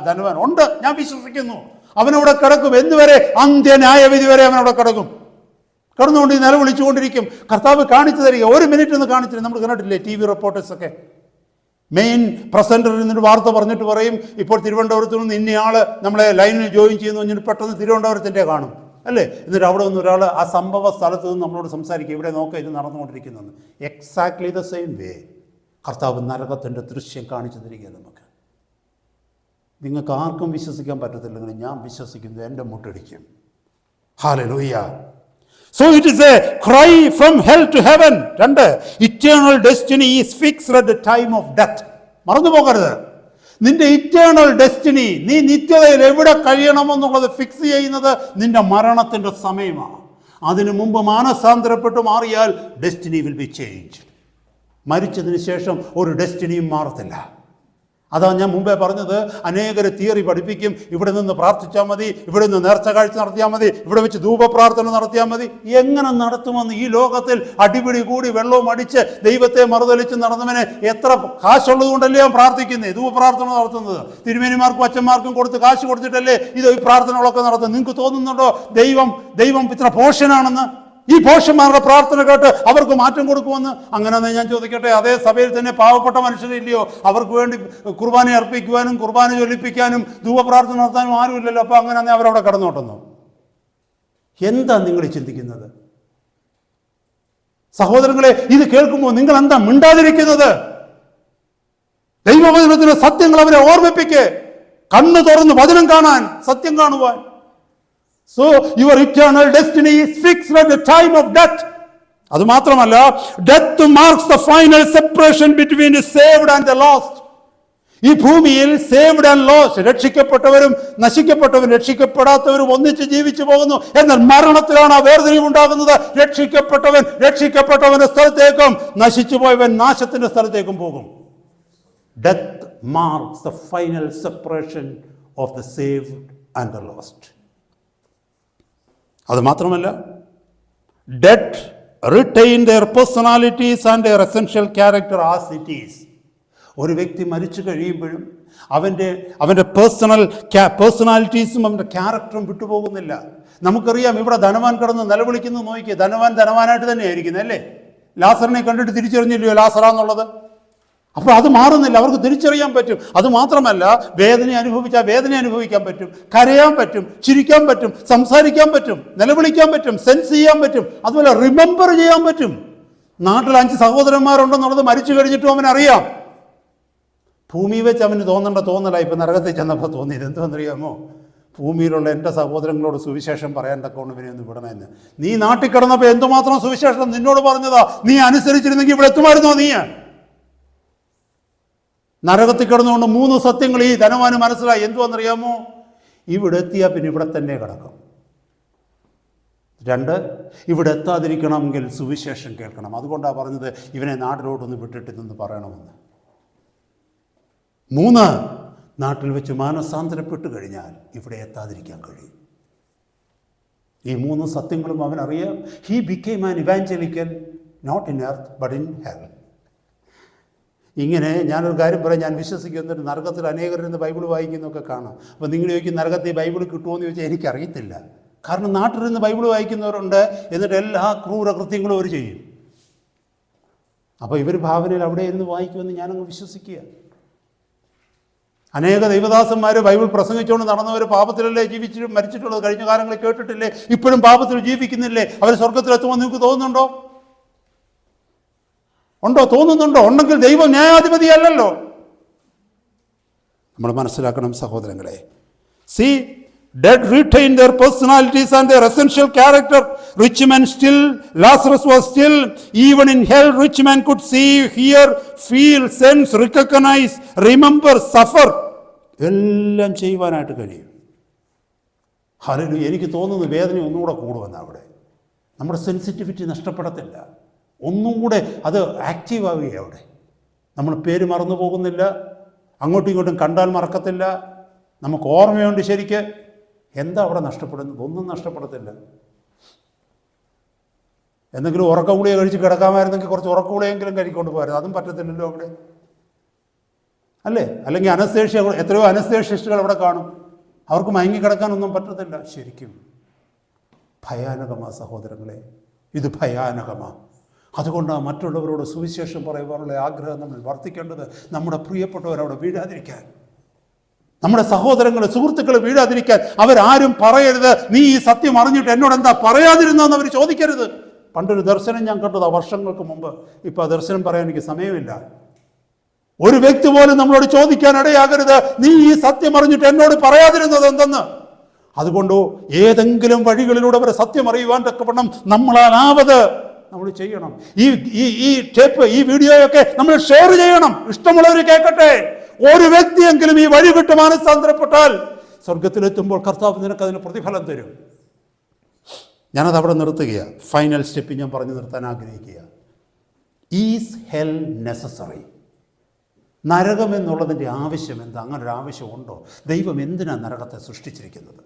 ധനവാൻ. ഉണ്ട്, ഞാൻ വിശ്വസിക്കുന്നു അവനവിടെ കിടക്കും. എന്തുവരെ? അന്ത്യന്യായവിധി വരെ അവനവിടെ കിടക്കും. കിടന്നുകൊണ്ട് ഈ നിലവിളിച്ചുകൊണ്ടിരിക്കും. കർത്താവ് കാണിച്ചു തരിക, 1 മിനിറ്റ് ഒന്ന് കാണിച്ചു തരും. നമ്മൾ കണ്ടിട്ടില്ലേ TV റിപ്പോർട്ടേഴ്സൊക്കെ മെയിൻ പ്രസൻറ്ററിൽ നിന്നൊരു വാർത്ത പറഞ്ഞിട്ട് പറയും, ഇപ്പോൾ തിരുവനന്തപുരത്ത് നിന്ന് ഇന്നയാൾ നമ്മളെ ലൈനിൽ ജോയിൻ ചെയ്യുന്നു പറഞ്ഞിട്ട് പെട്ടെന്ന് തിരുവനന്തപുരത്തിൻ്റെ കാണും അല്ലേ. എന്നിട്ട് അവിടെ നിന്ന് ഒരാൾ ആ സംഭവ സ്ഥലത്ത് നിന്ന് നമ്മളോട് സംസാരിക്കുക, ഇവിടെ നോക്കുക ഇത് നടന്നുകൊണ്ടിരിക്കുന്നതെന്ന്. എക്സാക്ട്ലി ദ സെയിം വേ കർത്താവ് നരകത്തിൻ്റെ ദൃശ്യം കാണിച്ചു തരിക നമുക്ക്. നിങ്ങൾക്ക് ആർക്കും വിശ്വസിക്കാൻ പറ്റത്തില്ലെങ്കിൽ ഞാൻ വിശ്വസിക്കുന്നു, എൻ്റെ മുട്ടടിക്കും. Hallelujah. So it is a cry from hell to heaven. 2, eternal destiny is fixed at the time of death. മറന്നു പോകരുത്, നിന്റെ ഇറ്റേണൽ ഡെസ്റ്റിനി, നീ നിത്യതയിൽ എവിടെ കഴിയണമെന്നുള്ളത് ഫിക്സ് ചെയ്യുന്നത് നിന്റെ മരണത്തിൻ്റെ സമയമാണ്. അതിനു മുമ്പ് മാനസാന്തരപ്പെട്ട് മാറിയാൽ ഡെസ്റ്റിനി വിൽ ബി ചേഞ്ച്ഡ്. മരിച്ചതിന് ശേഷം ഒരു ഡെസ്റ്റിനിയും മാറത്തില്ല. അതാണ് ഞാൻ മുമ്പേ പറഞ്ഞത്. അനേകരെ തിയറി പഠിപ്പിക്കും, ഇവിടെ നിന്ന് പ്രാർത്ഥിച്ചാൽ മതി, ഇവിടെ നിന്ന് നേർച്ച കാഴ്ച നടത്തിയാൽ മതി, ഇവിടെ വെച്ച് ധൂപപ്രാർത്ഥന നടത്തിയാൽ മതി. എങ്ങനെ നടത്തുമെന്ന് ഈ ലോകത്തിൽ അടിപിടി കൂടി വെള്ളവും അടിച്ച് ദൈവത്തെ മറുതലിച്ച് നടന്നവനെ എത്ര കാശുള്ളത് കൊണ്ടല്ലേ ഞാൻ പ്രാർത്ഥിക്കുന്നത്, ധൂപപ്രാർത്ഥന നടത്തുന്നത്. തിരുമേനിമാർക്കും അച്ഛന്മാർക്കും കൊടുത്ത് കാശ് കൊടുത്തിട്ടല്ലേ ഇത് ഈ പ്രാർത്ഥനകളൊക്കെ നടത്തുന്നത്. നിങ്ങൾക്ക് തോന്നുന്നുണ്ടോ ദൈവം ഇത്ര പോഷനാണെന്ന്? ഈ പോഷന്മാരുടെ പ്രാർത്ഥന കേട്ട് അവർക്ക് മാറ്റം കൊടുക്കുമെന്ന്? അങ്ങനെ ഞാൻ ചോദിക്കട്ടെ, അതേ സഭയിൽ തന്നെ പാവപ്പെട്ട മനുഷ്യരില്ലയോ? അവർക്ക് വേണ്ടി കുർബാന അർപ്പിക്കുവാനും കുർബാന ജ്വലിപ്പിക്കാനും ധൂപപ്രാർത്ഥന നടത്താനും ആരുമില്ലല്ലോ. അപ്പോൾ അങ്ങനെ അവരവിടെ കടന്നോട്ടുന്നു. എന്താ നിങ്ങൾ ചിന്തിക്കുന്നത്? സഹോദരങ്ങളെ, ഇത് കേൾക്കുമ്പോൾ നിങ്ങൾ എന്താ മിണ്ടാതിരിക്കുന്നത്? ദൈവവചനത്തിലെ സത്യങ്ങൾ അവരെ ഓർമ്മിപ്പിക്ക്. കണ്ണ് തുറന്ന് വചനം കാണാൻ, സത്യം കാണുവാൻ. So your eternal destiny is fixed at the time of death. അതുമാത്രമല്ല, death marks the final separation between the saved and the lost. ഈ ഭൂമിയിൽ സേവ്ഡ് ആൻഡ് ലോസ്റ്റ്, രക്ഷിക്കപ്പെട്ടവരും നശിക്കപ്പെട്ടവരും രക്ഷിക്കപ്പെടാത്തവരും ഒന്നിച്ച് ജീവിച്ചു പോകുന്നു. എന്നാൽ മരണത്തിലാണ് ആ വേർതിരിവുണ്ടാകുന്നത്. രക്ഷിക്കപ്പെട്ടവന്റെ സ്ഥലത്തേക്കും നശിച്ചു പോയവൻ നാശത്തിന്റെ സ്ഥലത്തേക്കും പോകും. Death marks the final separation of the saved and the lost. അത് മാത്രമല്ല, dead retain their personalities and their essential character as it is. ഒരു വ്യക്തി മരിച്ചു കഴിയുമ്പോഴും അവൻ്റെ പേഴ്സണാലിറ്റീസും അവൻ്റെ ക്യാരക്ടറും വിട്ടുപോകുന്നില്ല. നമുക്കറിയാം, ഇവിടെ ധനവാൻ കിടന്ന് നിലവിളിക്കുന്നു. നോക്കിയേ, ധനവാനായിട്ട് തന്നെ ആയിരിക്കുന്നത് അല്ലേ. ലാസറിനെ കണ്ടിട്ട് തിരിച്ചറിഞ്ഞില്ലയോ ലാസറാന്നുള്ളത്? അപ്പോൾ അത് മാറുന്നില്ല, അവർക്ക് തിരിച്ചറിയാൻ പറ്റും. അതുമാത്രമല്ല, വേദന അനുഭവിക്കാൻ പറ്റും, കരയാൻ പറ്റും, ചിരിക്കാൻ പറ്റും, സംസാരിക്കാൻ പറ്റും, നിലവിളിക്കാൻ പറ്റും, സെൻസ് ചെയ്യാൻ പറ്റും, അതുപോലെ റിമെമ്പർ ചെയ്യാൻ പറ്റും. നാട്ടിൽ 5 സഹോദരന്മാരുണ്ടെന്നുള്ളത് മരിച്ചു കഴിഞ്ഞിട്ടും അവനറിയാം. ഭൂമി വെച്ച് അവന് തോന്നലായി. ഇപ്പം നരകത്തിൽ ചെന്നപ്പോൾ തോന്നിയത് എന്തുവെന്നറിയാമോ? ഭൂമിയിലുള്ള എൻ്റെ സഹോദരങ്ങളോട് സുവിശേഷം പറയാൻ തക്കവണ്ണം ഇവനെ ഒന്ന് വിടണമെന്ന്. നീ നാട്ടിൽ കിടന്നപ്പോൾ എന്തുമാത്രം സുവിശേഷം നിന്നോട് പറഞ്ഞതാ. നീ അനുസരിച്ചിരുന്നെങ്കിൽ ഇവിടെ എത്തുമായിരുന്നോ? നീ നരകത്തിൽ കിടന്നുകൊണ്ട് 3 സത്യങ്ങൾ ഈ ധനവാന് മനസ്സിലായി. എന്തുവെന്നറിയാമോ? ഇവിടെ എത്തിയാൽ പിന്നെ ഇവിടെ തന്നെ കിടക്കും. 2, ഇവിടെ എത്താതിരിക്കണമെങ്കിൽ സുവിശേഷം കേൾക്കണം. അതുകൊണ്ടാണ് പറഞ്ഞത് ഇവനെ നാട്ടിലോട്ടൊന്ന് വിട്ടിട്ട് നിന്ന് പറയണമെന്ന്. 3, നാട്ടിൽ വെച്ച് മാനസാന്തരപ്പെട്ട് കഴിഞ്ഞാൽ ഇവിടെ എത്താതിരിക്കാൻ കഴിയും. ഈ 3 സത്യങ്ങളും അവനറിയാം. He became an evangelical not in earth but in hell. ഇങ്ങനെ ഞാനൊരു കാര്യം പറയാം, ഞാൻ വിശ്വസിക്കുന്നിട്ട് നരകത്തിൽ അനേകരിരുന്ന് ബൈബിൾ വായിക്കുന്നതൊക്കെ കാണാം. അപ്പോൾ നിങ്ങൾ ചോദിക്കും നരകത്തിൽ ബൈബിൾ കിട്ടുമോ എന്ന് ചോദിച്ചാൽ എനിക്കറിയത്തില്ല. കാരണം നാട്ടിലിരുന്ന് ബൈബിൾ വായിക്കുന്നവരുണ്ട്, എന്നിട്ട് എല്ലാ ക്രൂരകൃത്യങ്ങളും അവർ ചെയ്യും. അപ്പോൾ ഇവർ ഭാവനയിൽ അവിടെ ഇരുന്ന് വായിക്കുമെന്ന് ഞാനങ്ങ് വിശ്വസിക്കുക. അനേക ദൈവദാസന്മാർ ബൈബിൾ പ്രസംഗിച്ചുകൊണ്ട് നടന്നവർ പാപത്തിലല്ലേ ജീവിച്ചിട്ട് മരിച്ചിട്ടുള്ളത്. കഴിഞ്ഞ കാലങ്ങളിൽ കേട്ടിട്ടില്ലേ? ഇപ്പോഴും പാപത്തിൽ ജീവിക്കുന്നില്ലേ? അവർ സ്വർഗത്തിലെത്തുമെന്ന് നിങ്ങൾക്ക് തോന്നുന്നുണ്ടോ? തോന്നുന്നുണ്ടോ? ഉണ്ടെങ്കിൽ ദൈവം ന്യായാധിപതിയല്ലല്ലോ. നമ്മൾ മനസ്സിലാക്കണം സഹോദരങ്ങളെ. See, dead retain their personalities and their essential character. Rich man still, Lazarus was still. Even in hell, rich man could see, hear, feel, sense, recognize, remember, suffer. എല്ലാം ചെയ്യുവാനായിട്ട് കഴിയും. ഹല്ലേലൂയ. എനിക്ക് തോന്നുന്നു വേദന ഒന്നുകൂടെ കൂടുമെന്ന്. അവിടെ നമ്മുടെ സെൻസിറ്റിവിറ്റി നഷ്ടപ്പെടത്തില്ല, ഒന്നും കൂടെ അത് ആക്റ്റീവ് ആവുകയാണ്. അവിടെ നമ്മൾ പേര് മറന്നു പോകുന്നില്ല, അങ്ങോട്ടും ഇങ്ങോട്ടും കണ്ടാൽ മറക്കത്തില്ല, നമുക്ക് ഓർമ്മയുണ്ട് ശരിക്ക്. എന്താ അവിടെ നഷ്ടപ്പെടുന്നത്? ഒന്നും നഷ്ടപ്പെടത്തില്ല. എന്തെങ്കിലും ഉറക്കഗുളിക കഴിച്ച് കിടക്കാമായിരുന്നെങ്കിൽ കുറച്ച് ഉറക്കഗുളിയെങ്കിലും കഴിക്കൊണ്ട് പോരായിരുന്നു. അതും പറ്റത്തില്ലല്ലോ അവിടെ, അല്ലേ? അല്ലെങ്കിൽ അനസ്തേഷ്യ, എത്രയോ അനസ്തേഷ്യസ്റ്റുകൾ അവിടെ കാണും, അവർക്ക് മയങ്ങി കിടക്കാനൊന്നും പറ്റത്തില്ല. ശരിക്കും ഭയാനകമായ സഹോദരങ്ങളെ, ഇത് ഭയാനകമാണ്. അതുകൊണ്ടാണ് മറ്റുള്ളവരോട് സുവിശേഷം പറയുവാനുള്ള ആഗ്രഹം നമ്മൾ വർദ്ധിക്കേണ്ടത്. നമ്മുടെ പ്രിയപ്പെട്ടവരവിടെ വീഴാതിരിക്കാൻ, നമ്മുടെ സഹോദരങ്ങൾ സുഹൃത്തുക്കൾ വീഴാതിരിക്കാൻ അവരാരും പറയരുത്, നീ ഈ സത്യം അറിഞ്ഞിട്ട് എന്നോട് എന്താ പറയാതിരുന്നെന്ന് അവർ ചോദിക്കരുത്. പണ്ടൊരു ദർശനം ഞാൻ കണ്ടതാണ് വർഷങ്ങൾക്ക് മുമ്പ്. ഇപ്പം ആ ദർശനം പറയാൻ എനിക്ക് സമയമില്ല. ഒരു വ്യക്തി പോലും നമ്മളോട് ചോദിക്കാൻ ഇടയാകരുത്, നീ ഈ സത്യം അറിഞ്ഞിട്ട് എന്നോട് പറയാതിരുന്നത് എന്തെന്ന്. അതുകൊണ്ട് ഏതെങ്കിലും വഴികളിലൂടെ അവരെ സത്യം അറിയുവാൻ തക്കവണ്ണം നമ്മളാലാവത് നമ്മൾ ചെയ്യണം. ഈ ടേപ്പ്, ഈ വീഡിയോയൊക്കെ നമ്മൾ ഷെയർ ചെയ്യണം. ഇഷ്ടമുള്ളവർ കേൾക്കട്ടെ. ഒരു വ്യക്തിയെങ്കിലും ഈ വഴി വിട്ട് മാനസാന്തരപ്പെട്ടാൽ സ്വർഗത്തിലെത്തുമ്പോൾ കർത്താവ് നിനക്ക് അതിന് പ്രതിഫലം തരും. ഞാനത് അവിടെ നിർത്തുകയാണ്. ഫൈനൽ സ്റ്റെപ്പ് ഞാൻ പറഞ്ഞു നിർത്താൻ ആഗ്രഹിക്കുക. Is hell necessary? നരകം എന്നുള്ളതിൻ്റെ ആവശ്യം എന്താ? അങ്ങനെ ഒരു ആവശ്യമുണ്ടോ? ദൈവം എന്തിനാണ് നരകത്തെ സൃഷ്ടിച്ചിരിക്കുന്നത്?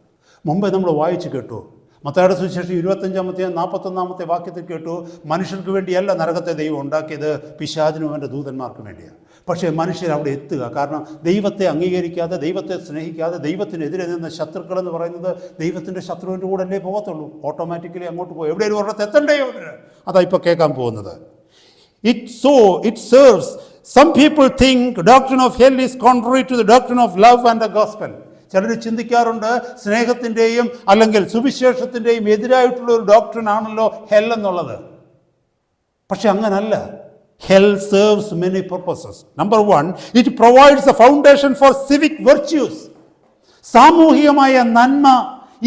മുമ്പേ നമ്മൾ വായിച്ചു കേട്ടു. മത്തായിയുടെ സുവിശേഷം 25-41 വാക്യത്തിൽ കേട്ടു, മനുഷ്യർക്ക് വേണ്ടിയല്ല നരകത്തെ ദൈവം ഉണ്ടാക്കിയത്, പിശാചിനും അവൻ്റെ ദൂതന്മാർക്ക് വേണ്ടിയാണ്. പക്ഷേ മനുഷ്യർ അവിടെ എത്തുക. കാരണം ദൈവത്തെ അംഗീകരിക്കാതെ, ദൈവത്തെ സ്നേഹിക്കാതെ, ദൈവത്തിനെതിരെ നിന്ന ശത്രുക്കളെന്ന് പറയുന്നത് ദൈവത്തിൻ്റെ ശത്രുവിൻ്റെ കൂടെ അല്ലേ പോകത്തുള്ളൂ. ഓട്ടോമാറ്റിക്കലി അങ്ങോട്ട് പോകും. എവിടെയും ഒരിടത്ത് എത്തണ്ടേ അവർ? അതാ ഇപ്പോൾ കേൾക്കാൻ പോകുന്നത്. It serves. Some people think doctrine of hell is contrary to the doctrine of love and the gospel. ചിലർ ചിന്തിക്കാറുണ്ട്, സ്നേഹത്തിൻ്റെയും അല്ലെങ്കിൽ സുവിശേഷത്തിൻ്റെയും എതിരായിട്ടുള്ള ഒരു ഡോക്ട്രിൻ ആണല്ലോ ഹെൽ എന്നുള്ളത്. പക്ഷെ അങ്ങനല്ല. Hell serves many purposes. Number one, it provides a foundation for civic virtues. സാമൂഹികമായ നന്മ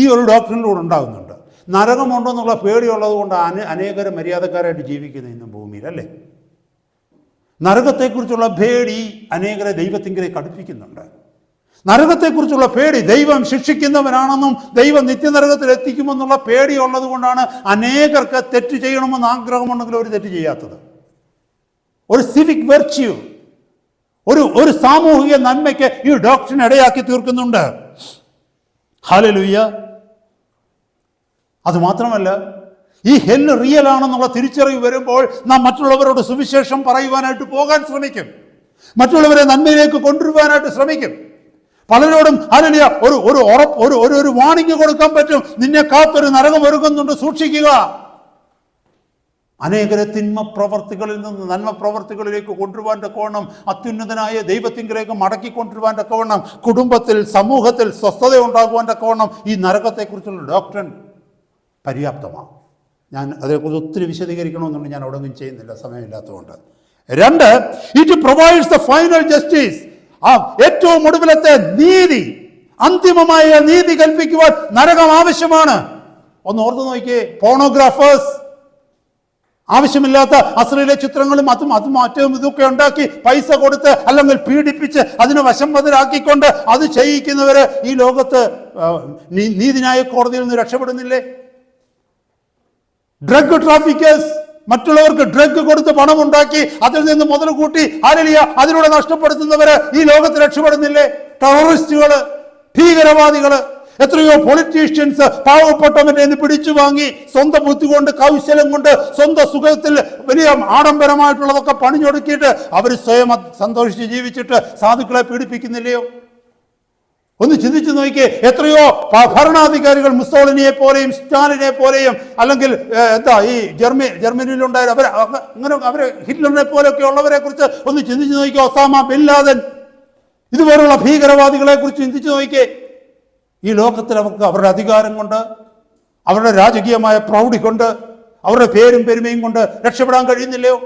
ഈ ഒരു ഡോക്ട്രിനിലൂടെ ഉണ്ടാകുന്നുണ്ട്. നരകമുണ്ടെന്നുള്ള പേടിയുള്ളത് കൊണ്ട് അനേകർ മര്യാദക്കാരായിട്ട് ജീവിക്കുന്നു ഇന്നും ഭൂമിയിൽ, അല്ലേ? നരകത്തെക്കുറിച്ചുള്ള പേടി അനേകരെ ദൈവത്തിങ്കിലേക്ക് അടുപ്പിക്കുന്നുണ്ട്. നരകത്തെക്കുറിച്ചുള്ള പേടി, ദൈവം ശിക്ഷിക്കുന്നവനാണെന്നും ദൈവം നിത്യനരകത്തിൽ എത്തിക്കുമെന്നുള്ള പേടിയുള്ളത് കൊണ്ടാണ് അനേകർക്ക് തെറ്റ് ചെയ്യണമെന്ന് ആഗ്രഹമുണ്ടെങ്കിലും ഒരു തെറ്റ് ചെയ്യാത്തത്. ഒരു സിവിക് വെർച്യൂ, ഒരു സാമൂഹിക നന്മയ്ക്ക് ഈ ഡോക്ട്രിൻ ഇടയാക്കി തീർക്കുന്നുണ്ട്. ഹല്ലേലൂയ. അതുമാത്രമല്ല, ഈ ഹെല്ല് റിയൽ ആണെന്നുള്ള തിരിച്ചറിവ് വരുമ്പോൾ നാം മറ്റുള്ളവരോട് സുവിശേഷം പറയുവാനായിട്ട് പോകാൻ ശ്രമിക്കും. മറ്റുള്ളവരെ നന്മയിലേക്ക് കൊണ്ടുവരുവാനായിട്ട് ശ്രമിക്കും. പലരോടും ഹല്ലേലൂയ ഒരു വാണിംഗ് കൊടുക്കാൻ പറ്റും, നിന്നെ കാത്തൊരു നരകം ഒരുങ്ങുന്നുണ്ട്, സൂക്ഷിക്കുക. അനേകരെ തിന്മ പ്രവർത്തികളിൽ നിന്ന് നന്മ പ്രവർത്തികളിലേക്ക് കൊണ്ടുവരുവാൻ തക്കവണ്ണം, അത്യുന്നതനായ ദൈവത്തിങ്കിലേക്ക് മടക്കിക്കൊണ്ടുവരുവാൻ തക്കവണ്ണം, കുടുംബത്തിൽ സമൂഹത്തിൽ സ്വസ്ഥത ഉണ്ടാകുവാൻ തക്കവണ്ണം ഈ നരകത്തെക്കുറിച്ചുള്ള ഡോക്ട്രിൻ പര്യാപ്തമാണ്. ഞാൻ അതേക്കുറിച്ച് ഒത്തിരി വിശദീകരിക്കണമെന്നുണ്ട്, ഞാൻ ഒടങ്ങും ചെയ്യുന്നില്ല, സമയമില്ലാത്തതുകൊണ്ട്. രണ്ട്, it provides the final justice. ഏറ്റവും ഒടുവിലത്തെ നീതി, അന്തിമമായ നീതി കൽപ്പിക്കുവാൻ നരകം ആവശ്യമാണ്. ഒന്ന് ഓർത്ത് നോക്കിയേ. പോണോഗ്രാഫേഴ്സ് ആവശ്യമില്ലാത്ത അശ്ലീല ചിത്രങ്ങളും അതും മറ്റും ഇതൊക്കെ ഉണ്ടാക്കി പൈസ കൊടുത്ത് അല്ലെങ്കിൽ പീഡിപ്പിച്ച് അതിനെ വശംവദരാക്കിക്കൊണ്ട് അത് ചെയ്യിക്കുന്നവര് ഈ ലോകത്ത് നീതിന്യായ കോടതിയിൽ നിന്ന് രക്ഷപ്പെടുന്നില്ലേ? ഡ്രഗ് ട്രാഫിക്കേഴ്സ് മറ്റുള്ളവർക്ക് ഡ്രഗ് കൊടുത്ത് പണമുണ്ടാക്കി അതിൽ നിന്ന് മുതൽ കൂട്ടി അതിലൂടെ നഷ്ടപ്പെടുത്തുന്നവര് ഈ ലോകത്ത് രക്ഷപ്പെടുന്നില്ലേ? ടെററിസ്റ്റുകള്, ഭീകരവാദികള്, എത്രയോ പൊളിറ്റീഷ്യൻസ് പാവപ്പെട്ടവന്റെ നിന്ന് പിടിച്ചു വാങ്ങി സ്വന്തം ബുദ്ധി കൊണ്ട്, കൗശലം കൊണ്ട്, സ്വന്തം സുഖത്തിൽ വലിയ ആഡംബരമായിട്ടുള്ളതൊക്കെ പണിഞ്ഞൊടുക്കിയിട്ട് അവർ സ്വയം സന്തോഷിച്ച് ജീവിച്ചിട്ട് സാധുക്കളെ പീഡിപ്പിക്കുന്നില്ലയോ? ഒന്ന് ചിന്തിച്ചു നോക്കിയേ. എത്രയോ ഭരണാധികാരികൾ മുസോളിനിയെ പോലെയും സ്റ്റാലിനെ പോലെയും അല്ലെങ്കിൽ ഈ ജർമ്മനിയിലുണ്ടായ അവരെ ഹിറ്റ്ലറിനെ പോലെയൊക്കെ ഉള്ളവരെ കുറിച്ച് ഒന്ന് ചിന്തിച്ചു നോക്കിയേ. ഒസാമ ബിൻ ലാദൻ, ഇതുപോലുള്ള ഭീകരവാദികളെ കുറിച്ച് ചിന്തിച്ചു നോക്കിയേ. ഈ ലോകത്തിൽ അവർക്ക് അവരുടെ അധികാരം കൊണ്ട്, അവരുടെ രാജകീയമായ പ്രൗഢി കൊണ്ട്, അവരുടെ പേരും പെരുമയും കൊണ്ട് രക്ഷപ്പെടാൻ കഴിയുന്നില്ലയോ?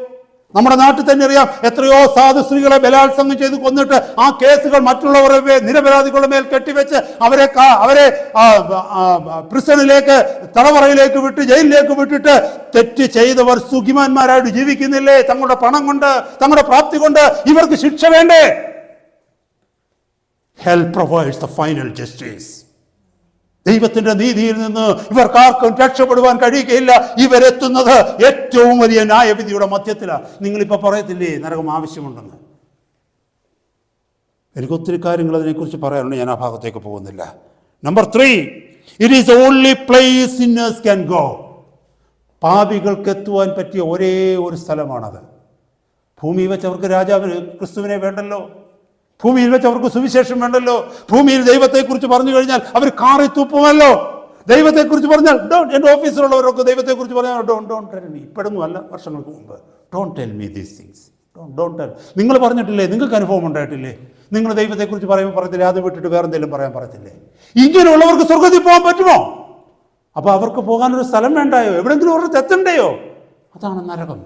നമ്മുടെ നാട്ടിൽ തന്നെ അറിയാം, എത്രയോ സാധു സ്ത്രീകളെ ബലാത്സംഗം ചെയ്ത് കൊന്നിട്ട് ആ കേസുകൾ മറ്റുള്ളവരുടെ നിരപരാധികളുടെ മേൽ കെട്ടിവെച്ച് അവരെ പ്രിസണിലേക്ക്, തടവറയിലേക്ക് വിട്ട്, ജയിലിലേക്ക് വിട്ടിട്ട് തെറ്റ് ചെയ്തവർ സുഖിമാന്മാരായിട്ട് ജീവിക്കുന്നില്ലേ? തങ്ങളുടെ പണം കൊണ്ട്, തങ്ങളുടെ പ്രാപ്തി കൊണ്ട് ഇവർക്ക് ശിക്ഷ വേണ്ടേ? Hell provides the final justice. ദൈവത്തിന്റെ നീതിയിൽ നിന്ന് ഇവർക്കാർക്കും രക്ഷപ്പെടുവാൻ കഴിയുകയില്ല. ഇവരെത്തുന്നത് ഏറ്റവും വലിയ ന്യായവിധിയുടെ മധ്യത്തിലാണ്. നിങ്ങളിപ്പോൾ പറയത്തില്ലേ നരകം ആവശ്യമുണ്ടെന്ന്? എനിക്ക് ഒത്തിരി കാര്യങ്ങൾ അതിനെക്കുറിച്ച് പറയാനുണ്ട്, ഞാൻ ആ ഭാഗത്തേക്ക് പോകുന്നില്ല. Number 3, it is only place sinners can go. പാപികൾക്ക് എത്തുവാൻ പറ്റിയ ഒരേ ഒരു സ്ഥലമാണത്. ഭൂമിയിൽ വെച്ച് അവർക്ക് രാജാവിന് ക്രിസ്തുവിനെ വേണ്ടല്ലോ, ഭൂമിയിൽ വെച്ച് അവർക്ക് സുവിശേഷം വേണ്ടല്ലോ, ഭൂമിയിൽ ദൈവത്തെക്കുറിച്ച് പറഞ്ഞു കഴിഞ്ഞാൽ അവർ കാറി തുപ്പുമല്ലോ. ദൈവത്തെക്കുറിച്ച് പറഞ്ഞാൽ എൻ്റെ ഓഫീസിലുള്ളവരൊക്കെ ദൈവത്തെക്കുറിച്ച് പറഞ്ഞാൽ ഡോണ്ട് ടെൽ മീ. ഇപ്പോഴൊന്നും അല്ല, വർഷങ്ങൾക്ക് മുമ്പ്. Don't tell me these things. Don't tell. നിങ്ങൾ പറഞ്ഞിട്ടില്ലേ? നിങ്ങൾക്ക് അനുഭവം ഉണ്ടായിട്ടില്ലേ? നിങ്ങൾ ദൈവത്തെക്കുറിച്ച് പറയുമ്പോൾ പറയത്തില്ലേ, അത് വിട്ടിട്ട് വേറെ എന്തെങ്കിലും പറയാൻ പറയത്തില്ലേ? ഇങ്ങനെയുള്ളവർക്ക് സ്വർഗ്ഗത്തിൽ പോകാൻ പറ്റുമോ? അപ്പോൾ അവർക്ക് പോകാനൊരു സ്ഥലം വേണ്ടായോ? എവിടെയെങ്കിലും അവർക്ക് തെറ്റണ്ടയോ? അതാണ് നരകം.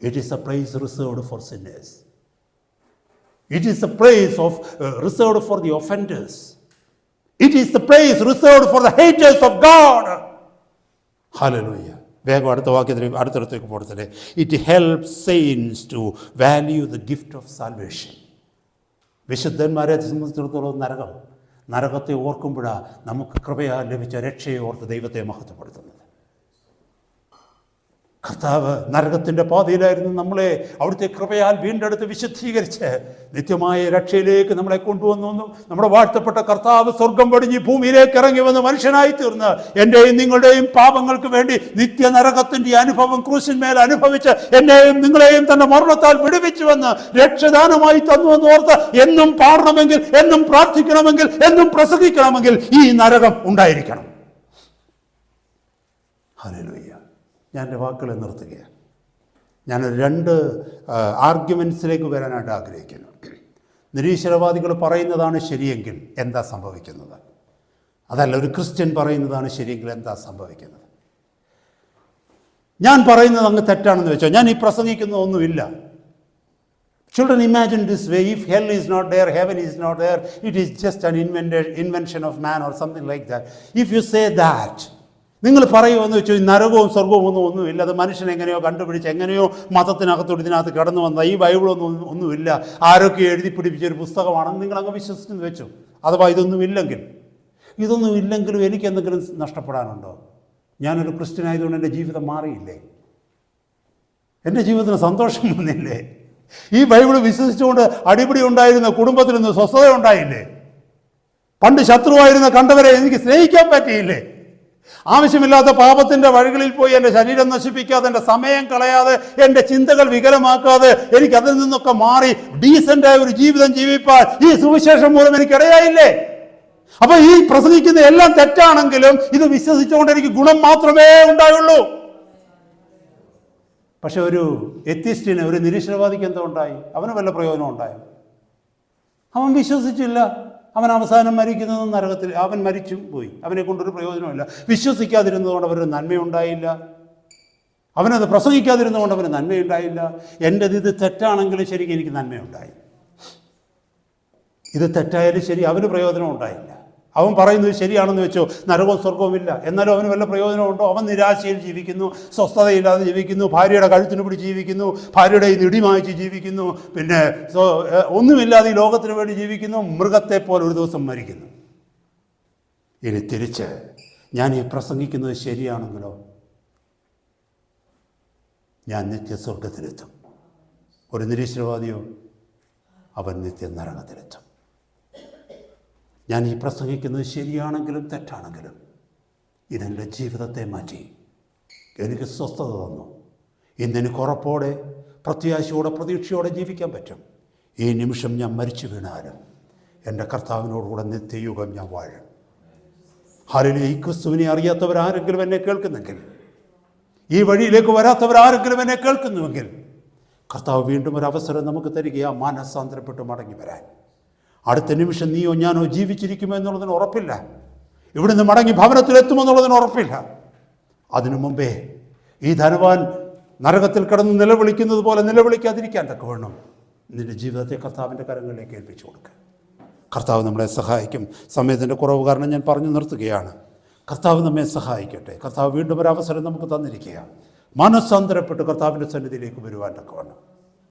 It is A place reserved for sinners. It is the place reserved for the offenders. It is the place reserved for the haters of God. Hallelujah. വേഗം അടുത്ത വാക്യത്തിൽ അടുത്തടുത്തേക്ക് പോകത്തില്ലേ. It helps saints to value the gift of salvation. വിശുദ്ധന്മാരെ സംബന്ധിച്ചിടത്തോളം നരകത്തെ ഓർക്കുമ്പോഴാണ് നമുക്ക് കൃപയാൽ ലഭിച്ച രക്ഷയെ ഓർത്ത് ദൈവത്തെ മഹത്വപ്പെടുത്തുന്നത്. കർത്താവ് നരകത്തിൻ്റെ പാതയിലായിരുന്നു നമ്മളെ അവിടുത്തെ കൃപയാൽ വീണ്ടെടുത്ത് വിശുദ്ധീകരിച്ച് നിത്യമായ രക്ഷയിലേക്ക് നമ്മളെ കൊണ്ടുവന്നു. നമ്മുടെ വാഴ്ത്തപ്പെട്ട കർത്താവ് സ്വർഗം വെടിഞ്ഞ് ഭൂമിയിലേക്ക് ഇറങ്ങി വന്ന് മനുഷ്യനായി തീർന്ന് എൻ്റെയും നിങ്ങളുടെയും പാപങ്ങൾക്ക് വേണ്ടി നിത്യ നരകത്തിൻ്റെ അനുഭവം ക്രൂശിന്മേൽ അനുഭവിച്ച് എന്നെയും നിങ്ങളെയും തന്നെ മരണത്താൽ വിടുവിച്ചുവെന്ന് രക്ഷദാനമായി തന്നുവെന്ന് ഓർത്ത് എന്നും പാടണമെങ്കിൽ, എന്നും പ്രാർത്ഥിക്കണമെങ്കിൽ, എന്നും പ്രസംഗിക്കണമെങ്കിൽ ഈ നരകം ഉണ്ടായിരിക്കണം. ഹല്ലേലൂയ. ഞാൻ എൻ്റെ വാക്കുകളെ നിർത്തുകയാണ്. ഞാൻ 2 ആർഗ്യുമെൻറ്റ്സിലേക്ക് വരാനായിട്ട് ആഗ്രഹിക്കുന്നു. നിരീശ്വരവാദികൾ പറയുന്നതാണ് ശരിയെങ്കിൽ എന്താ സംഭവിക്കുന്നത്? അതല്ല, ഒരു ക്രിസ്ത്യൻ പറയുന്നതാണ് ശരിയെങ്കിൽ എന്താ സംഭവിക്കുന്നത്? ഞാൻ പറയുന്നത് അങ്ങ് തെറ്റാണെന്ന് വെച്ചോ, ഞാൻ ഈ പ്രസംഗിക്കുന്നതൊന്നുമില്ല. Children, imagine this way. If hell is not there, heaven is not there, it is just an invention of man or something like that. If you say that, നിങ്ങൾ പറയുമെന്ന് വെച്ചു നരകവും സ്വർഗവും ഒന്നുമില്ല, അത് മനുഷ്യൻ എങ്ങനെയോ കണ്ടുപിടിച്ച് എങ്ങനെയോ മതത്തിനകത്തോട് ഇതിനകത്ത് കടന്നു വന്ന ഈ ബൈബിളൊന്നുമില്ല, ആരൊക്കെ എഴുതി പിടിപ്പിച്ചൊരു പുസ്തകമാണെന്ന് നിങ്ങൾ അങ്ങ് വിശ്വസിച്ചെന്ന് വെച്ചു. അഥവാ ഇതൊന്നുമില്ലെങ്കിലും എനിക്ക് എന്തെങ്കിലും നഷ്ടപ്പെടാനുണ്ടോ? ഞാനൊരു ക്രിസ്ത്യൻ ആയതുകൊണ്ട് എൻ്റെ ജീവിതം മാറിയില്ലേ? എൻ്റെ ജീവിതത്തിന് സന്തോഷം വന്നില്ലേ? ഈ ബൈബിൾ വിശ്വസിച്ചുകൊണ്ട് അടിപിടി ഉണ്ടായിരുന്ന കുടുംബത്തിൽ നിന്ന് സ്വസ്ഥത ഉണ്ടായില്ലേ? പണ്ട് ശത്രുവായിരുന്ന കണ്ടവരെ എനിക്ക് സ്നേഹിക്കാൻ പറ്റിയില്ലേ? ആവശ്യമില്ലാത്ത പാപത്തിൻ്റെ വഴികളിൽ പോയി എൻ്റെ ശരീരം നശിപ്പിക്കാതെ, എൻ്റെ സമയം കളയാതെ, എൻ്റെ ചിന്തകൾ വികലമാക്കാതെ എനിക്ക് അതിൽ നിന്നൊക്കെ മാറി ഡീസൻ്റായ ഒരു ജീവിതം ജീവിപ്പാൻ ഈ സുവിശേഷം മൂലം എനിക്കിടയായില്ലേ? അപ്പൊ ഈ പ്രസംഗിക്കുന്ന എല്ലാം തെറ്റാണെങ്കിലും ഇത് വിശ്വസിച്ചുകൊണ്ട് എനിക്ക് ഗുണം മാത്രമേ ഉണ്ടായുള്ളൂ. പക്ഷെ ഒരു എത്തിസ്റ്റിന്, ഒരു നിരീശ്വരവാദിക്ക് എന്തോ ഉണ്ടായി? അവന് വല്ല പ്രയോജനം ഉണ്ടായോ? അവൻ വിശ്വസിച്ചില്ല. അവൻ അവസാനം മരിക്കുന്നത് നരകത്തിൽ. അവൻ മരിച്ചും പോയി. അവനെ കൊണ്ടൊരു പ്രയോജനമില്ല. വിശ്വസിക്കാതിരുന്നതുകൊണ്ട് അവരൊരു നന്മയുണ്ടായില്ല. അവനത് പ്രസംഗിക്കാതിരുന്നതുകൊണ്ട് അവന് നന്മയുണ്ടായില്ല. എൻ്റെത് ഇത് തെറ്റാണെങ്കിലും ശരിക്കും എനിക്ക് നന്മയുണ്ടായി. ഇത് തെറ്റായാലും ശരി, അവന് പ്രയോജനം ഉണ്ടായില്ല. അവൻ പറയുന്നത് ശരിയാണെന്ന് വെച്ചോ, നരകവും സ്വർഗവുമില്ല, എന്നാലും അവന് വല്ല പ്രയോജനമുണ്ടോ? അവൻ നിരാശയിൽ ജീവിക്കുന്നു, സ്വസ്ഥതയില്ലാതെ ജീവിക്കുന്നു, ഭാര്യയുടെ കഴുത്തിന് പിടി ജീവിക്കുന്നു, ഭാര്യയുടെ നിടി മായ്ച്ച് ജീവിക്കുന്നു, പിന്നെ ഒന്നുമില്ലാതെ ഈ ലോകത്തിന് വേണ്ടി ജീവിക്കുന്നു, മൃഗത്തെ പോലെ ഒരു ദിവസം മരിക്കുന്നു. ഇനി തിരിച്ച് ഞാൻ ഈ പ്രസംഗിക്കുന്നത് ശരിയാണെങ്കിലോ, ഞാൻ നിത്യസ്വർഗത്തിലെത്തും. ഒരു നിരീശ്വരവാദിയോ, അവൻ നിത്യ നരകത്തിലെത്തും. ഞാൻ ഈ പ്രസംഗിക്കുന്നത് ശരിയാണെങ്കിലും തെറ്റാണെങ്കിലും ഇതെൻ്റെ ജീവിതത്തെ മാറ്റി എനിക്ക് സ്വസ്ഥത തന്നു. ഇന്നെനിക്ക് ഉറപ്പോടെ, പ്രത്യാശയോടെ, പ്രതീക്ഷയോടെ ജീവിക്കാൻ പറ്റും. ഈ നിമിഷം ഞാൻ മരിച്ചു വീണാലും എൻ്റെ കർത്താവിനോടുകൂടെ നിത്യയുഗം ഞാൻ വാഴും. ഹല്ലേലൂയ. ഈ ക്രിസ്തുവിനെ അറിയാത്തവരാരെങ്കിലും എന്നെ കേൾക്കുന്നെങ്കിൽ, ഈ വഴിയിലേക്ക് വരാത്തവരാരെങ്കിലും എന്നെ കേൾക്കുന്നുവെങ്കിൽ, കർത്താവ് വീണ്ടും ഒരു അവസരം നമുക്ക് തരികയാ മാനസാന്തരപ്പെട്ട് മടങ്ങി വരാൻ. അടുത്ത നിമിഷം നീയോ ഞാനോ ജീവിച്ചിരിക്കുമോ എന്നുള്ളതിന് ഉറപ്പില്ല. ഇവിടുന്ന് മടങ്ങി ഭവനത്തിലെത്തുമെന്നുള്ളതിന് ഉറപ്പില്ല. അതിനു മുമ്പേ ഈ ധനവാൻ നരകത്തിൽ കിടന്ന് നിലവിളിക്കുന്നത് പോലെ നിലവിളിക്കാതിരിക്കാൻ തക്കവണ്ണം നിൻ്റെ ജീവിതത്തെ കർത്താവിൻ്റെ കരങ്ങളിലേക്ക് ഏൽപ്പിച്ചു കൊടുക്കുക. കർത്താവ് നമ്മളെ സഹായിക്കും. സമയത്തിൻ്റെ കുറവ് കാരണം ഞാൻ പറഞ്ഞു നിർത്തുകയാണ്. കർത്താവ് നമ്മെ സഹായിക്കട്ടെ. കർത്താവ് വീണ്ടും ഒരു അവസരം നമുക്ക് തന്നിരിക്കുകയാണ്. മനസ്സാന്തരപ്പെട്ട് കർത്താവിൻ്റെ സന്നിധിയിലേക്ക് വരുവാൻ തക്കവണ്ണം.